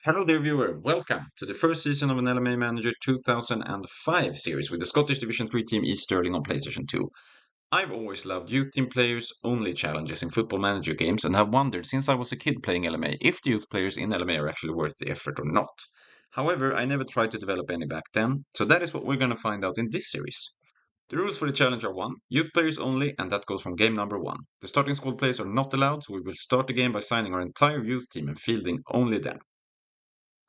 Hello there, viewer. Welcome to the first season of an LMA Manager 2005 series with the Scottish Division 3 team East Stirling on PlayStation 2. I've always loved youth team players only challenges in football manager games and have wondered since I was a kid playing LMA if the youth players in LMA are actually worth the effort or not. However, I never tried to develop any back then, so that is what we're going to find out in this series. The rules for the challenge are 1. Youth players only, and that goes from game number 1. The starting squad players are not allowed, so we will start the game by signing our entire youth team and fielding only them.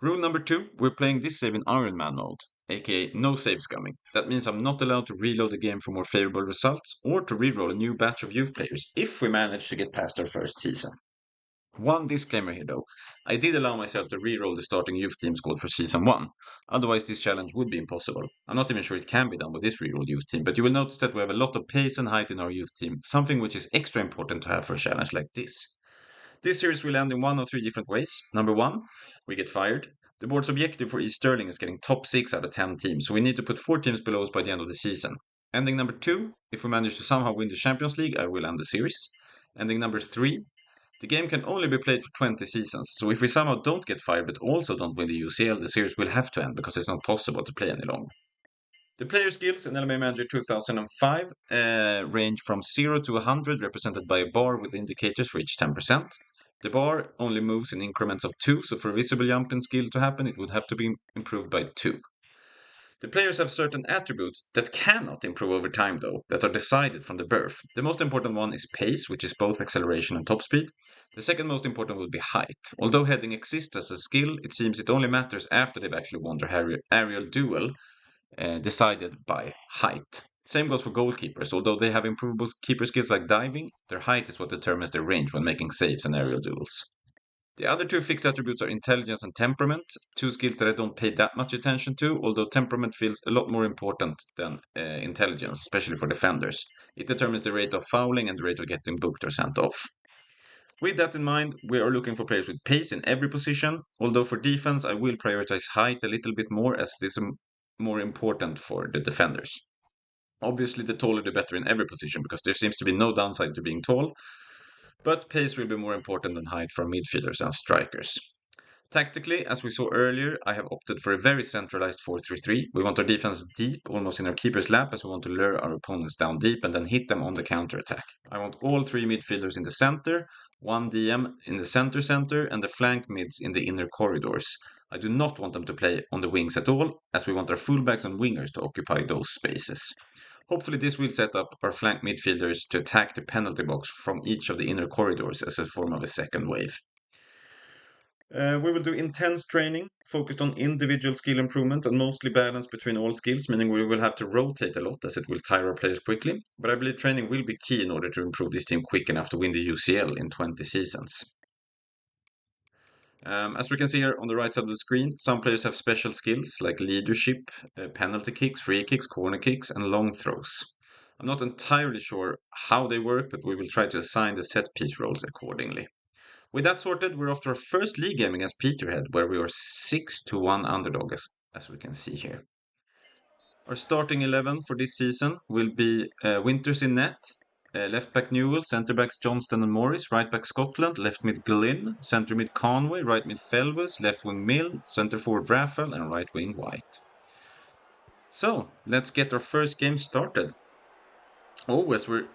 Rule number 2, we're playing this save in Iron Man mode, aka no saves coming. That means I'm not allowed to reload the game for more favorable results or to reroll a new batch of youth players if we manage to get past our first season. One disclaimer here though, I did allow myself to reroll the starting youth team squad for season 1, otherwise this challenge would be impossible. I'm not even sure it can be done with this rerolled youth team, but you will notice that we have a lot of pace and height in our youth team, something which is extra important to have for a challenge like this. This series will end in one of three different ways. Number 1, we get fired. The board's objective for East Stirling is getting top 6 out of 10 teams, so we need to put 4 teams below us by the end of the season. Ending number 2, if we manage to somehow win the Champions League, I will end the series. Ending number 3, the game can only be played for 20 seasons, so if we somehow don't get fired but also don't win the UCL, the series will have to end because it's not possible to play any longer. The player skills in LMA Manager 2005 range from 0 to 100, represented by a bar with indicators for each 10%. The bar only moves in increments of 2, so for a visible jump in skill to happen, it would have to be improved by 2. The players have certain attributes that cannot improve over time, though, that are decided from the birth. The most important one is pace, which is both acceleration and top speed. The second most important would be height. Although heading exists as a skill, it seems it only matters after they've actually won their aerial duel, decided by height. Same goes for goalkeepers. Although they have improvable keeper skills like diving, their height is what determines their range when making saves and aerial duels. The other two fixed attributes are intelligence and temperament, two skills that I don't pay that much attention to, although temperament feels a lot more important than intelligence, especially for defenders. It determines the rate of fouling and the rate of getting booked or sent off. With that in mind, we are looking for players with pace in every position, although for defense I will prioritize height a little bit more as it is more important for the defenders. Obviously, the taller the better in every position because there seems to be no downside to being tall, but pace will be more important than height for midfielders and strikers. Tactically, as we saw earlier, I have opted for a very centralized 4-3-3. We want our defense deep, almost in our keeper's lap, as we want to lure our opponents down deep and then hit them on the counter-attack. I want all 3 midfielders in the center, 1 DM in the center, and the flank mids in the inner corridors. I do not want them to play on the wings at all, as we want our fullbacks and wingers to occupy those spaces. Hopefully this will set up our flank midfielders to attack the penalty box from each of the inner corridors as a form of a second wave. We will do intense training, focused on individual skill improvement and mostly balanced between all skills, meaning we will have to rotate a lot as it will tire our players quickly. But I believe training will be key in order to improve this team quick enough to win the UCL in 20 seasons. As we can see here on the right side of the screen, some players have special skills like leadership, penalty kicks, free kicks, corner kicks, and long throws. I'm not entirely sure how they work, but we will try to assign the set piece roles accordingly. With that sorted, we're off to our first league game against Peterhead, where we are 6-1 underdog, as we can see here. Our starting 11 for this season will be Winters in net, left back Newell, centre backs Johnston and Morris, right back Scotland, left mid Glynn, centre mid Conway, right mid Felvis, left wing Milne, centre forward Raphael, and right wing White. So, let's get our first game started. Oh, as we're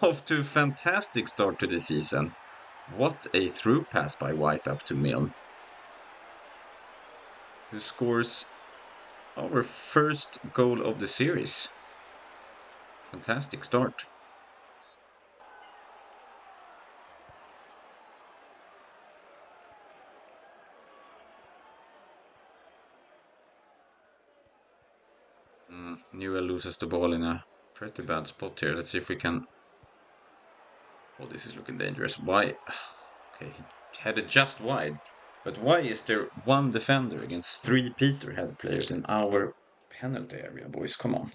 off to a fantastic start to the season. What a through pass by White up to Milne, who scores our first goal of the series. Fantastic start. Newell loses the ball in a pretty bad spot here. Let's see if we can... Oh, this is looking dangerous. Why? Okay, he had it just wide. But why is there one defender against 3 Peterhead players in our penalty area, boys? Come on.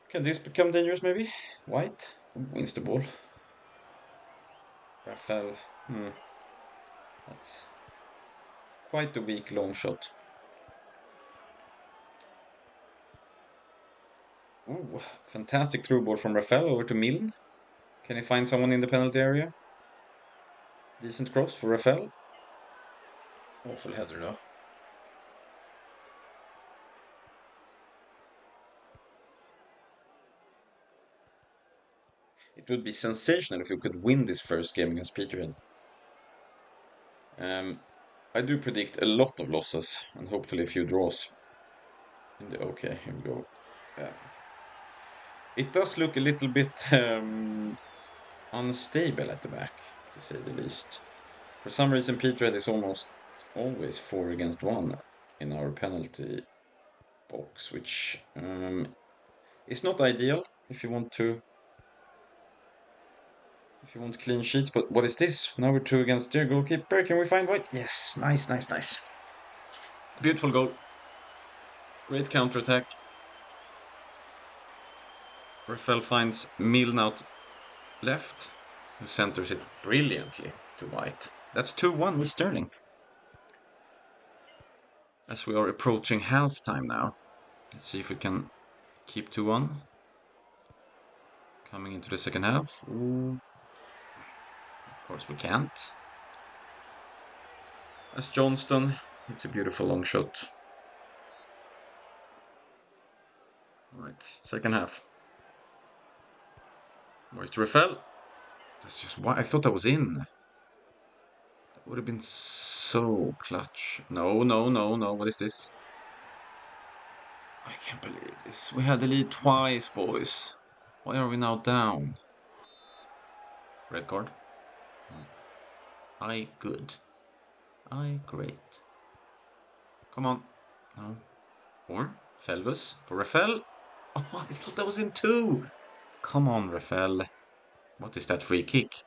Can this become dangerous, maybe? White wins the ball. Raphael. That's quite a weak long shot. Ooh, fantastic through ball from Raphael over to Milne. Can he find someone in the penalty area? Decent cross for Raphael. Awful header though. It would be sensational if we could win this first game against Peterhead. I do predict a lot of losses and hopefully a few draws. Okay, here we go. It does look a little bit unstable at the back, to say the least. For some reason, Peterhead is almost always 4 against 1 in our penalty box, which is not ideal if you want clean sheets. But what is this? Now we're 2 against their goalkeeper. Can we find White? Yes, nice, nice, nice. Beautiful goal. Great counter-attack. Rafael finds Milne out left, who centers it brilliantly to White. That's 2-1 with Stirling. As we are approaching halftime now. Let's see if we can keep 2-1. Coming into the second half. Ooh. Of course we can't. As Johnston, it's a beautiful long shot. Right, second half. Where's the Rafael? That's just why I thought that was in. That would have been so clutch. No, no, no, no. What is this? I can't believe this. We had the lead twice, boys. Why are we now down? Red card. I good. I great. Come on. No. Or Felvus for Rafael. Oh, I thought that was in 2. Come on, Rafael. What is that free kick?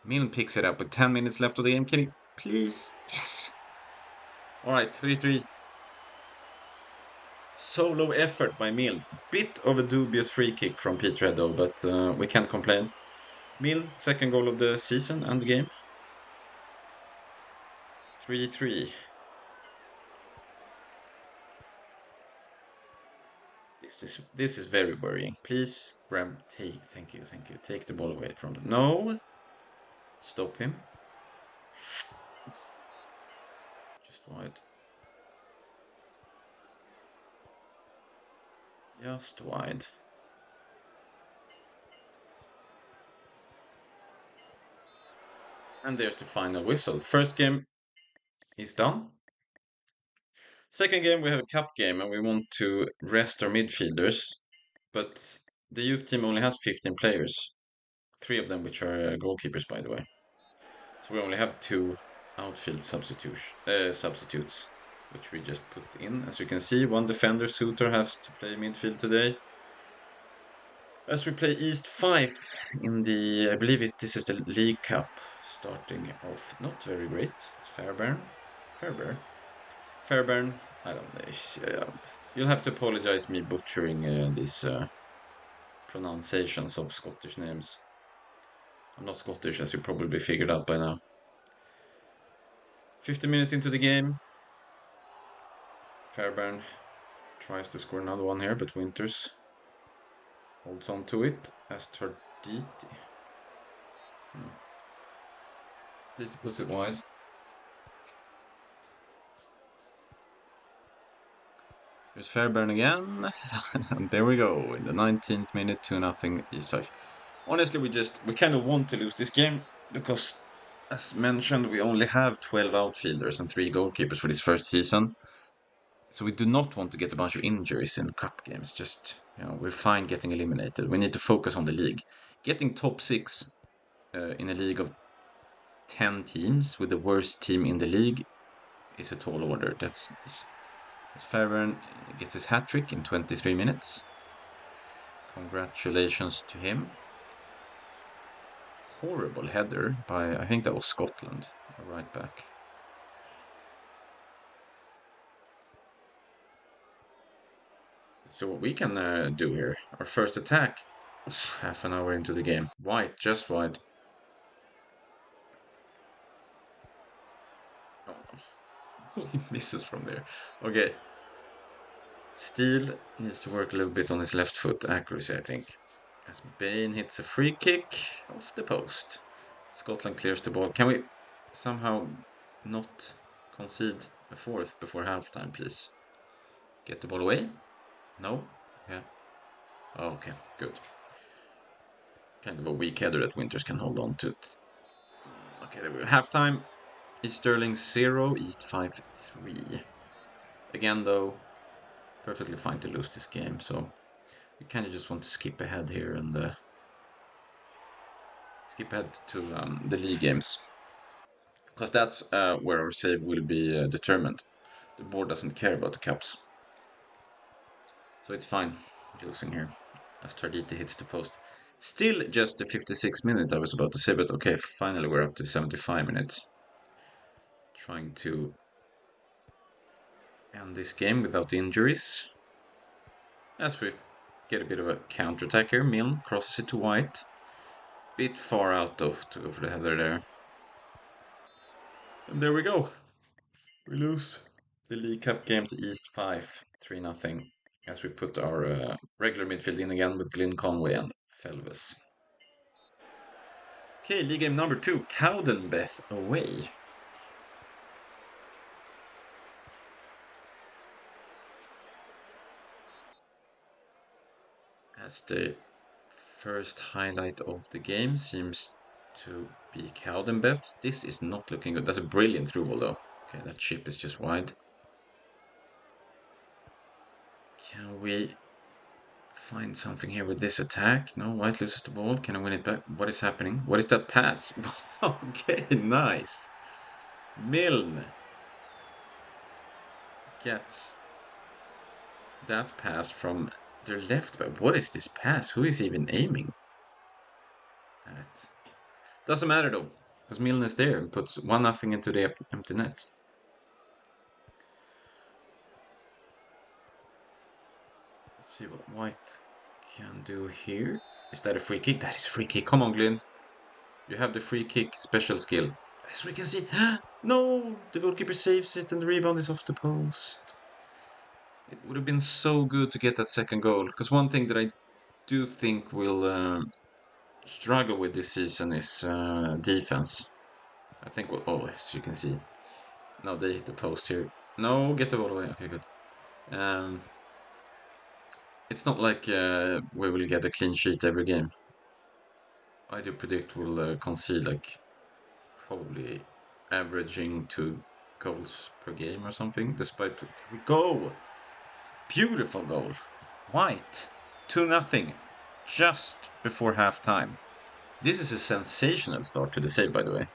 Milne picks it up with 10 minutes left of the game. Can he please? Yes. All right, 3-3. Solo effort by Milne. Bit of a dubious free kick from Peterhead though, but we can't complain. Milne, second goal of the season and the game. 3-3. This is very worrying. Please, Bram, thank you. Take the ball away from them. No. Stop him. Just wide. Just wide. And there's the final whistle. First game is done. Second game, we have a cup game and we want to rest our midfielders. But the youth team only has 15 players. 3 of them which are goalkeepers, by the way. So we only have 2 outfield substitutes, which we just put in. As you can see, one defender, Suter, has to play midfield today. As we play East 5 in the, I believe this is the League Cup, starting off not very great. It's Fairbairn, I don't know. You'll have to apologize me butchering these pronunciations of Scottish names. I'm not Scottish, as you probably figured out by now. 50 minutes into the game. Fairbairn tries to score another one here, but Winters holds on to it as Tarditi. At least he puts it wide. Here's Fairbairn again. And there we go. In the 19th minute, 2-0 East 5. Honestly, we kind of want to lose this game because, as mentioned, we only have 12 outfielders and 3 goalkeepers for this first season. So we do not want to get a bunch of injuries in cup games. Just, we're fine getting eliminated. We need to focus on the league. Getting top 6 in a league of 10 teams with the worst team in the league is a tall order. That's Fairbairn gets his hat-trick in 23 minutes. Congratulations to him. Horrible header by, I think that was Scotland, a right back. So what we can do here, our first attack, half an hour into the game. White, just wide. Oh, he misses from there. Okay. Steele needs to work a little bit on his left foot accuracy, I think. As Bain hits a free kick off the post. Scotland clears the ball. Can we somehow not concede a fourth before halftime, please. Get the ball away? No? Yeah. Okay, good. Kind of a weak header that Winters can hold on to. Okay, there we go. Halftime. East Stirling 0, East 5-3. Again, though, perfectly fine to lose this game, so we kind of just want to skip ahead here and skip ahead to the league games. Because that's where our save will be determined. The board doesn't care about the cups. So it's fine losing here as Tarditi hits the post. Still just the 56 minute I was about to say, but okay, finally we're up to 75 minutes. Trying to end this game without injuries. As we get a bit of a counter-attack here, Milne crosses it to White. Bit far out though to go for the header there. And there we go. We lose the League Cup game to East 5, 3-0. As we put our regular midfield in again with Glyn Conway and Felves. Okay, league game number 2, Cowdenbeth away. As the first highlight of the game seems to be Cowdenbeth. This is not looking good. That's a brilliant through ball though. Okay, that chip is just wide. Can we find something here with this attack? No, White loses the ball. Can I win it back? What is happening? What is that pass? Okay, nice. Milne gets that pass from their left back. What is this pass? Who is even aiming at? Doesn't matter though, because Milne is there and puts 1-0 into the empty net. Let's see what White can do here. Is that a free kick? That is a free kick. Come on, Glyn. You have the free kick special skill. As we can see, no, the goalkeeper saves it and the rebound is off the post. It would have been so good to get that second goal. Because one thing that I do think will struggle with this season is defense. I think, oh, as you can see. No, they hit the post here. No, get the ball away. Okay, good. It's not like we will get a clean sheet every game. I do predict we'll concede like probably averaging 2 goals per game or something. Despite there we go, beautiful goal, White, 2-0, just before half time. This is a sensational start to the save, by the way.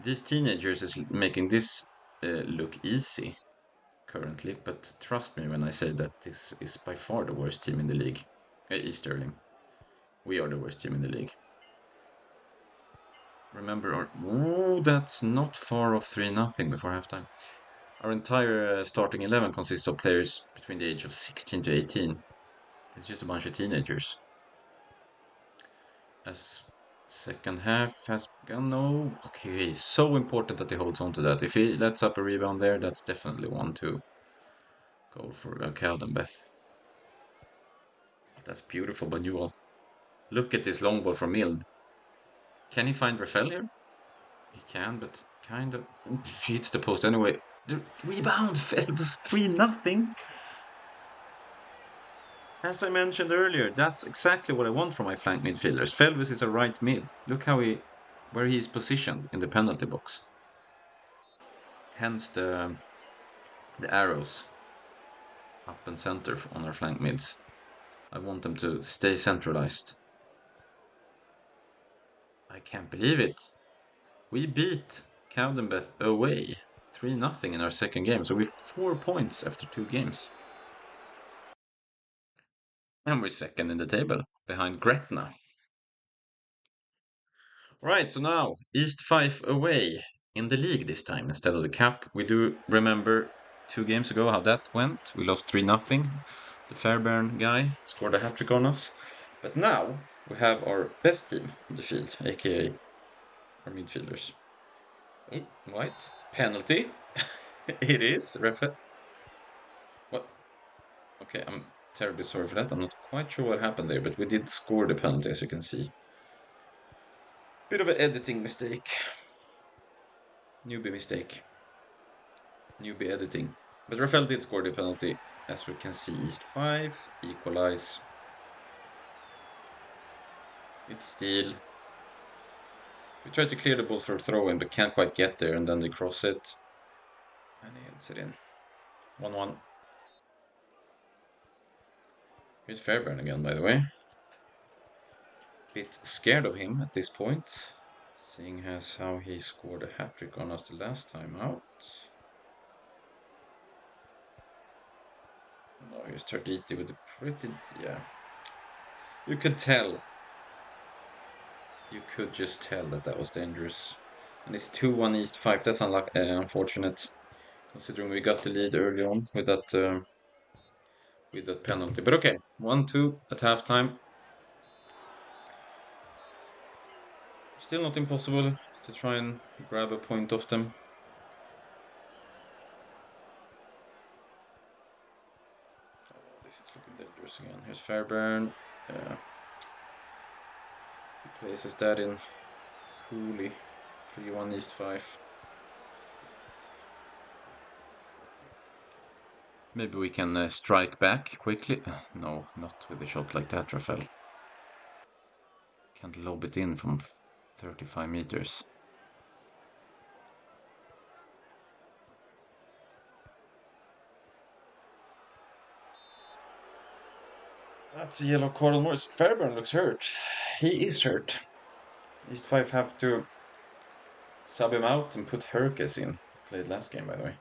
These teenagers is making this look easy currently, but trust me when I say that this is by far the worst team in the league. East Stirling. We are the worst team in the league. Remember, that's not far off 3-0 before halftime. Our entire starting 11 consists of players between the age of 16 to 18. It's just a bunch of teenagers. As second half has begun, no. Okay, so important that he holds on to that. If he lets up a rebound there, that's definitely one to go for Cowdenbeth. That's beautiful by Newell. Look at this long ball from Milne. Can he find Rafael here? He can, but kind of hits the post anyway. The rebound fell was 3-0. As I mentioned earlier, that's exactly what I want from my flank midfielders. Felvis is a right mid. Look where he is positioned in the penalty box. Hence the arrows up and center on our flank mids. I want them to stay centralized. I can't believe it. We beat Cowdenbeth away 3-0 in our second game. So we're 4 points after 2 games. And we're second in the table, behind Gretna. Right, so now, East 5 away in the league this time instead of the cup. We do remember 2 games ago how that went. We lost 3-0. The Fairbairn guy scored a hat-trick on us. But now, we have our best team on the field, aka our midfielders. Oh, White. Penalty. It is. What? Okay, I'm terribly sorry for that. I'm not quite sure what happened there, but we did score the penalty, as you can see. Bit of an editing mistake. Newbie mistake. Newbie editing. But Rafael did score the penalty. As we can see, East 5, equalize. It's steal. We try to clear the ball for a throw-in, but can't quite get there, and then they cross it. And he heads it in. 1-1. Here's Fairbairn again, by the way. Bit scared of him at this point, seeing as how he scored a hat-trick on us the last time out. No, here's Tarditi with a pretty... yeah. You could tell. You could just tell that that was dangerous. And it's 2-1 East 5. That's unfortunate, considering we got the lead early on with that penalty. But okay, 1-2 at halftime. Still not impossible to try and grab a point off them. Oh, this is looking dangerous again. Here's Fairbairn. He places that in coolly. 3-1 East 5. Maybe we can strike back quickly. No, not with a shot like that, Rafael. Can't lob it in from 35 meters. That's a yellow card on Morris. Fairbairn looks hurt. He is hurt. East 5 have to sub him out and put Herkes in. Played last game, by the way.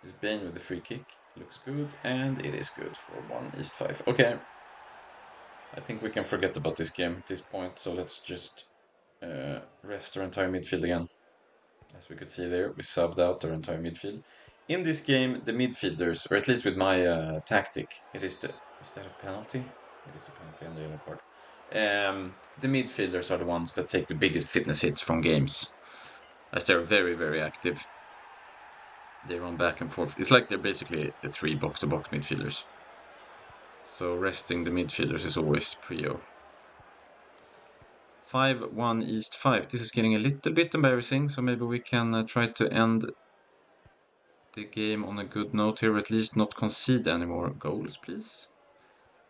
Here's Bain with the free kick. Looks good, and it is good for 1 East 5. Okay. I think we can forget about this game at this point, so let's just rest our entire midfield again. As we could see there, we subbed out our entire midfield. In this game, the midfielders, or at least with my tactic, it is the... Is that a penalty? It is a penalty and the yellow card. The midfielders are the ones that take the biggest fitness hits from games, as they're very, very active. They run back and forth. It's like they're basically the 3 box-to-box midfielders. So resting the midfielders is always prio. 5-1 East 5. This is getting a little bit embarrassing, so maybe we can try to end the game on a good note here, or at least not concede any more goals, please.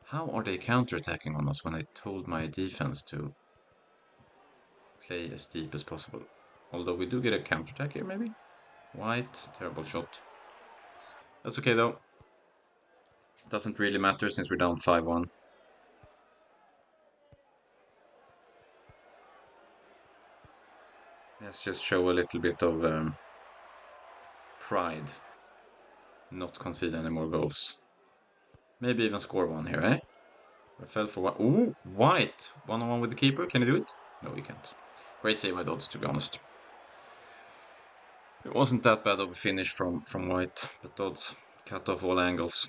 How are they counterattacking on us when I told my defense to play as deep as possible? Although we do get a counterattack here, maybe? White, terrible shot. That's okay, though. Doesn't really matter since we're down 5-1. Let's just show a little bit of pride. Not concede any more goals. Maybe even score one here, eh? I fell for one. Ooh, White! 1-on-1 with the keeper. Can he do it? No, he can't. Great save by Dodds, to be honest. It wasn't that bad of a finish from White, but Dodds cut off all angles.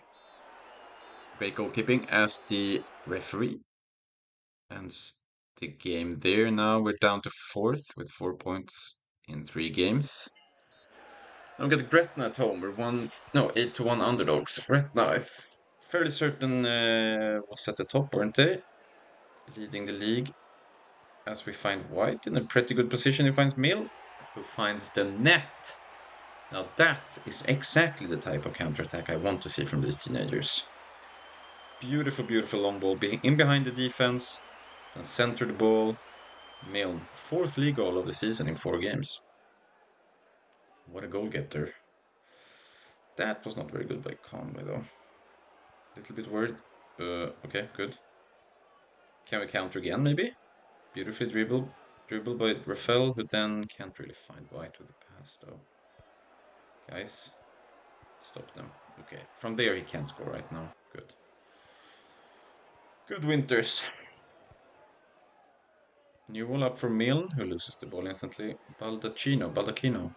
Great goalkeeping as the referee ends the game there. Now we're down to 4th with 4 points in 3 games. Now we got Gretna at home. We're 8-1 underdogs. Gretna, I'm fairly certain was at the top, weren't they? Leading the league. As we find White in a pretty good position. He finds Mill, who finds the net. Now that is exactly the type of counterattack I want to see from these teenagers. Beautiful, beautiful long ball in behind the defense. Then center the ball. Milne, 4th league goal of the season in 4 games. What a goal getter. That was not very good by Conway though. Little bit worried. Okay, good. Can we counter again maybe? Beautifully dribbled by Rafael, who then can't really find White with the pass though. Guys, stop them. Okay, from there he can't score right now. Good. Good Winters. Newell up for Milne, who loses the ball instantly. Baldacchino.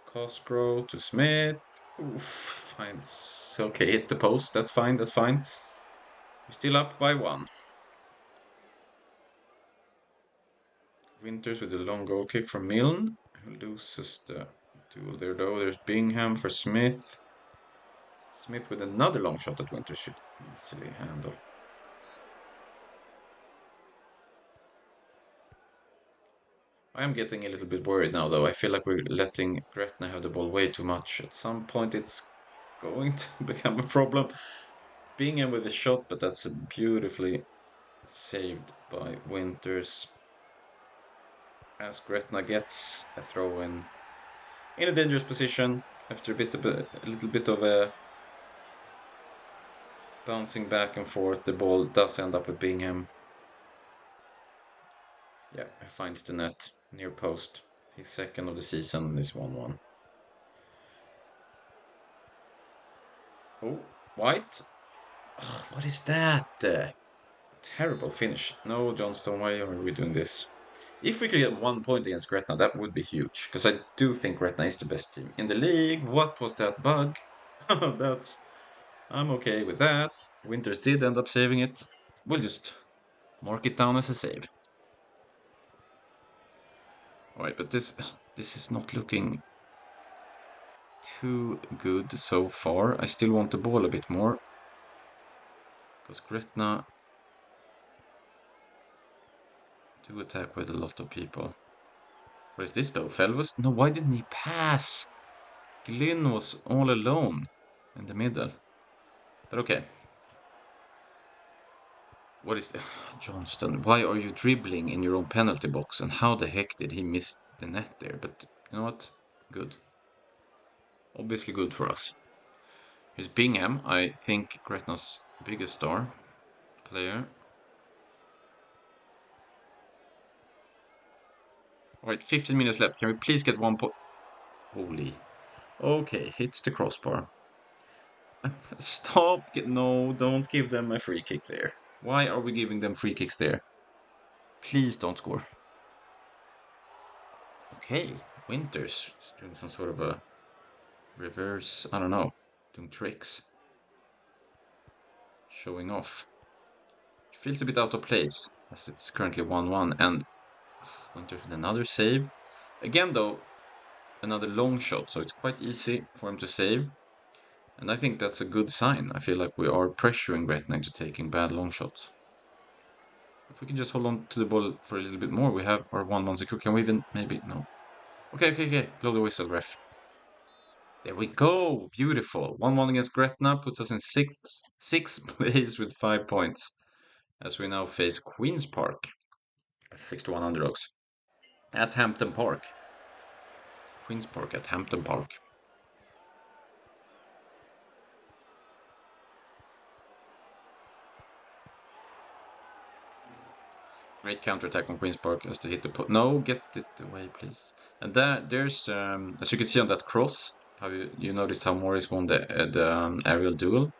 Cosgrove to Smith. Oof, finds... Okay, hit the post. That's fine. We're still up by 1. Winters with a long goal kick from Milne, who loses the duel there though. There's Bingham for Smith. Smith with another long shot that Winters should easily handle. I am getting a little bit worried now, though. I feel like we're letting Gretna have the ball way too much. At some point, it's going to become a problem. Bingham with a shot, but that's beautifully saved by Winters. As Gretna gets a throw in a dangerous position after a little bit of a bouncing back and forth. The ball does end up with Bingham. Yeah, he finds the net near post. His second of the season is 1-1. Oh, White. Ugh, what is that? Terrible finish. No, Johnston, why are we doing this? If we could get 1 point against Gretna, that would be huge. Because I do think Gretna is the best team in the league. What was that bug? I'm okay with that. Winters did end up saving it. We'll just mark it down as a save. Alright, but this is not looking too good so far. I still want the ball a bit more. Because Gretna do attack with a lot of people. What is this though? Felvus? No, why didn't he pass? Glynn was all alone in the middle. But okay. What is the... Johnston, why are you dribbling in your own penalty box? And how the heck did he miss the net there? But you know what? Good. Obviously good for us. Here's Bingham, I think Gretna's biggest star player. Alright, 15 minutes left. Can we please get 1 point? Holy. Okay, hits the crossbar. Stop. No, don't give them a free kick there. Why are we giving them free kicks there? Please don't score. Okay, Winters is doing some sort of a reverse, I don't know, doing tricks. Showing off. Feels a bit out of place, as it's currently 1-1, and Winters with another save. Again, though, another long shot, so it's quite easy for him to save. And I think that's a good sign. I feel like we are pressuring Gretna into taking bad long shots. If we can just hold on to the ball for a little bit more, we have our 1-1 secure. Can we even, maybe, no. Okay. Blow the whistle, ref. There we go. Beautiful. 1-1 against Gretna puts us in sixth place with 5 points. As we now face Queen's Park as 6-1 underdogs at Hampton Park. Queen's Park at Hampton Park. Great counterattack from Queen's Park as they hit the put. No, get it away, please. And there's, as you can see on that cross, how you noticed how Morris won the aerial duel.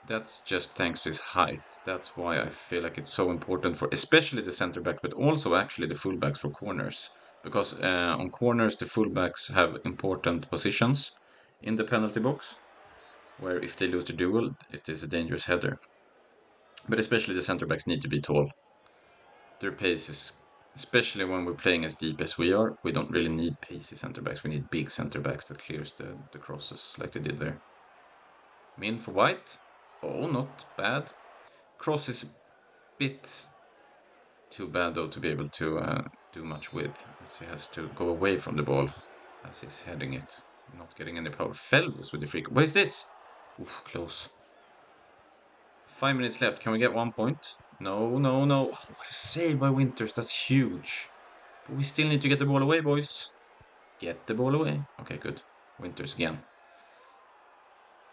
That's just thanks to his height. That's why I feel like it's so important for especially the center back, but also actually the fullbacks for corners. Because on corners, the fullbacks have important positions in the penalty box, where if they lose the duel, it is a dangerous header. But especially the center backs need to be tall. Their pace is, especially when we're playing as deep as we are, we don't really need pacey center backs. We need big center backs that clears the crosses like they did there. Min for White. Oh, not bad. Cross is a bit too bad though to be able to do much with, as he has to go away from the ball as he's heading it, not getting any power. Felvus with the free. What is this? Oof, close. 5 minutes left. Can we get 1 point? No. Oh, what a save by Winters. That's huge. But we still need to get the ball away, boys. Get the ball away. Okay, good. Winters again.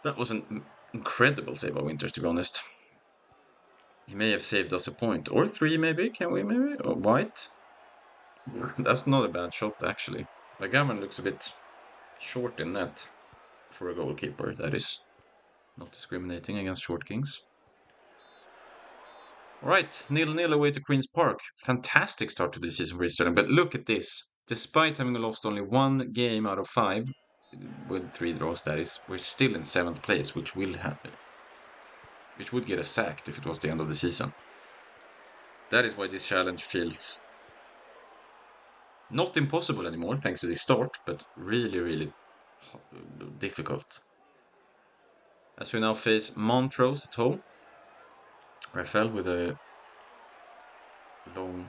That was an incredible save by Winters, to be honest. He may have saved us a point. Or 3, maybe. Can we, maybe? Oh, White. That's not a bad shot, actually. McGavin looks a bit short in net for a goalkeeper. That is not discriminating against short kings. Alright, 0-0 away to Queen's Park. Fantastic start to the season for East Stirling. But look at this. Despite having lost only 1 game out of 5, with 3 draws, that is, we're still in 7th place, which will happen. Which would get us sacked if it was the end of the season. That is why this challenge feels not impossible anymore, thanks to this start, but really difficult. As we now face Montrose at home. Rafael with a long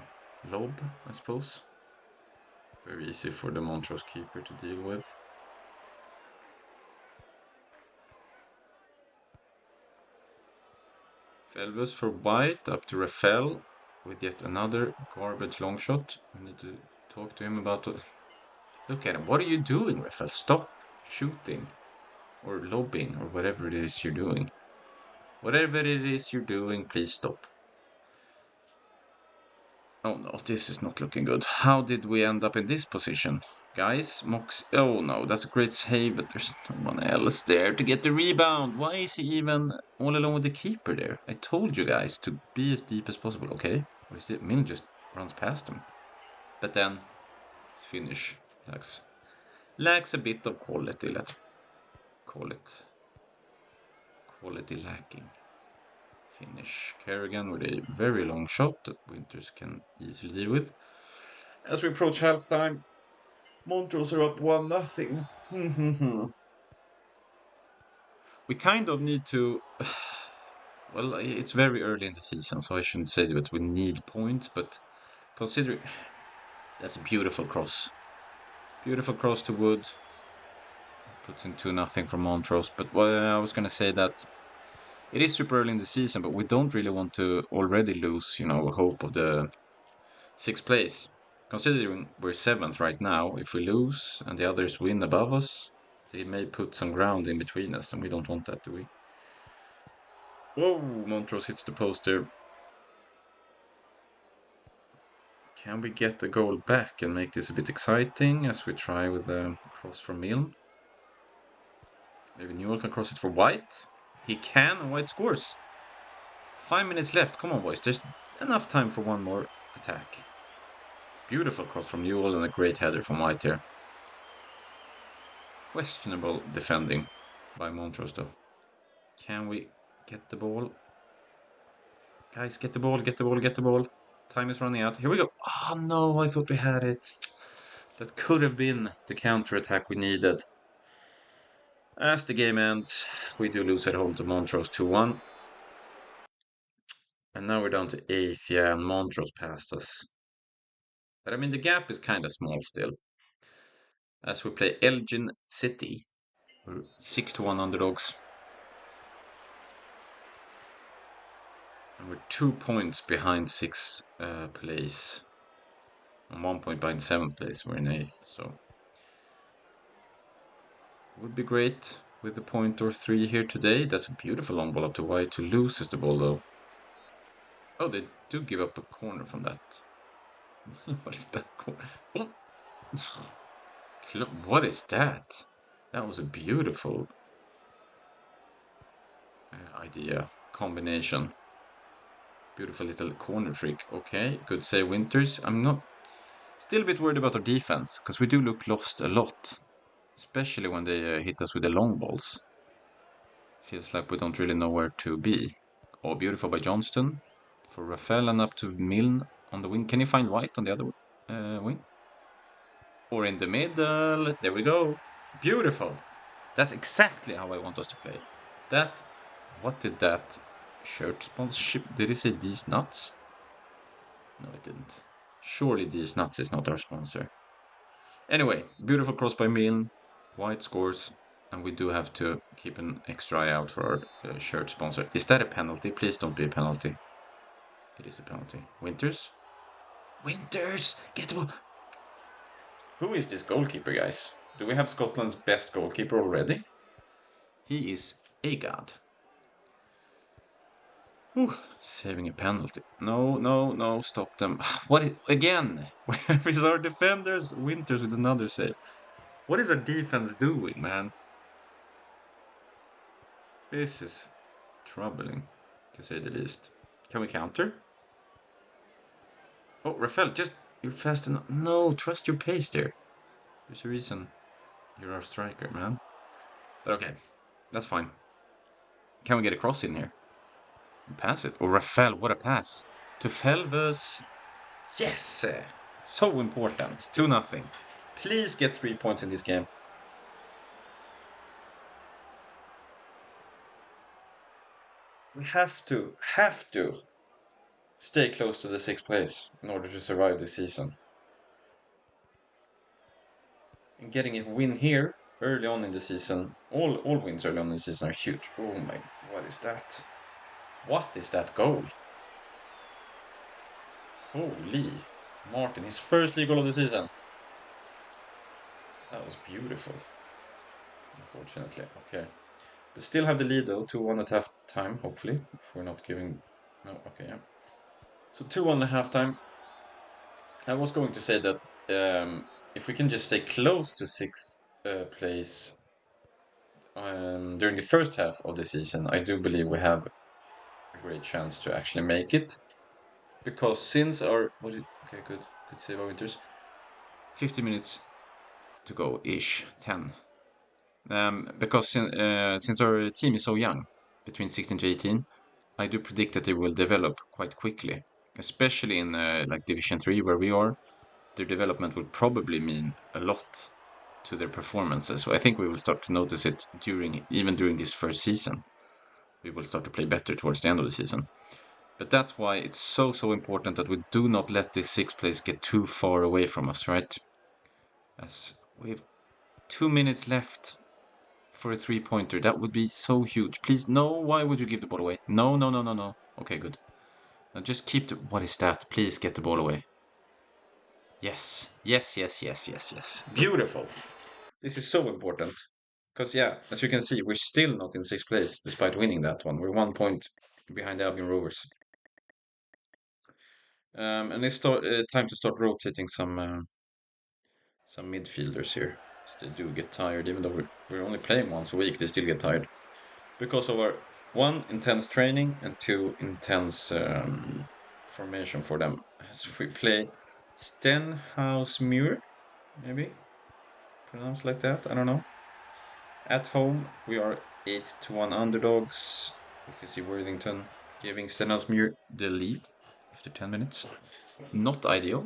lob, I suppose. Very easy for the Montrose keeper to deal with. Felves for White, up to Rafael with yet another garbage long shot. We need to talk to him about... Look at him. What are you doing, Rafael? Stop shooting or lobbing or whatever it is you're doing. Whatever it is you're doing, please stop. Oh no, this is not looking good. How did we end up in this position? Guys, Mox... Oh no, that's a great save, but there's no one else there to get the rebound. Why is he even all alone with the keeper there? I told you guys to be as deep as possible, okay? Or is it Min just runs past him? But then, his finish lacks a bit of quality, let's call it. Quality lacking. Finish. Kerrigan with a very long shot that Winters can easily deal with. As we approach halftime, Montrose are up 1-0. We kind of need to... Well, it's very early in the season, so I shouldn't say that we need points, but considering... That's a beautiful cross. Beautiful cross to Wood. Puts in 2-0 from Montrose. But I was going to say that it is super early in the season, but we don't really want to already lose, hope of the 6th place. Considering we're 7th right now, if we lose and the others win above us, they may put some ground in between us, and we don't want that, do we? Whoa, Montrose hits the post there. Can we get the goal back and make this a bit exciting as we try with the cross from Milne? Maybe Newell can cross it for White. He can, and White scores. 5 minutes left. Come on, boys. There's enough time for one more attack. Beautiful cross from Newell and a great header from White there. Questionable defending by Montrose, though. Can we get the ball? Guys, get the ball, get the ball, get the ball. Time is running out. Here we go. Oh, no, I thought we had it. That could have been the counter-attack we needed. As the game ends, we do lose at home to Montrose 2-1. And now we're down to 8th, yeah, and Montrose passed us. But I mean, the gap is kind of small still. As we play Elgin City. We're 6-1 underdogs. And we're 2 points behind 6th place. And 1 point behind 7th place. We're in 8th, so... Would be great with a point or 3 here today. That's a beautiful long ball up to White, who loses the ball though. Oh, they do give up a corner from that. What is that corner? What is that? That was a beautiful idea. Combination. Beautiful little corner trick. Okay, good save Winters. I'm not... Still a bit worried about our defense, because we do look lost a lot. Especially when they hit us with the long balls. Feels like we don't really know where to be. Oh, beautiful by Johnston. For Rafael and up to Milne on the wing. Can you find White on the other wing? Or in the middle. There we go. Beautiful. That's exactly how I want us to play. That... What did that shirt sponsorship... Did it say These Nuts? No, it didn't. Surely These Nuts is not our sponsor. Anyway, beautiful cross by Milne. White scores. And we do have to keep an extra eye out for our shirt sponsor. Is that a penalty? Please don't be a penalty. It is a penalty. Winters? Winters! Get the ball! Who is this goalkeeper, guys? Do we have Scotland's best goalkeeper already? He is a god. Whew, saving a penalty. No, no, no, stop them. What is... Again! Where is our defenders? Winters with another save. What is our defense doing, man? This is troubling, to say the least. Can we counter? Oh, Rafael, just... You're fast enough. No, trust your pace there. There's a reason you're our striker, man. But okay, that's fine. Can we get a cross in here? Pass it. Oh, Rafael, what a pass. To Felves. Yes! So important. 2-0. Please get 3 points in this game. We have to stay close to the 6th place in order to survive this season. getting a win here early on in the season, all wins early on in the season are huge. Oh my, what is that? What is that goal? Holy Martin, his first league goal of the season. That was beautiful. Unfortunately, okay. But still have the lead though, 2-1 at half time, hopefully. If we're not giving. No, okay, yeah. So 2-1 at half time. I was going to say that if we can just stay close to sixth place during the first half of the season, I do believe we have a great chance to actually make it. Because since our okay, good save our Winters. 50 minutes to go ish, 10. Because since our team is so young, between 16 to 18, I do predict that they will develop quite quickly, especially in like Division 3 where we are. Their development will probably mean a lot to their performances. So I think we will start to notice it even during this first season. We will start to play better towards the end of the season. But that's why it's so important that we do not let this sixth place get too far away from us, right? As we have 2 minutes left for a three-pointer. That would be so huge. Please, no, why would you give the ball away? No, no, no, no, no. Okay, good. Now just keep the... What is that? Please get the ball away. Yes, yes, yes, yes, yes, yes. Beautiful. This is so important. Because, yeah, as you can see, we're still not in sixth place despite winning that one. We're 1 point behind the Albion Rovers. And it's time to start rotating some midfielders here. They do get tired, even though we're only playing once a week, they still get tired. Because of our, one, intense training, and two, intense formation for them. As we play Stenhousemuir, maybe? Pronounced like that? I don't know. At home, we are 8-1 underdogs. We can see Worthington giving Stenhousemuir the lead after 10 minutes. Not ideal.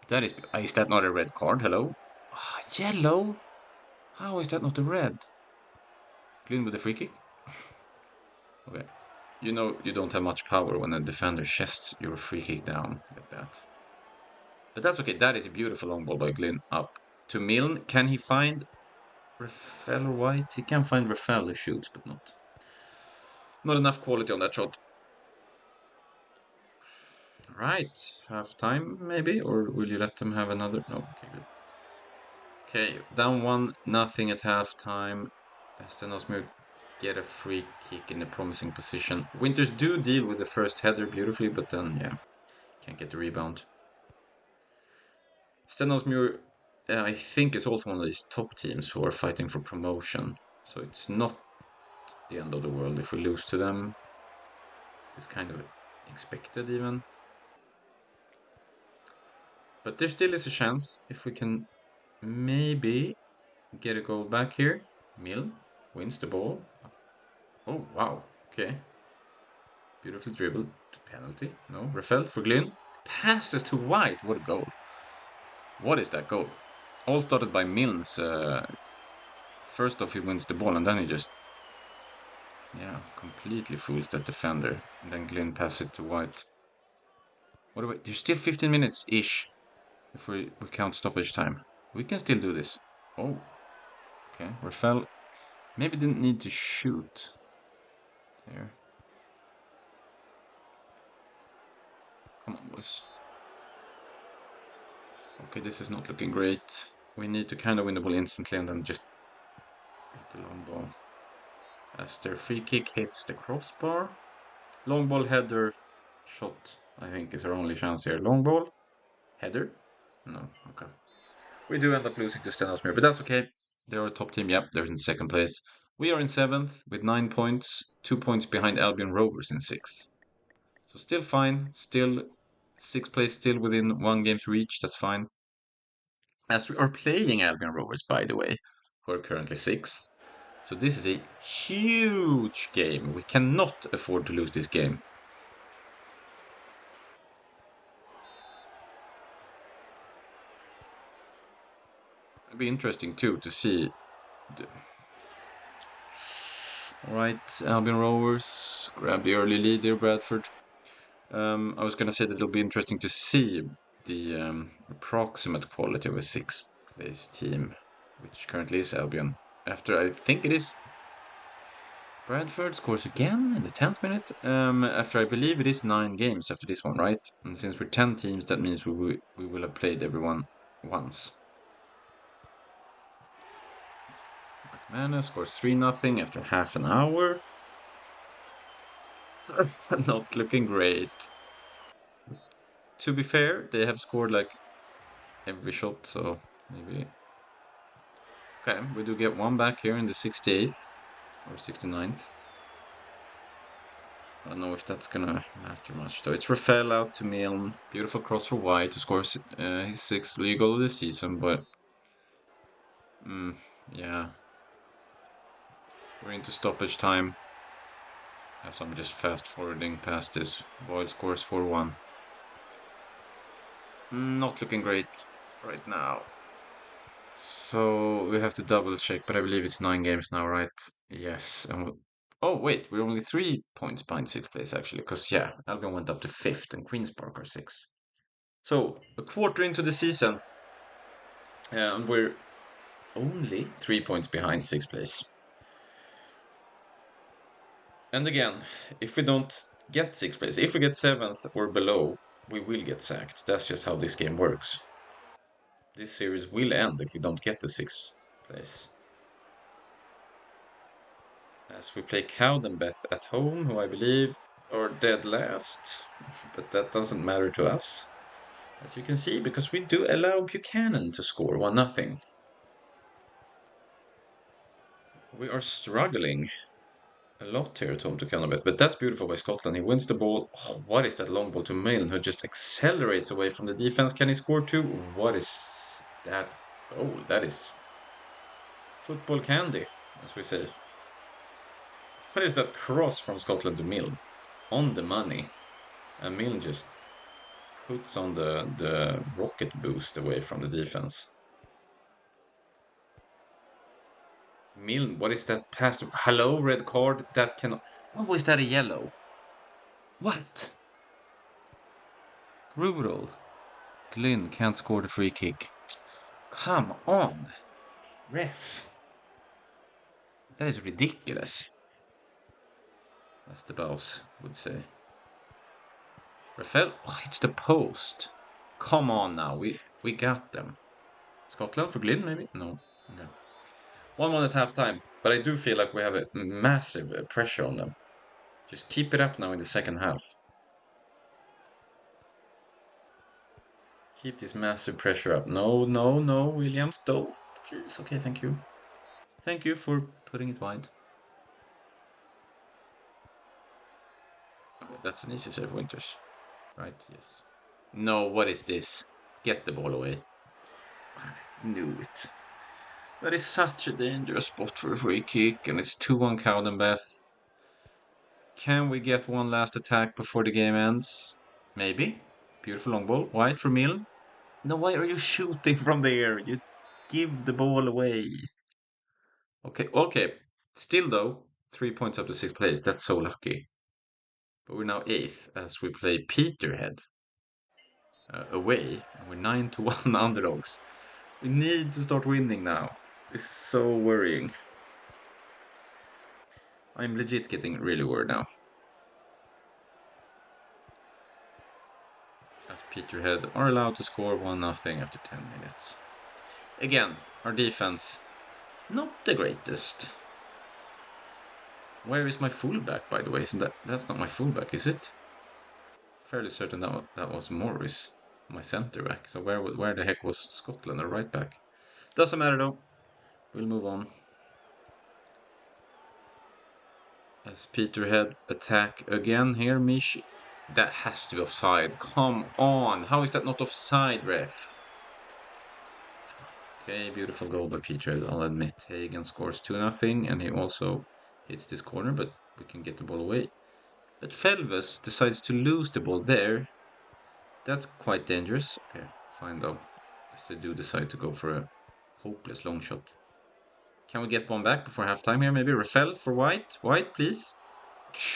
That is that not a red card? Hello? Yellow? How is that not a red? Glynn with a free kick? Okay. You know you don't have much power when a defender chests your free kick down like that. But that's okay. That is a beautiful long ball by Glynn up to Milne. Can he find Rafael or White? He can find Rafael who shoots, but not enough quality on that shot. Right. Half time maybe? Or will you let them have another? No, okay, good. Okay, down 1-0 at half time. Stenosmir get a free kick in a promising position. Winters do deal with the first header beautifully, but then, yeah, can't get the rebound. Stenosmir, I think, is also one of these top teams who are fighting for promotion. So it's not the end of the world if we lose to them. It's kind of expected, even. But there still is a chance if we can maybe get a goal back here. Mill wins the ball. Oh, wow. Okay. Beautiful dribble. Penalty. No. Rafael for Glynn. Passes to White. What a goal. What is that goal? All started by Milnes. First off, he wins the ball, and then he just... Yeah, completely fools that defender. And then Glynn passes it to White. What do we... There's still 15 minutes-ish. If we count stoppage time. We can still do this. Oh. Okay. Rafael maybe didn't need to shoot. There. Come on, boys. Okay, this is not looking great. We need to kind of win the ball instantly and then just hit the long ball. As their free kick hits the crossbar. Long ball, header, shot, I think is our only chance here. Long ball, header? No, okay. We do end up losing to Stenhousemuir, but that's okay. They're a top team. Yep, they're in second place. We are in seventh with 9 points, 2 points behind Albion Rovers in sixth. So still fine, still sixth place, still within 1 game's reach. That's fine. As we are playing Albion Rovers, by the way, who are currently sixth. So this is a huge game. We cannot afford to lose this game. It'd be interesting too to see. Alright, Albion Rovers grab the early lead there, Bradford. I was gonna say that it'll be interesting to see the approximate quality of a six. Barclays team, which currently is Albion. After I think it is Bradford scores again in the 10th minute. After I believe it is 9 games after this one, right? And since we're 10 teams, that means we will have played everyone once. McManus scores 3-0 after half an hour. Not looking great. To be fair, they have scored like every shot, so maybe. Okay, we do get one back here in the 68th or 69th. I don't know if that's gonna matter much though. It's Rafael out to Milne. Beautiful cross for White to score his 6th league goal of the season, but yeah. We're into stoppage time. As I'm just fast forwarding past this. Boyd scores 4-1. Not looking great right now. So we have to double check, but I believe it's 9 games now, right? Yes. Oh, wait, we're only 3 points behind 6th place, actually. Because, yeah, Albion went up to 5th and Queen's Park are 6th. So, a quarter into the season. And we're only 3 points behind 6th place. And again, if we don't get 6th place, if we get 7th or below, we will get sacked. That's just how this game works. This series will end if we don't get the 6th place. As we play Cowdenbeth at home, who I believe are dead last. But that doesn't matter to us. As you can see, because we do allow Buchanan to score 1-0. We are struggling a lot here at home to Cowdenbeth, but that's beautiful by Scotland. He wins the ball. Oh, what is that long ball to Milne, who just accelerates away from the defense? Can he score too? What is that goal? That is football candy, as we say. What is that cross from Scotland to Milne? On the money. And Milne just puts on the rocket boost away from the defense. Milne, what is that pass? Hello, red card? That cannot... Oh, is that a yellow? What? Brutal. Glynn can't score the free kick. Come on. Ref. That is ridiculous. As the boss would say. Rafael, oh, it's the post. Come on now, we got them. Scotland for Glynn, maybe? No. Okay. 1-1 at halftime, but I do feel like we have a massive pressure on them. Just keep it up now in the second half. Keep this massive pressure up. No, no, no, Williams, don't. Please. Okay, thank you. Thank you for putting it wide. Okay, that's an easy save, Winters. Right, yes. No, what is this? Get the ball away. I knew it. That is such a dangerous spot for a free kick, and it's 2-1 Cowdenbeth. Can we get one last attack before the game ends? Maybe. Beautiful long ball. White for Milne. No, why are you shooting from there? You give the ball away. Okay, okay. Still though, 3 points up to 6th place. That's so lucky. But we're now 8th as we play Peterhead away. And we're 9-1 underdogs. We need to start winning now. This is so worrying. I'm legit getting really worried now. As Peterhead are allowed to score 1-0 after 10 minutes. Again, our defense, not the greatest. Where is my fullback, by the way? That's not my fullback, is it? Fairly certain that was Morris, my centre back. So where the heck was Scotland, or right back? Doesn't matter though. We'll move on. As Peterhead attack again here, Mish. That has to be offside. Come on. How is that not offside, ref? Okay, beautiful goal by Peterhead. I'll admit. Hagen scores 2-0, and he also hits this corner, but we can get the ball away. But Felves decides to lose the ball there. That's quite dangerous. Okay, fine though. As they do decide to go for a hopeless long shot. Can we get one back before halftime here? Maybe Rafael for White? White, please.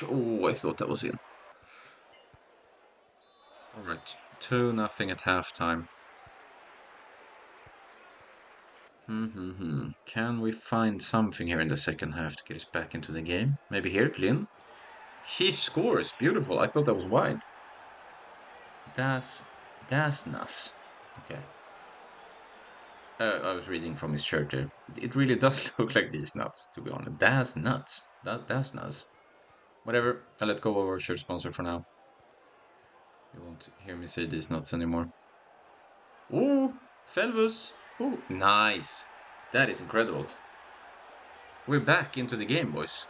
Oh, I thought that was in. Alright, 2-0 at halftime. Can we find something here in the second half to get us back into the game? Maybe here, Glyn? He scores! Beautiful. I thought that was wide. That's nuts. Okay. I was reading from his shirt there. It really does look like these nuts, to be honest. That's nuts. That's nuts. Whatever. I'll let go of our shirt sponsor for now. You won't hear me say these nuts anymore. Ooh, Felvus. Ooh, nice. That is incredible. We're back into the game, boys.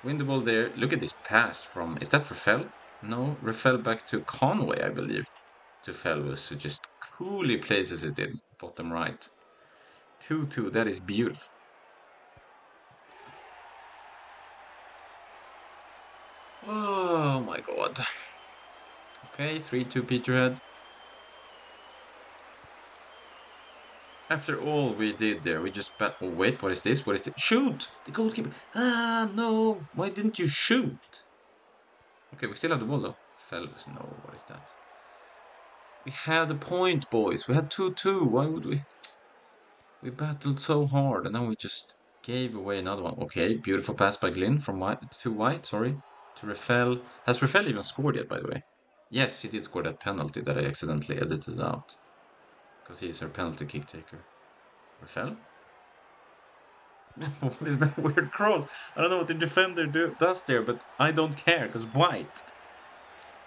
Win the ball there. Look at this pass from... Is that Rafael? No, Rafael back to Conway, I believe. To Felvus, who just coolly places it in. Bottom right. 2-2. That is beautiful. Oh my god. Okay, 3-2 Peterhead. After all we did there, we just bat. Oh, wait, what is this? What is this? Shoot! The goalkeeper. Ah, no. Why didn't you shoot? Okay, we still have the ball though. Fellows, no, what is that? We had a point, boys. We had 2-2. Why would we? We battled so hard and then we just gave away another one. Okay, beautiful pass by Glyn from white to white, sorry. To Rafael. Has Rafael even scored yet, by the way? Yes, he did score that penalty that I accidentally edited out. Because he's our penalty kick taker. Rafael? What is that weird cross? I don't know what the defender does there, but I don't care because White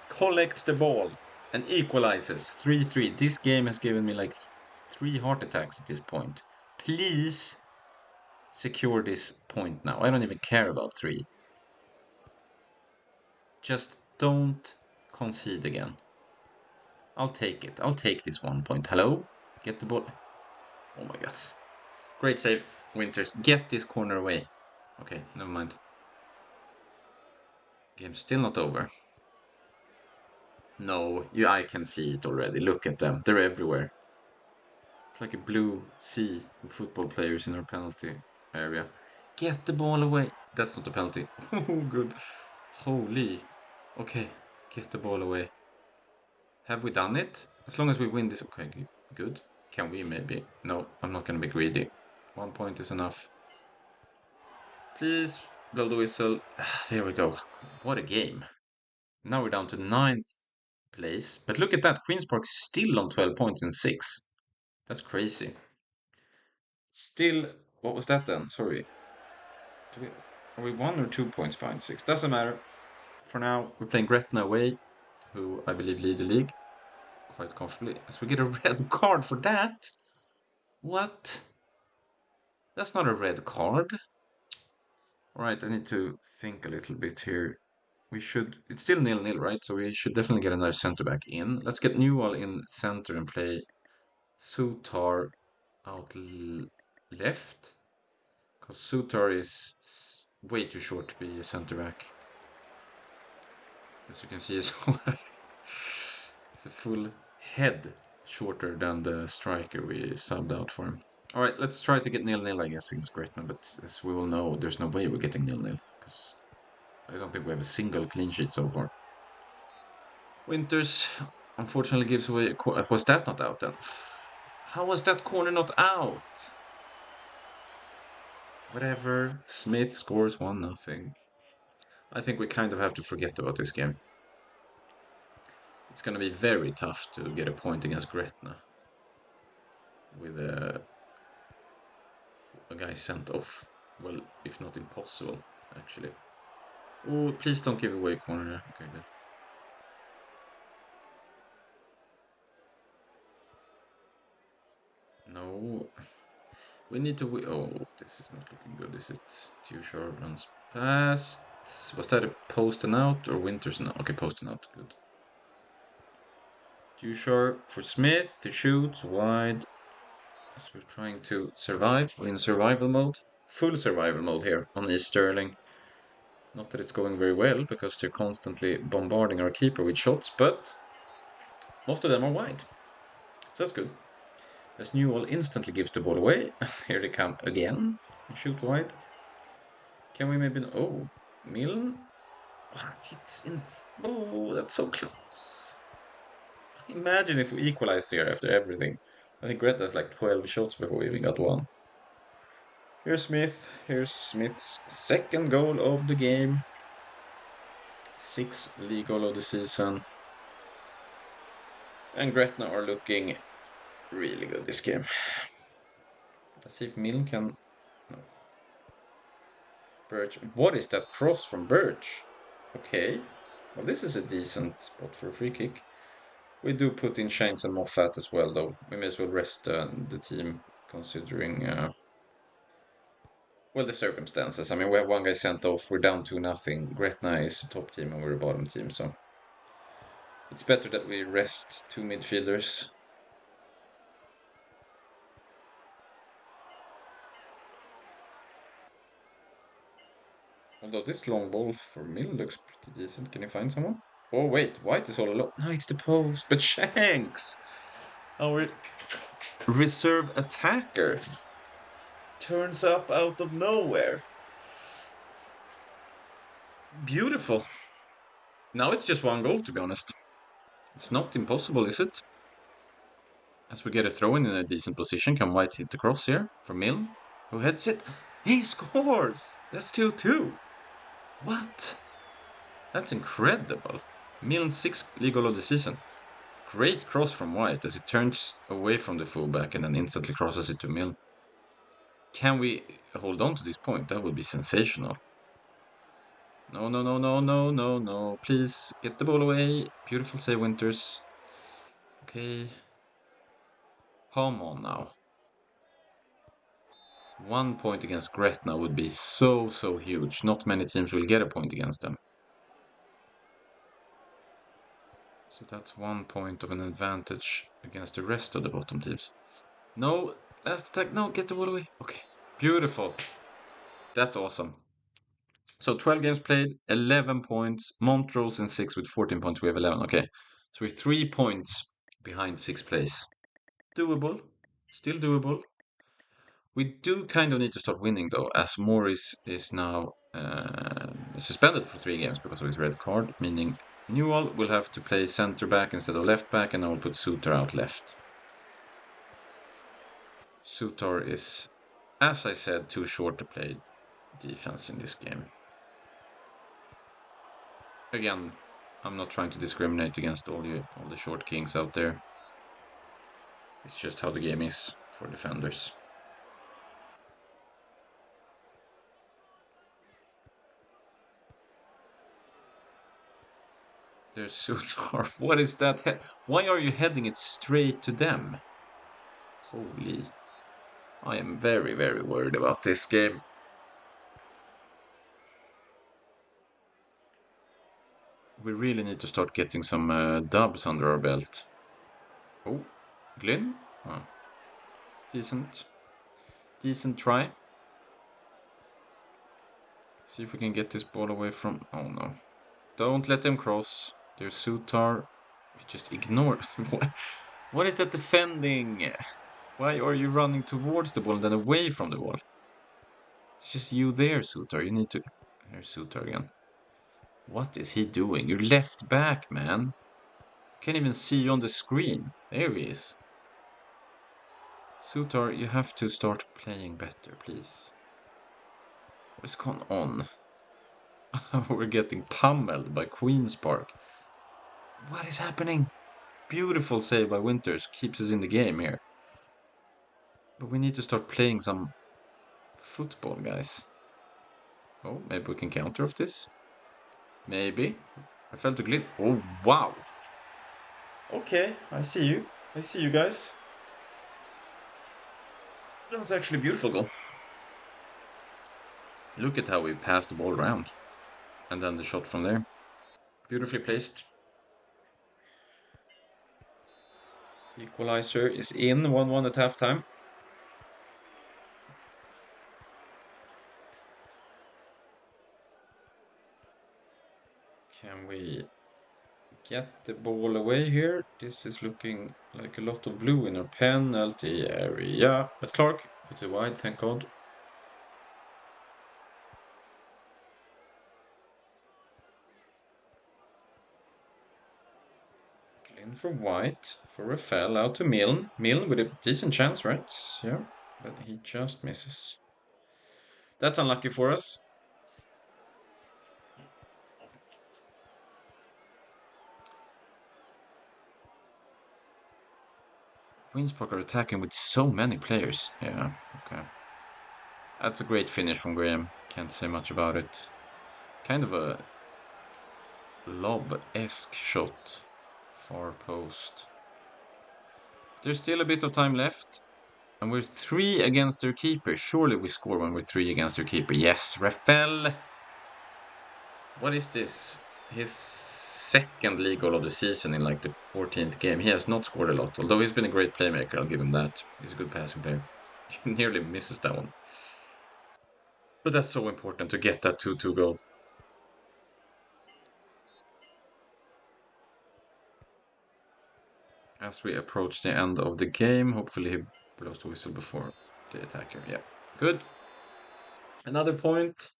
collects the ball and equalizes 3-3. This game has given me like 3 heart attacks at this point. Please secure this point now. I don't even care about 3. Just don't concede again. I'll take it. I'll take this 1 point. Hello? Get the ball. Oh my god. Great save, Winters. Get this corner away. Okay, never mind. Game's still not over. No, I can see it already. Look at them. They're everywhere. It's like a blue sea of football players in our penalty area. Get the ball away. That's not a penalty. Oh, good. Holy. Okay, get the ball away. Have we done it? As long as we win this. Okay, good. Can we maybe? No, I'm not going to be greedy. 1 point is enough. Please, blow the whistle. There we go. What a game. Now we're down to 9th place. But look at that. Queen's Park still on 12 points in 6th. That's crazy. Still, what was that then? Sorry. Are we 1 or 2 points behind 6? Doesn't matter. For now, we're playing Gretna away, who I believe lead the league quite comfortably. As we get a red card for that. What? That's not a red card. Alright, I need to think a little bit here. We should... It's still 0-0, right? So we should definitely get another centre back in. Let's get Newell in centre and play Sutar out left. Because Sutar is way too short to be a centre back. As you can see, it's a full head shorter than the striker we subbed out for him. Alright, let's try to get 0-0, I guess, against Gretna, but as we will know, there's no way we're getting 0-0, because I don't think we have a single clean sheet so far. Winters, unfortunately, gives away a corner. Was that not out then? How was that corner not out? Whatever. Smith scores 1-0. I think we kind of have to forget about this game. It's going to be very tough to get a point against Gretna with a guy sent off. Well, if not impossible, actually. Oh, please don't give away a corner. Okay, good. No. We need to... Oh, this is not looking good, is it? Too short runs past. Was that a post and out or Winters and out? Okay, post and out. Good. Too sharp for Smith. He shoots wide. As we're trying to survive. We're in survival mode. Full survival mode here on East Stirling. Not that it's going very well because they're constantly bombarding our keeper with shots, but most of them are wide. So that's good. As Newell instantly gives the ball away. Here they come again. Shoot wide. Can we maybe... Oh, Milne? It's in... Oh, that's so close. Imagine if we equalized here after everything. I think Greta has like 12 shots before we even got one. Here's Smith. Here's Smith's second goal of the game. Sixth league goal of the season. And Gretna are looking really good this game. Let's see if Milne can... No. Birch. What is that cross from Birch? Okay. Well, this is a decent spot for a free kick. We do put in Shanks and Moffat as well, though. We may as well rest the team, considering, well, the circumstances. I mean, we have one guy sent off. We're down 2-0. Gretna is a top team and we're a bottom team, so it's better that we rest two midfielders. Although this long ball for Mill looks pretty decent. Can you find someone? Oh, wait. White is all alone. No, it's the post. But Shanks, our reserve attacker, turns up out of nowhere. Beautiful. Now it's just one goal, to be honest. It's not impossible, is it? As we get a throw in a decent position, can White hit the cross here from Milne, who heads it? He scores! That's 2-2. What? That's incredible. Milne's sixth league goal of the season. Great cross from White as he turns away from the fullback and then instantly crosses it to Milne. Can we hold on to this point? That would be sensational. No, no, no, no, no, no, no. Please get the ball away. Beautiful save, Winters. Okay. Come on now. 1 point against Gretna would be so, so huge. Not many teams will get a point against them. So that's 1 point of an advantage against the rest of the bottom teams. No, last attack. No, get the ball away. Okay, beautiful. That's awesome. So 12 games played, 11 points. Montrose in 6 with 14 points. We have 11. Okay, so we're 3 points behind 6th place. Doable. Still doable. We do kind of need to start winning, though, as Morris is now suspended for 3 games because of his red card, meaning Newell will have to play center back instead of left back, and I will put Suter out left. Suter is, as I said, too short to play defense in this game. Again, I'm not trying to discriminate against all the short kings out there. It's just how the game is for defenders. There's Sutar. What is that? Why are you heading it straight to them? Holy. I am very, very worried about this game. We really need to start getting some dubs under our belt. Oh, Glyn? Oh. Decent. Decent try. See if we can get this ball away from... Oh, no. Don't let them cross. There's Sutar. We just ignore... What is that defending? Why are you running towards the ball and then away from the ball? It's just you there, Sutar. You need to... Here's Sutar again. What is he doing? You're left back, man. Can't even see you on the screen. There he is. Sutar, you have to start playing better, please. What's going on? We're getting pummeled by Queen's Park. What is happening? Beautiful save by Winters. Keeps us in the game here. But we need to start playing some football, guys. Oh, maybe we can counter off this? Maybe. I felt a glitch. Oh, wow. Okay, I see you. I see you guys. That was actually a beautiful goal. Look at how we passed the ball around. And then the shot from there. Beautifully placed. Equalizer is in. 1-1 at halftime. Can we get the ball away here? This is looking like a lot of blue in our penalty area. But Clark puts it wide, thank God. In for White, for Rafael, out to Milne. Milne with a decent chance, right? Yeah, but he just misses. That's unlucky for us. Queen's Park are attacking with so many players. Yeah, okay. That's a great finish from Graham. Can't say much about it. Kind of a lob-esque shot. Far post. There's still a bit of time left. And we're 3 against their keeper. Surely we score when we're 3 against their keeper. Yes, Rafael. What is this? His second league goal of the season in like the 14th game. He has not scored a lot. Although he's been a great playmaker, I'll give him that. He's a good passing player. He nearly misses that one. But that's so important to get that 2-2 goal. As we approach the end of the game, hopefully he blows the whistle before the attacker. Yeah, good. Another point.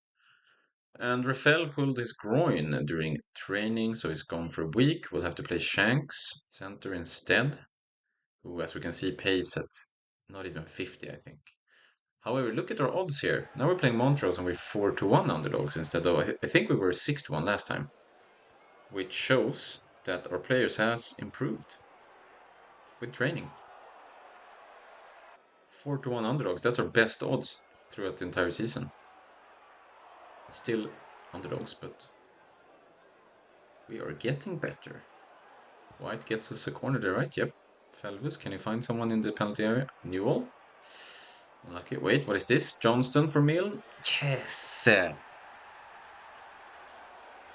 And Rafael pulled his groin during training, so he's gone for a week. We'll have to play Shanks, center instead, who, as we can see, pays at not even 50, I think. However, look at our odds here. Now we're playing Montrose and we're 4-1 underdogs instead of, I think we were 6-1 last time, which shows that our players has improved with training. 4-1 underdogs, that's our best odds throughout the entire season. Still underdogs, but we are getting better. White gets us a corner there, right? Yep. Felvis, can you find someone in the penalty area? Newell? Unlucky. Wait, what is this? Johnston for Milne? Yes!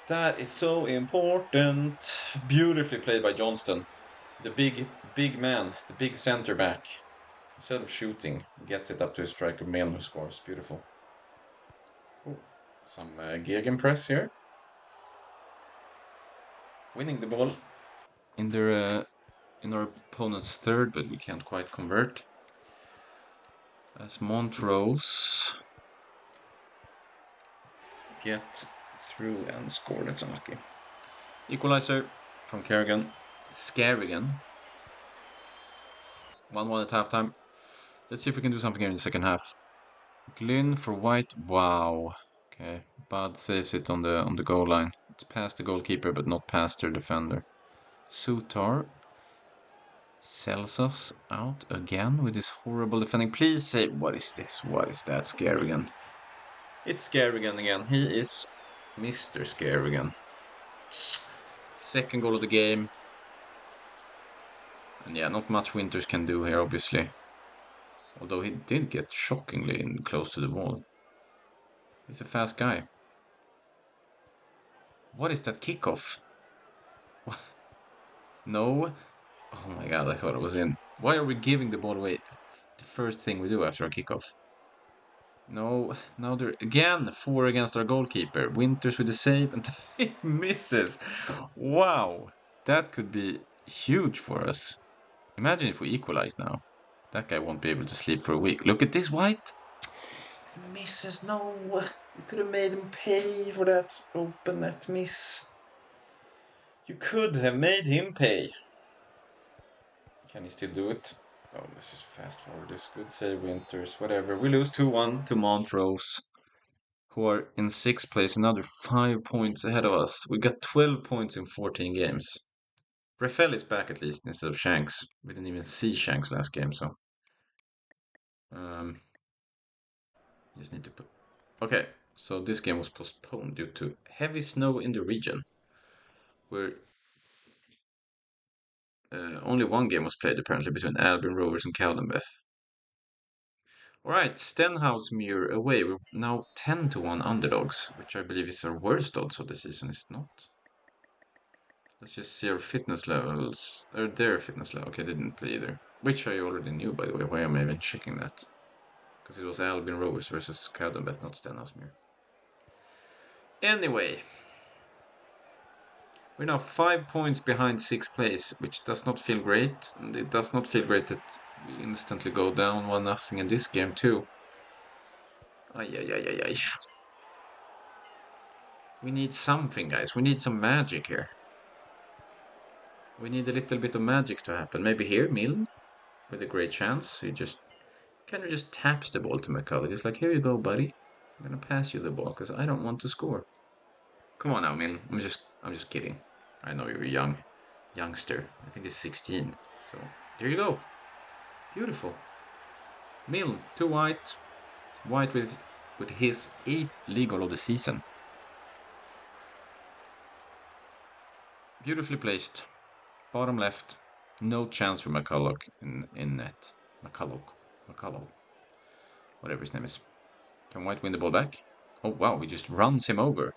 That is so important. Beautifully played by Johnston. The big man, the big center back. Instead of shooting, gets it up to a striker, Milne, who scores. Beautiful. Oh, some gegenpress here. Winning the ball in their in our opponent's third, but we can't quite convert. As Montrose get through and score. That's unlucky. Equalizer from Kerrigan. Scarrigan. 1-1 at halftime. Let's see if we can do something here in the second half. Glynn for White. Wow. Okay. Bud saves it on the goal line. It's past the goalkeeper, but not past their defender. Sutar sells us out again with his horrible defending. Please say, what is this? What is that, Scarrigan? It's Scarrigan again. He is Mr. Scarrigan. Second goal of the game. And yeah, not much Winters can do here, obviously. Although he did get shockingly close to the wall. He's a fast guy. What is that kickoff? No. Oh my god, I thought it was in. Why are we giving the ball away the first thing we do after a kickoff? No, now they're again 4 against our goalkeeper. Winters with the save and he misses. Wow, that could be huge for us. Imagine if we equalize now. That guy won't be able to sleep for a week. Look at this, White. Misses, no. You could have made him pay for that open net miss. You could have made him pay. Can he still do it? Oh, let's just fast forward this. Good save, Winters. Whatever. We lose 2-1 to Montrose, who are in 6th place, another 5 points ahead of us. We got 12 points in 14 games. Rafael is back at least instead of Shanks. We didn't even see Shanks last game, so. Just need to put. Okay, so this game was postponed due to heavy snow in the region, where only one game was played apparently between Albion Rovers and Cowdenbeath. Alright, Stenhousemuir away. We're now 10-1 underdogs, which I believe is our worst odds of the season, is it not? Let's just see our fitness levels. Or their fitness level. Okay, they didn't play either. Which I already knew, by the way. Why am I even checking that? Because it was Albion Rovers versus Cowdenbeath, not Stenhousemuir. Anyway, we're now 5 points behind 6th place, which does not feel great. And it does not feel great that we instantly go down 1-0 in this game, too. Ay, ay, ay, ay, ay. We need something, guys. We need some magic here. We need a little bit of magic to happen. Maybe here, Milne, with a great chance. He just kind of just taps the ball to McCulloch. It's like, here you go, buddy. I'm gonna pass you the ball because I don't want to score. Come on now, Milne. I'm just kidding. I know you're a youngster. I think he's 16. So there you go. Beautiful. Milne, too white. White with his 8th league goal of the season. Beautifully placed. Bottom left. No chance for McCulloch in net. McCulloch. Whatever his name is. Can White win the ball back? Oh wow, he just runs him over.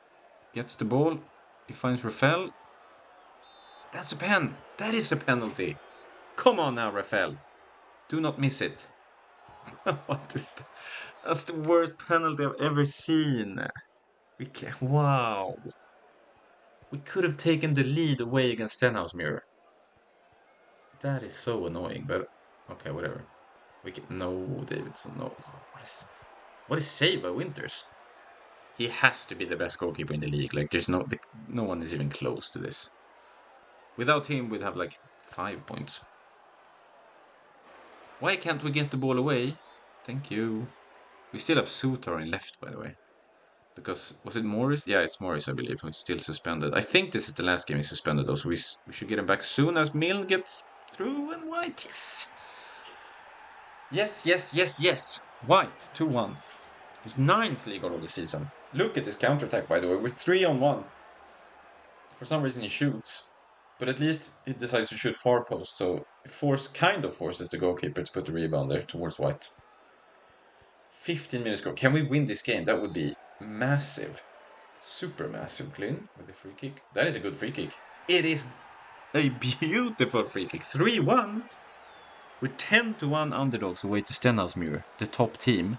Gets the ball. He finds Rafael. That's a pen. That is a penalty. Come on now, Rafael. Do not miss it. What is that? That's the worst penalty I've ever seen. Wow. We could have taken the lead away against Stenhousemuir. That is so annoying, but okay, whatever. No, Davidson, no. What is saved by Winters? He has to be the best goalkeeper in the league. Like, there's no one is even close to this. Without him, we'd have like 5 points. Why can't we get the ball away? Thank you. We still have Sutar in left, by the way. Because, was it Morris? Yeah, it's Morris, I believe, who's still suspended. I think this is the last game he's suspended, though, so we should get him back soon as Milne gets through and White. Yes. White, 2-1. His 9th league goal of the season. Look at this counterattack, by the way. We're 3-on-1. For some reason, he shoots. But at least he decides to shoot far post, so it kind of forces the goalkeeper to put the rebound there towards White. 15 minutes go. Can we win this game? That would be massive. Super massive. Glynn with the free kick. That is a good free kick. It is a beautiful free kick. 3-1. We're 10-1 underdogs away to Stenhousemuir, the top team.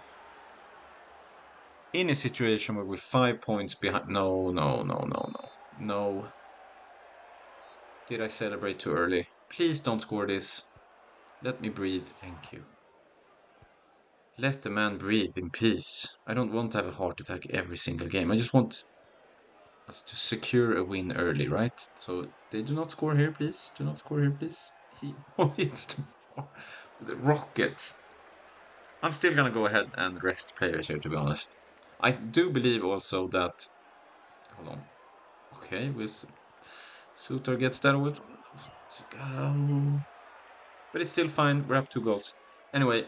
In a situation where we're 5 points behind. No. No. Did I celebrate too early? Please don't score this. Let me breathe. Thank you. Let the man breathe in peace. I don't want to have a heart attack every single game. I just want us to secure a win early, right? So they do not score here, please. Do not score here, please. It's the rocket. I'm still gonna go ahead and rest players here, to be honest. I do believe also that. Hold on. Okay, with Suter gets that with. But it's still fine. We're up 2 goals. Anyway,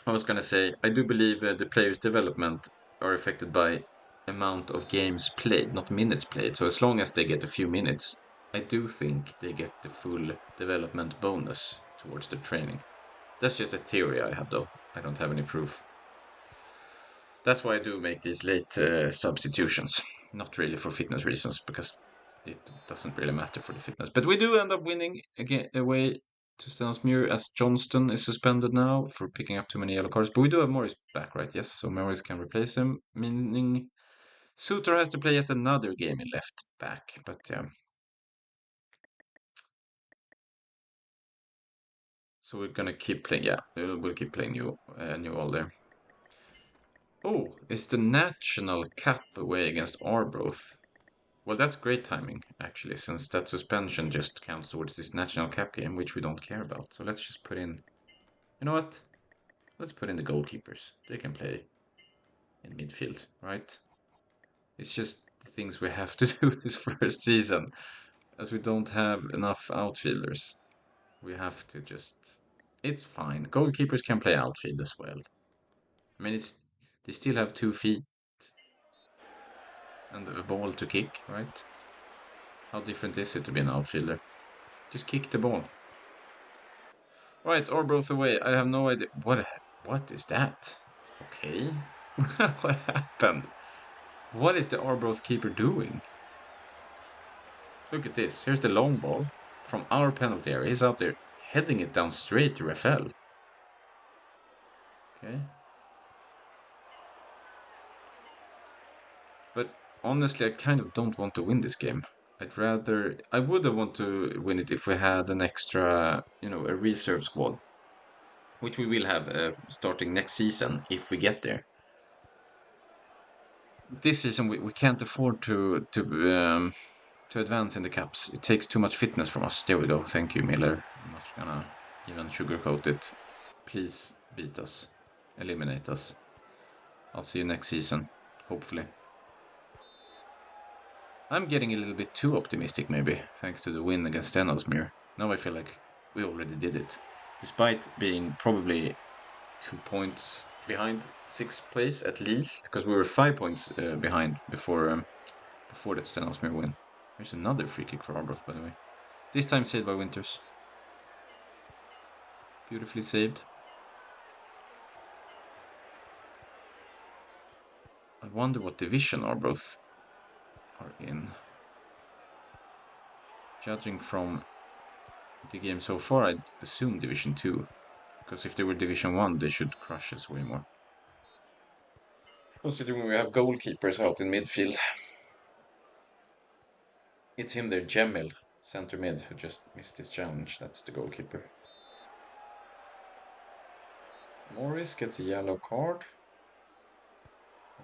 I was gonna say, I do believe the players' development are affected by amount of games played, not minutes played. So as long as they get a few minutes, I do think they get the full development bonus towards their training. That's just a theory I have, though. I don't have any proof. That's why I do make these late substitutions. Not really for fitness reasons, because it doesn't really matter for the fitness. But we do end up winning again away to Stenhousemuir as Johnston is suspended now for picking up too many yellow cards. But we do have Morris back, right? Yes, so Morris can replace him, meaning Suter has to play yet another game in left back. But yeah. So we're gonna keep playing. Yeah, we'll keep playing Newell there. Oh, it's the National Cup away against Arbroath. Well, that's great timing, actually, since that suspension just counts towards this National Cup game, which we don't care about. So let's just put in... You know what? Let's put in the goalkeepers. They can play in midfield, right? It's just the things we have to do this first season, as we don't have enough outfielders. We have to just... It's fine. Goalkeepers can play outfield as well. I mean, they still have 2 feet and a ball to kick, right? How different is it to be an outfielder? Just kick the ball. Right, Arbroath away. I have no idea. What is that? Okay. What happened? What is the Arbroath keeper doing? Look at this. Here's the long ball from our penalty area. He's out there heading it down straight to Rafael. Okay. But honestly, I kind of don't want to win this game. I would have want to win it if we had an extra, a reserve squad. Which we will have starting next season if we get there. This season we can't afford to to advance in the caps. It takes too much fitness from us. There we go. Thank you, Miller. I'm not gonna even sugarcoat it. Please beat us. Eliminate us. I'll see you next season. Hopefully. I'm getting a little bit too optimistic, maybe, thanks to the win against Stenhousemuir. Now I feel like we already did it. Despite being probably 2 points behind sixth place at least, because we were 5 points behind before that Stenhousemuir win. There's another free kick for Arbroath, by the way. This time saved by Winters. Beautifully saved. I wonder what division Arbroath are in. Judging from the game so far, I'd assume Division 2. Because if they were Division 1, they should crush us way more. Considering we have goalkeepers out in midfield. It's him there, Jemil, centre mid, who just missed his challenge. That's the goalkeeper. Morris gets a yellow card.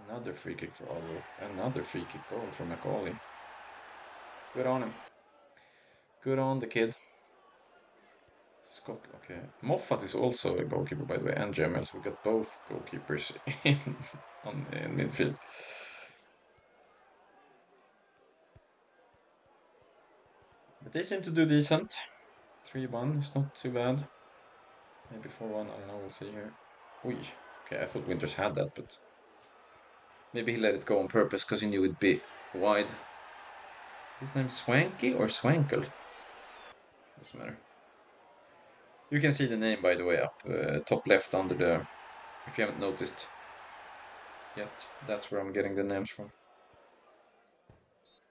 Another free kick for Arbroath. Another free kick goal for Macaulay. Good on him. Good on the kid. Scott, okay. Moffat is also a goalkeeper, by the way, and Jemil, so we got both goalkeepers in midfield. But they seem to do decent. 3-1 is not too bad. Maybe 4-1, I don't know, we'll see here. Oi, okay, I thought Winters had that, but maybe he let it go on purpose because he knew it'd be wide. Is his name Swanky or Swankle? Doesn't matter. You can see the name, by the way, up top left under the... If you haven't noticed yet, that's where I'm getting the names from.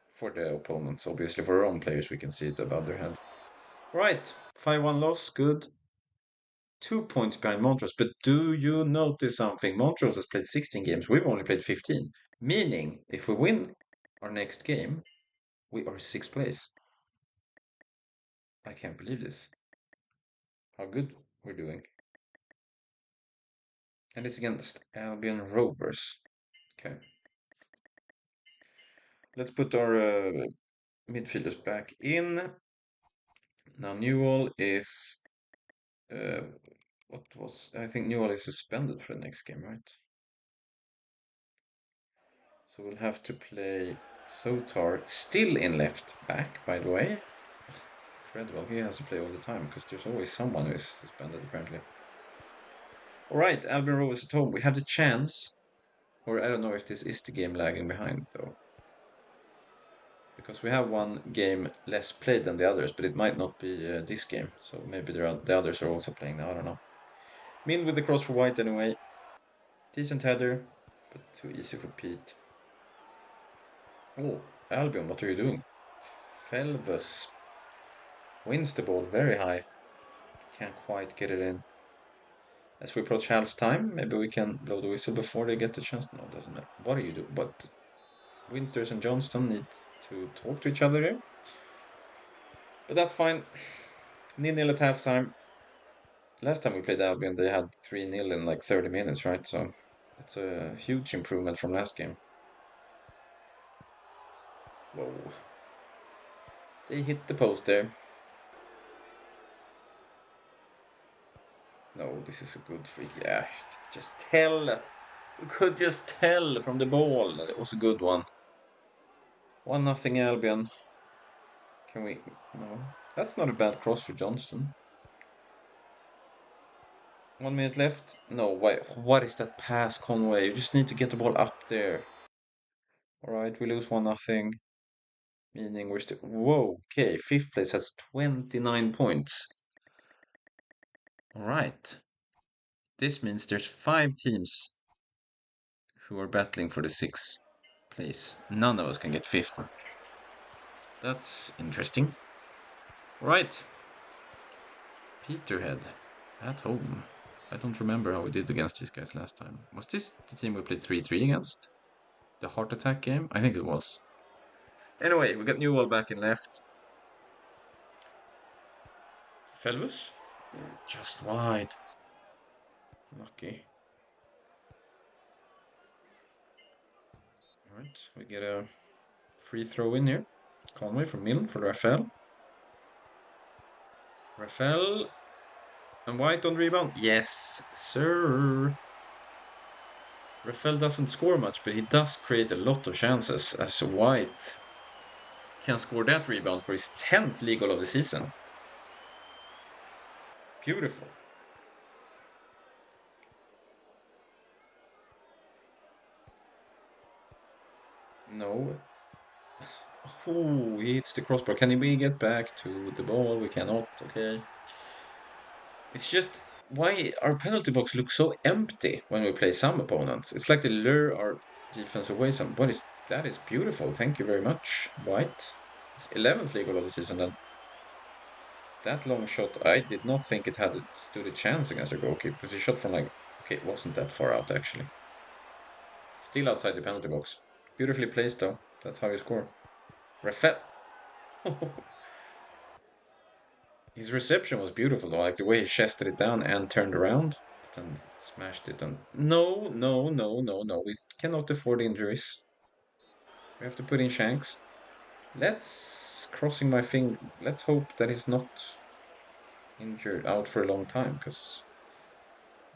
For the opponents, obviously. For our own players, we can see it above their head. Right, 5-1 loss, good. 2 points behind Montrose, but do you notice something? Montrose has played 16 games, we've only played 15. Meaning, if we win our next game, we are 6th place. I can't believe this. How good we're doing. And it's against Albion Rovers. Okay. Let's put our midfielders back in. Now Newell is... I think Newell is suspended for the next game, right? So we'll have to play Sotar, still in left back, by the way. Incredible, he has to play all the time, because there's always someone who is suspended, apparently. Alright, Albion Rovers at home. We have the chance, or I don't know if this is the game lagging behind, though. Because we have one game less played than the others, but it might not be this game. So maybe the others are also playing now, I don't know. Min with the cross for White anyway. Decent header, but too easy for Pete. Oh, Albion, what are you doing? Felvus wins the ball very high. Can't quite get it in. As we approach half time, maybe we can blow the whistle before they get the chance. No, it doesn't matter. What are you doing? But Winters and Johnston need to talk to each other here. But that's fine. 0-0 at halftime. Last time we played Albion, they had 3-0 in like 30 minutes, right? So it's a huge improvement from last game. Whoa. They hit the post there. No, this is a good free. Yeah, just tell. You could just tell from the ball that it was a good one. 1-0 Albion. Can we... No. That's not a bad cross for Johnston. 1 minute left. No, wait. What is that pass, Conway? You just need to get the ball up there. Alright, we lose 1-0. Meaning we're still... Whoa, okay. 5th place has 29 points. Alright. This means there's 5 teams who are battling for the 6th place. None of us can get 5th. That's interesting. Right. Peterhead at home. I don't remember how we did against these guys last time. Was this the team we played 3-3 against? The heart attack game? I think it was. Anyway, we got Newell back in left. Felvus? Just wide. Lucky. Alright, we get a free throw in here. Conway from Milne for Rafael. Rafael and White on rebound. Yes, sir. Rafael doesn't score much, but he does create a lot of chances as White can score that rebound for his 10th league goal of the season. Beautiful. No. Oh, he hits the crossbar. Can we get back to the ball? We cannot. Okay. It's just why our penalty box looks so empty when we play some opponents. It's like they lure our defense away some. What is that? Is beautiful. Thank you very much, White. It's 11th league goal of the season. Then that long shot, I did not think it had stood a chance against our goalkeeper because he shot from like okay, it wasn't that far out actually. Still outside the penalty box. Beautifully placed though. That's how you score. Rafael. His reception was beautiful though, like the way he chested it down and turned around, but then smashed it on. No, no, no, no, no. We cannot afford injuries. We have to put in Shanks. Let's crossing my finger. Let's hope that he's not injured out for a long time, because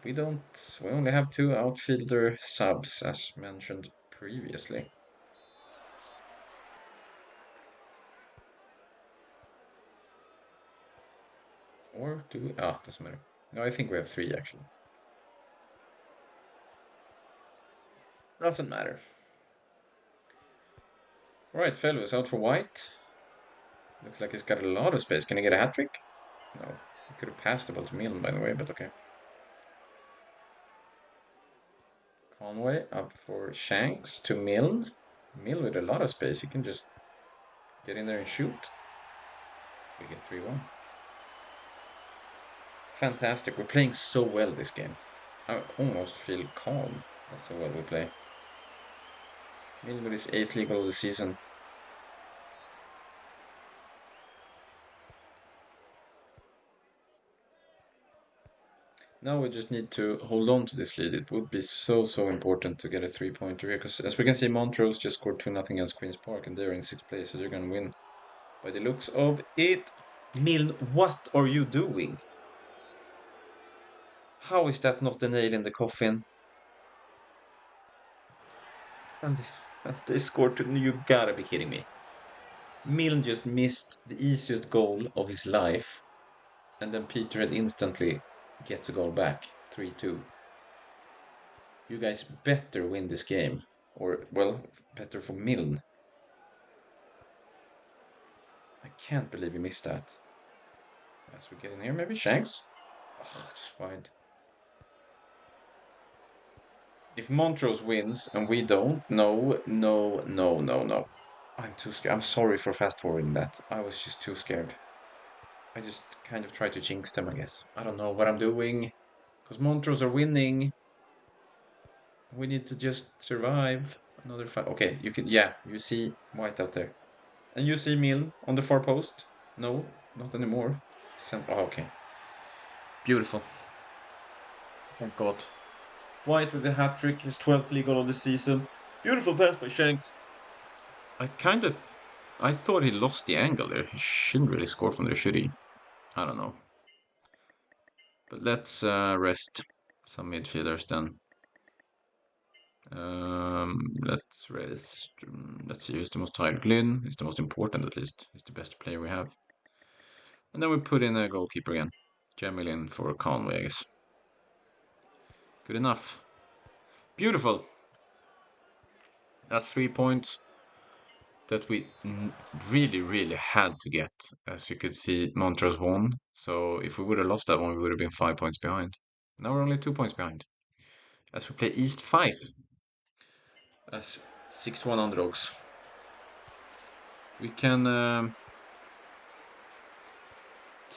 we don't. We only have two outfielder subs, as mentioned previously. Or do we? Ah, doesn't matter. No, I think we have three actually. Doesn't matter. All right, fellows, out for White. Looks like he's got a lot of space. Can he get a hat trick? No. He could have passed the ball to Milan, by the way, but okay. Conway up for Shanks to Milne. Milne with a lot of space. He can just get in there and shoot. We get 3-1. Fantastic. We're playing so well this game. I almost feel calm. That's how well we play. Milne with his 8th league goal of the season. Now we just need to hold on to this lead. It would be so, so important to get a 3-pointer here. Because as we can see, Montrose just scored 2-0 against Queen's Park. And they're in 6th place. So they're going to win by the looks of it. Milne, what are you doing? How is that not the nail in the coffin? And they scored two. You gotta be kidding me. Milne just missed the easiest goal of his life. And then Peterhead instantly gets a goal back. 3-2. You guys better win this game. Or, well, better for Milne. I can't believe he missed that. As we get in here, maybe Shanks? Oh, just wide. If Montrose wins and we don't, no, no, no, no, no. I'm too scared. I'm sorry for fast forwarding that. I was just too scared. I just kind of try to jinx them, I guess. I don't know what I'm doing. Because Montrose are winning. We need to just survive another fight. Okay, you can. Yeah, you see White out there. And you see Milne on the far post. No, not anymore. Oh, okay. Beautiful. Thank God. White with the hat trick, his 12th league goal of the season. Beautiful pass by Shanks. I thought he lost the angle there. He shouldn't really score from there, should he? I don't know. But let's rest some midfielders then. Let's rest. Let's see who's the most tired. Glynn is the most important, at least. He's the best player we have. And then we put in a goalkeeper again. Jamil in for Conway, I guess. Good enough. Beautiful. That's 3 points that we really, really had to get. As you could see, Montrose won. So if we would have lost that one, we would have been 5 points behind. Now we're only 2 points behind. As we play East 5. As 6-1 underdogs. We can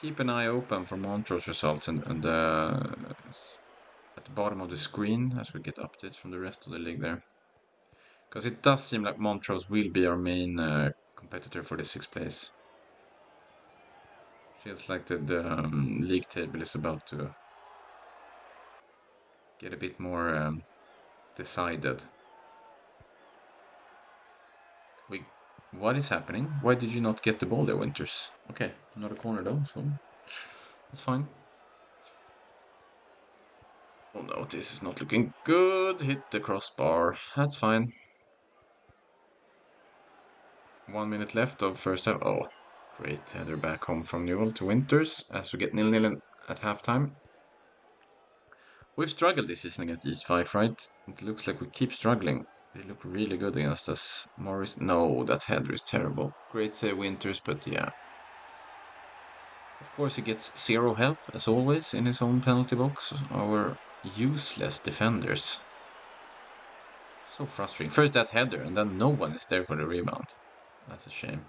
keep an eye open for Montrose results and at the bottom of the screen as we get updates from the rest of the league there. Because it does seem like Montrose will be our main competitor for the 6th place. Feels like the league table is about to get a bit more decided. What is happening? Why did you not get the ball there, Winters? Okay, not a corner though, so that's fine. Oh no, this is not looking good. Hit the crossbar. That's fine. 1 minute left of first half. Oh, great header back home from Newell to Winters as we get 0-0 at halftime. We've struggled this season against East 5, right? It looks like we keep struggling. They look really good against us. Morris, no, that header is terrible. Great save Winters, but yeah. Of course, he gets zero help, as always, in his own penalty box. Our useless defenders. So frustrating. First that header, and then no one is there for the rebound. That's a shame.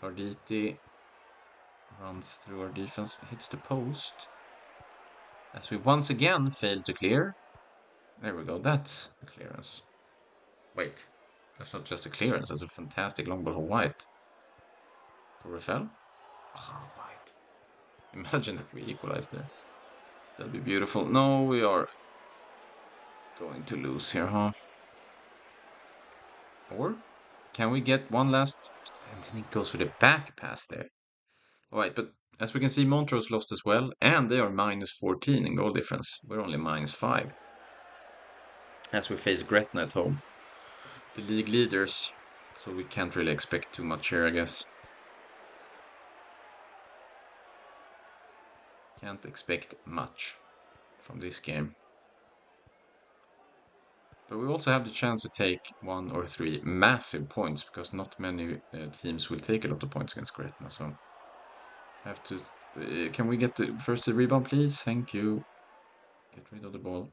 Tarditi runs through our defense, hits the post. As we once again fail to clear. There we go, that's a clearance. Wait, that's not just a clearance, that's a fantastic long ball for White. For Rafael? Oh, White. Imagine if we equalize there. That'd be beautiful. No, we are going to lose here, huh? Or can we get one last? And then he goes for the back pass there. All right, but as we can see, Montrose lost as well, and they are minus 14 in goal difference. We're only minus 5. As we face Gretna at home, the league leaders, so we can't really expect too much here, I guess. Can't expect much from this game. But we also have the chance to take 1 or 3 massive points because not many teams will take a lot of points against Gretna. So have to. Can we get the first rebound, please? Thank you. Get rid of the ball.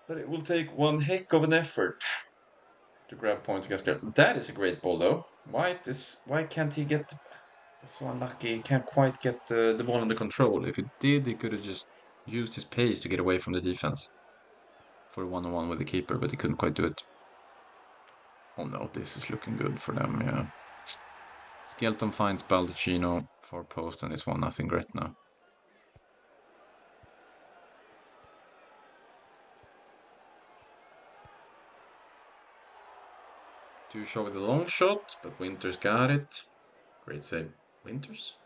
But it will take one heck of an effort to grab points against Gretna. That is a great ball, though. Why can't he get? That's so unlucky. He can't quite get the ball under control. If he did, he could have just used his pace to get away from the defense for a one-on-one with the keeper, but he couldn't quite do it. Oh no, this is looking good for them, yeah. Skelton finds Baldacchino for post and it's 1-0 Gretna. Two shot with a long shot, but Winters got it. Great save. Winters?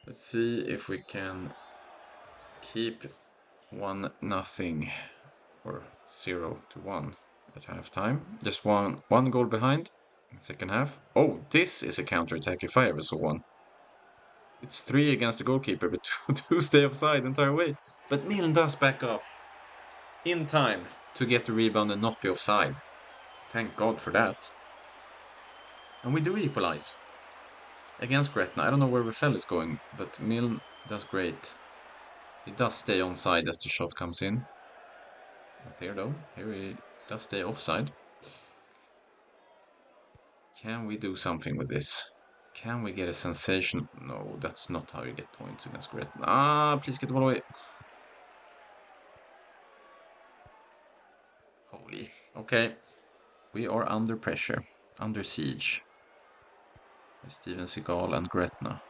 Let's see if we can keep 1-0 or 0-1 at halftime. Just one goal behind in second half. Oh, this is a counter-attack if I ever saw one. It's 3 against the goalkeeper, but two stay offside the entire way. But Milan does back off in time to get the rebound and not be offside. Thank God for that. And we do equalize against Gretna. I don't know where Rafael is going, but Milne does great. He does stay onside as the shot comes in. Not there though. Here he does stay offside. Can we do something with this? Can we get a sensation? No, that's not how you get points against Gretna. Ah, please get the ball away. Holy. Okay. We are under pressure. Under siege. By Steven Seagal and Gretna.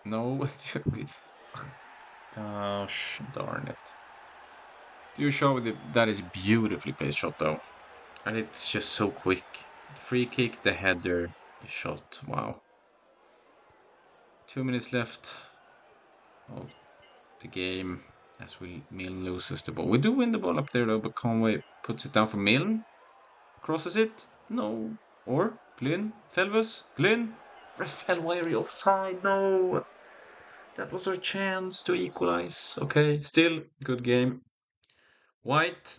No. Gosh, darn it. Do show that is beautifully placed shot though. And it's just so quick. The free kick, the header, the shot. Wow. 2 minutes left of the game as Milne loses the ball. We do win the ball up there though, but Conway puts it down for Milne. Crosses it. No. Or Glyn. Felvus. Glyn. Rafael, why are you offside? No. That was our chance to equalize. Okay, still good game. White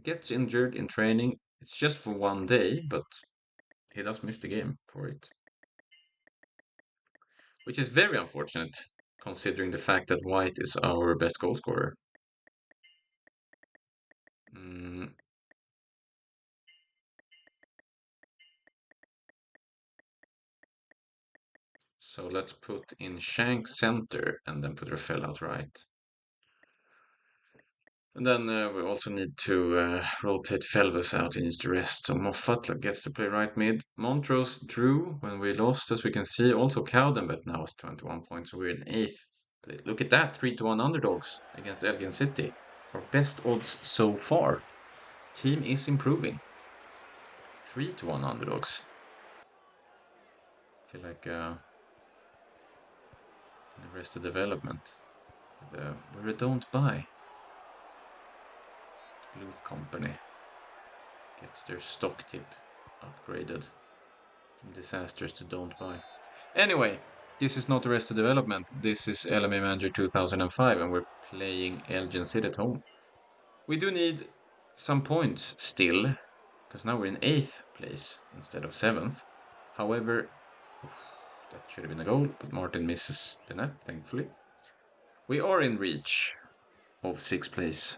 gets injured in training. It's just for 1 day, but he does miss the game for it. Which is very unfortunate, considering the fact that White is our best goal scorer. Mm, so let's put in Shank center and then put Rafael out right. And then we also need to rotate Felves out. He needs to rest. So Moffat gets to play right mid. Montrose drew when we lost, as we can see. Also Cowdenbeath now has 21 points, so we're in 8th. Look at that, 3-1 underdogs against Elgin City. Our best odds so far. Team is improving. 3-1 underdogs. I feel like in Arrested Development. We're a don't buy. Bluth Company gets their stock tip upgraded from disasters to don't buy. Anyway, this is not Arrested Development. This is LMA Manager 2005, and we're playing Elgin City at home. We do need some points still, because now we're in 8th place instead of 7th. However, that should have been a goal, but Martin misses the net, thankfully. We are in reach of 6th place,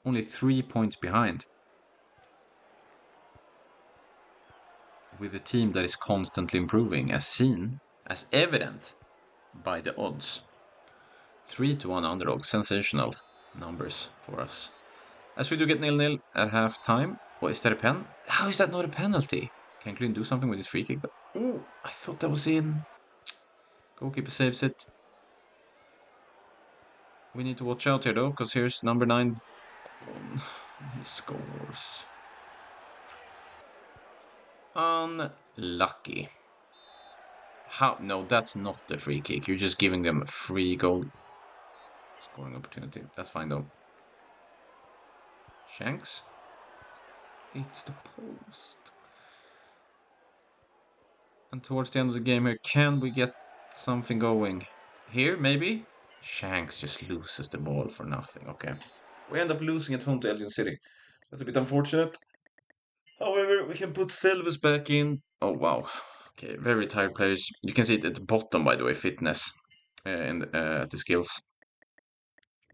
only 3 points behind, with a team that is constantly improving, as seen, as evident by the odds. 3-1 underdog, sensational numbers for us. As we do get 0-0 at half time. What, is that a pen? How is that not a penalty? Can Glyn do something with his free kick? Oh, I thought that was in. Goalkeeper saves it. We need to watch out here though, because here's number 9. He scores. Unlucky. How? No, that's not the free kick. You're just giving them a free goal scoring opportunity. That's fine though. Shanks. It's the post. And towards the end of the game here, can we get something going? Here, maybe? Shanks just loses the ball for nothing. Okay. We end up losing at home to Elgin City. That's a bit unfortunate. However, we can put Felves back in. Oh, wow. Okay, very tired players. You can see it at the bottom, by the way, fitness and the skills.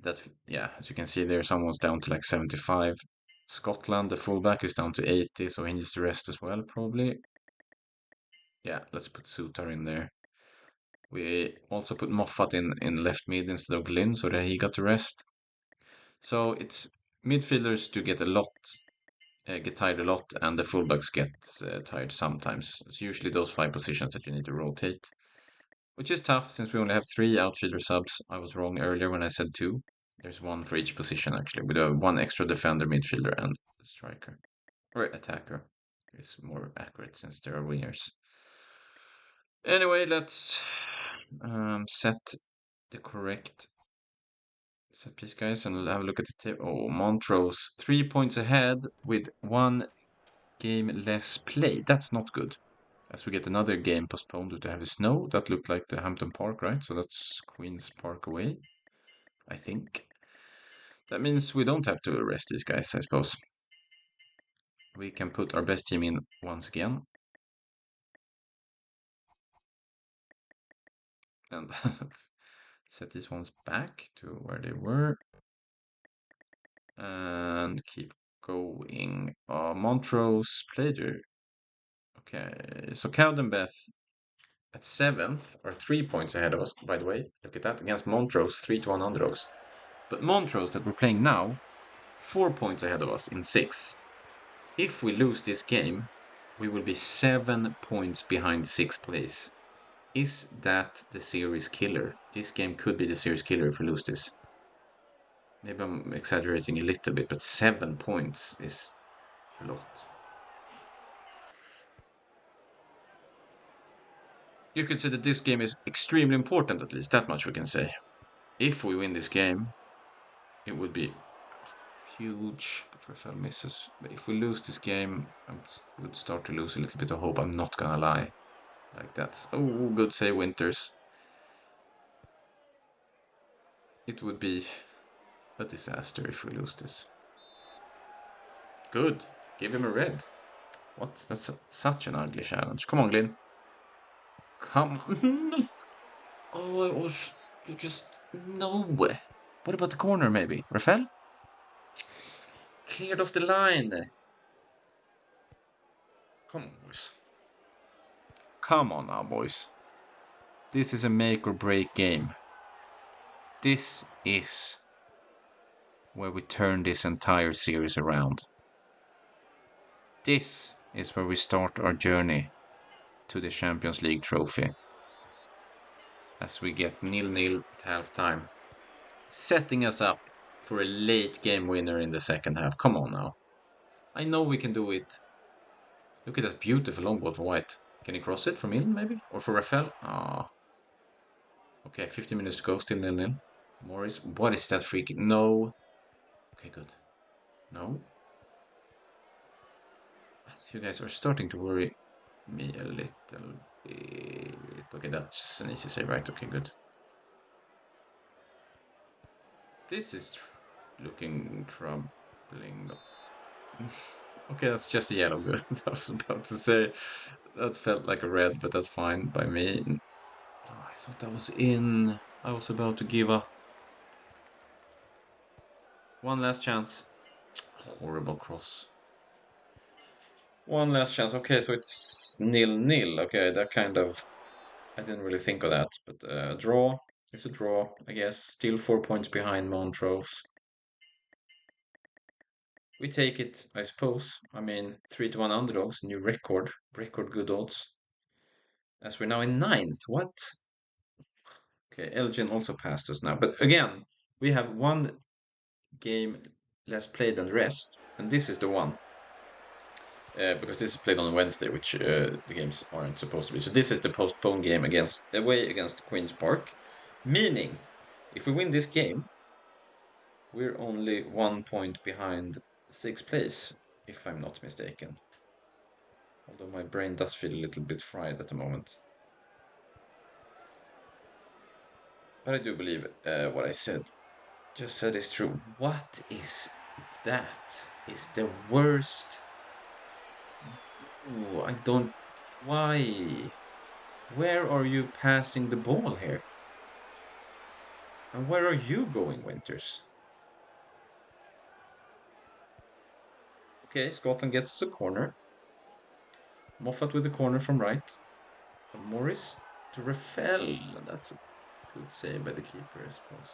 That, yeah, as you can see there, someone's down to like 75. Scotland, the fullback, is down to 80, so he needs to rest as well, probably. Yeah, let's put Sutar in there. We also put Moffat in left mid instead of Glynn so that he got the rest. So it's midfielders to get a lot, get tired a lot, and the fullbacks get tired sometimes. It's usually those 5 positions that you need to rotate, which is tough since we only have 3 outfielder subs. I was wrong earlier when I said 2. There's 1 for each position actually, with 1 extra defender, midfielder, and striker. Or attacker is more accurate since there are wingers. Anyway, let's set the correct set piece, guys, and we'll have a look at the table. Oh, Montrose 3 points ahead with 1 game less played. That's not good. As we get another game postponed due to heavy snow. That looked like the Hampton Park, right? So that's Queen's Park away, I think. That means we don't have to arrest these guys, I suppose. We can put our best team in once again. And set these ones back to where they were. And keep going. Montrose played. Okay, so Cowdenbeath at 7th are 3 points ahead of us, by the way. Look at that, against Montrose, 3-1 underdogs. But Montrose, that we're playing now, 4 points ahead of us in 6th. If we lose this game, we will be 7 points behind 6th place. Is that the series killer? This game could be the series killer if we lose this. Maybe I'm exaggerating a little bit, but 7 points is a lot. You could say that this game is extremely important, at least that much we can say. If we win this game, it would be huge, but Rafael misses. But if we lose this game, I would start to lose a little bit of hope. I'm not gonna lie. Like that's good save, Winters. It would be a disaster if we lose this. Good. Give him a red. What? That's such an ugly challenge. Come on, Glyn. Come on. Oh, I was just no. What about the corner, maybe? Rafael? Cleared off the line. Come on, boys. Come on now, boys. This is a make or break game. This is where we turn this entire series around. This is where we start our journey to the Champions League trophy. As we get 0-0 at halftime, setting us up for a late game winner in the second half. Come on now. I know we can do it. Look at that beautiful long ball for White. Can he cross it from in, maybe? Or for Rafael? Ah. Okay, 15 minutes to go, still 0-0. Morris, what is that free kick? No. Okay, good. No. You guys are starting to worry me a little bit. Okay, that's an easy save, right? Okay, good. This is looking troubling. Okay, that's just a yellow. Good. I was about to say that felt like a red, but that's fine by me. Oh, I thought that was in. I was about to give up. One last chance. Horrible cross. One last chance. Okay, so it's 0-0. Okay, that kind of. I didn't really think of that, but draw is a draw, I guess. Still 4 points behind Montrose. We take it, I suppose. I mean, 3-1 underdogs, new record. Record good odds. As we're now in ninth. What? Okay, Elgin also passed us now. But again, we have one game less played than the rest. And this is the one. Because this is played on a Wednesday, which the games aren't supposed to be. So this is the postponed game away against Queen's Park. Meaning, if we win this game, we're only 1 point behind sixth place, if I'm not mistaken. Although my brain does feel a little bit fried at the moment. But I do believe what I just said is true. What is that? Is the worst. Ooh, I don't. Why? Where are you passing the ball here? And where are you going, Winters? Okay, Scotland gets us a corner. Moffat with the corner from right. Morris to Rafael. That's a good save by the keeper, I suppose.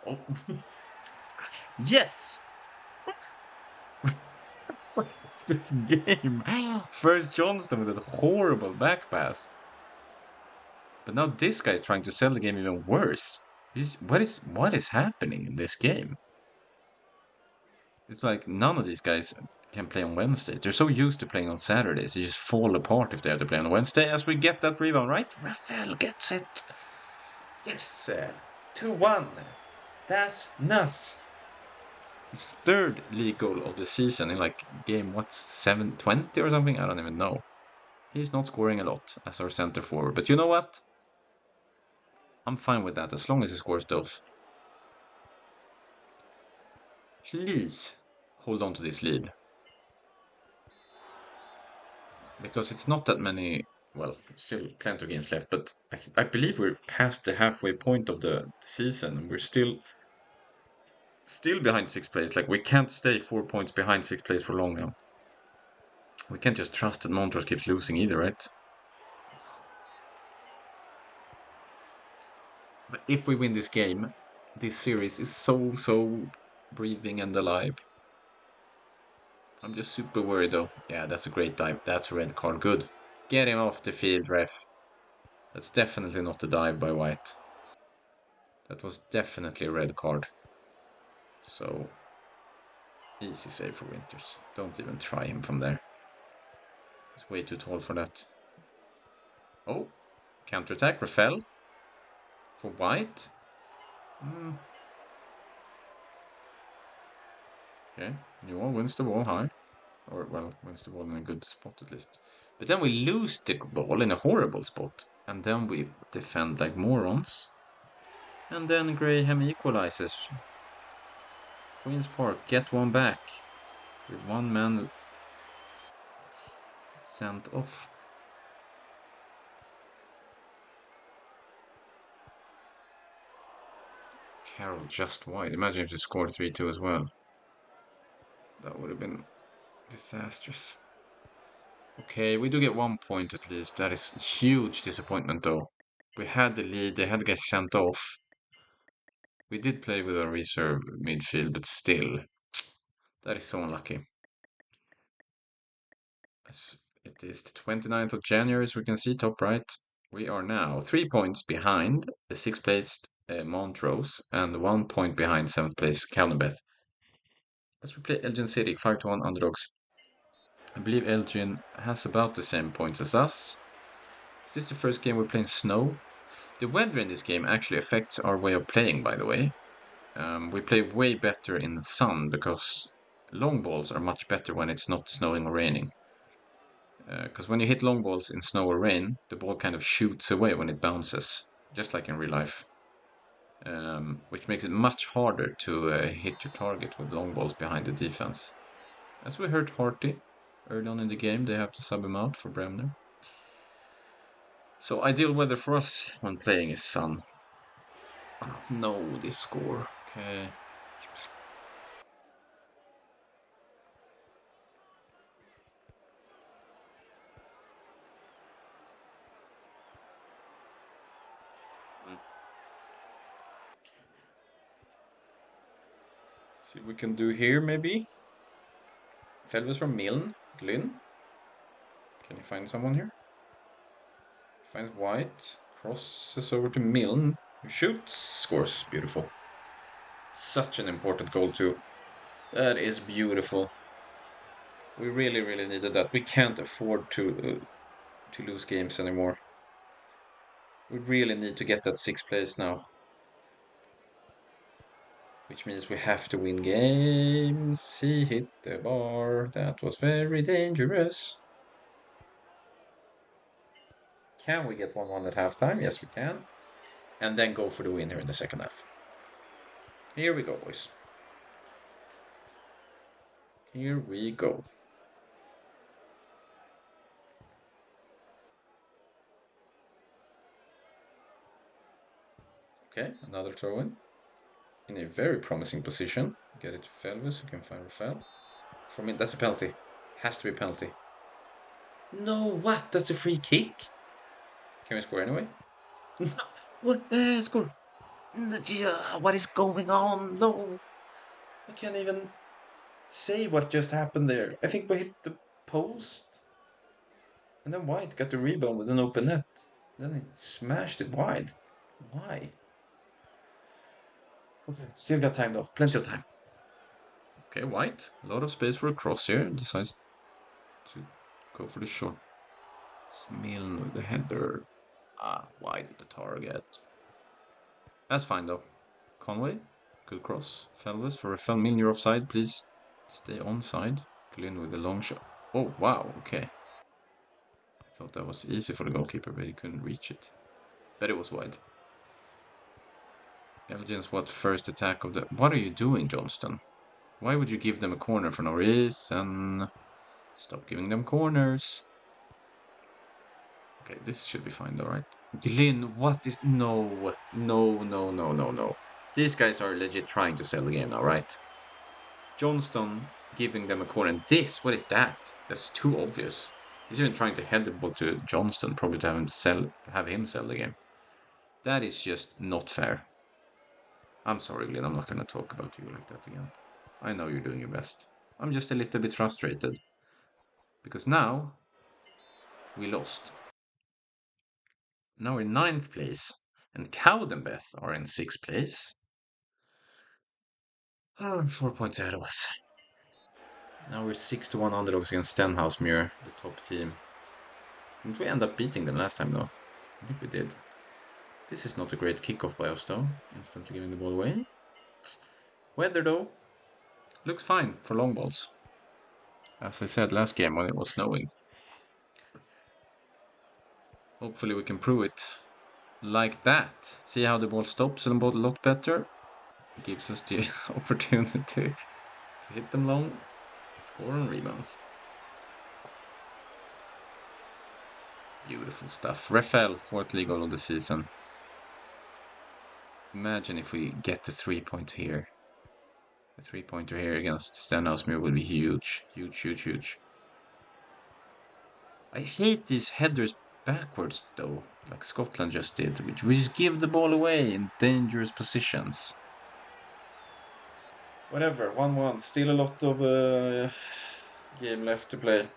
Oh, yes! What is this game? First Johnston with a horrible back pass. But now this guy is trying to sell the game even worse. What is happening in this game? It's like none of these guys can play on Wednesdays. They're so used to playing on Saturdays, they just fall apart if they have to play on Wednesday. As we get that rebound, right? Rafael gets it. Yes, 2-1. That's nuts. His third league goal of the season in like game, what's 720 or something? I don't even know. He's not scoring a lot as our center forward. But you know what? I'm fine with that as long as he scores those. Please hold on to this lead. Because it's not that many, well, still plenty of games left, but I believe we're past the halfway point of the season. We're still behind sixth place. Like, we can't stay 4 points behind sixth place for long now. We can't just trust that Montrose keeps losing either, right? But if we win this game, this series is so breathing and alive. I'm just super worried though. Yeah, that's a great dive. That's a red card. Good. Get him off the field, ref. That's definitely not a dive by White. That was definitely a red card. So, easy save for Winters. Don't even try him from there. He's way too tall for that. Oh, counterattack. Rafael for White. Okay, Newell wins the ball high. Or, well, wins the ball in a good spot at least. But then we lose the ball in a horrible spot. And then we defend like morons. And then Graham equalizes. Queen's Park get one back. With one man sent off. Carroll just wide. Imagine if they scored 3-2 as well. That would have been disastrous. Okay, we do get 1 point at least. That is huge disappointment though. We had the lead, they had the guy sent off. We did play with a reserve midfield, but still, that is so unlucky. It is the 29th of January, as we can see, top right. We are now 3 points behind the sixth placed Montrose and 1 point behind seventh place Caldenbeth. As we play Elgin City, 5-1 underdogs. I believe Elgin has about the same points as us. Is this the first game we're playing snow? The weather in this game actually affects our way of playing, by the way. We play way better in the sun because long balls are much better when it's not snowing or raining. Because when you hit long balls in snow or rain, the ball kind of shoots away when it bounces, just like in real life. Which makes it much harder to hit your target with long balls behind the defense. As we heard Harty early on in the game, they have to sub him out for Bremner. So ideal weather for us when playing is sun. Oh, no, this score. Okay. See what we can do here, maybe. Felvis from Milne. Glyn. Can you find someone here? Finds White. Crosses over to Milne. Who shoots. Scores. Beautiful. Such an important goal, too. That is beautiful. We really, really needed that. We can't afford to lose games anymore. We really need to get that sixth place now. Which means we have to win games. He hit the bar. That was very dangerous. Can we get 1-1 at halftime? Yes, we can. And then go for the winner in the second half. Here we go, boys. Here we go. Okay, another throw in a very promising position. Get it to Felvis, who can find Rafael. For me, that's a penalty. Has to be a penalty. No, what? That's a free kick? Can we score anyway? What? Score! What is going on? No! I can't even say what just happened there. I think we hit the post. And then White got the rebound with an open net. Then he smashed it wide. Why? Okay, still got time though. Plenty of time. Okay, White. A lot of space for a cross here. Decides to go for the shot. Milne with the header. Wide with the target. That's fine though. Conway. Good cross. Felvis for Rafael. Milne, you're offside. Please stay onside. Glyn with the long shot. Oh, wow. Okay. I thought that was easy for the goalkeeper, but he couldn't reach it. But it was wide. Elgin's what first attack of the... What are you doing, Johnston? Why would you give them a corner for no reason? Stop giving them corners. Okay, this should be fine though, right? Glyn, what is... No. No, no, no, no, no. These guys are legit trying to sell the game now, right? Johnston giving them a corner. And this, what is that? That's too obvious. He's even trying to head the ball to Johnston, probably to have him sell the game. That is just not fair. I'm sorry, Glyn, I'm not going to talk about you like that again. I know you're doing your best. I'm just a little bit frustrated. Because now, we lost. Now we're in 9th place. And Cowdenbeth are in 6th place. 4 points ahead of us. Now we're 6-1 underdogs against Stenhousemuir, the top team. Didn't we end up beating them last time, though? I think we did. This is not a great kickoff by us, though. Instantly giving the ball away. Weather, though, looks fine for long balls. As I said last game when it was snowing. Hopefully we can prove it like that. See how the ball stops a lot better. It gives us the opportunity to hit them long, score on rebounds. Beautiful stuff. Rafael, 4th league goal of the season. Imagine if we get the 3 points here. A 3-pointer here against Stenhousemuir would be huge. Huge, huge, huge. I hate these headers backwards, though, like Scotland just did, which we just give the ball away in dangerous positions. Whatever, 1-1. Still a lot of game left to play.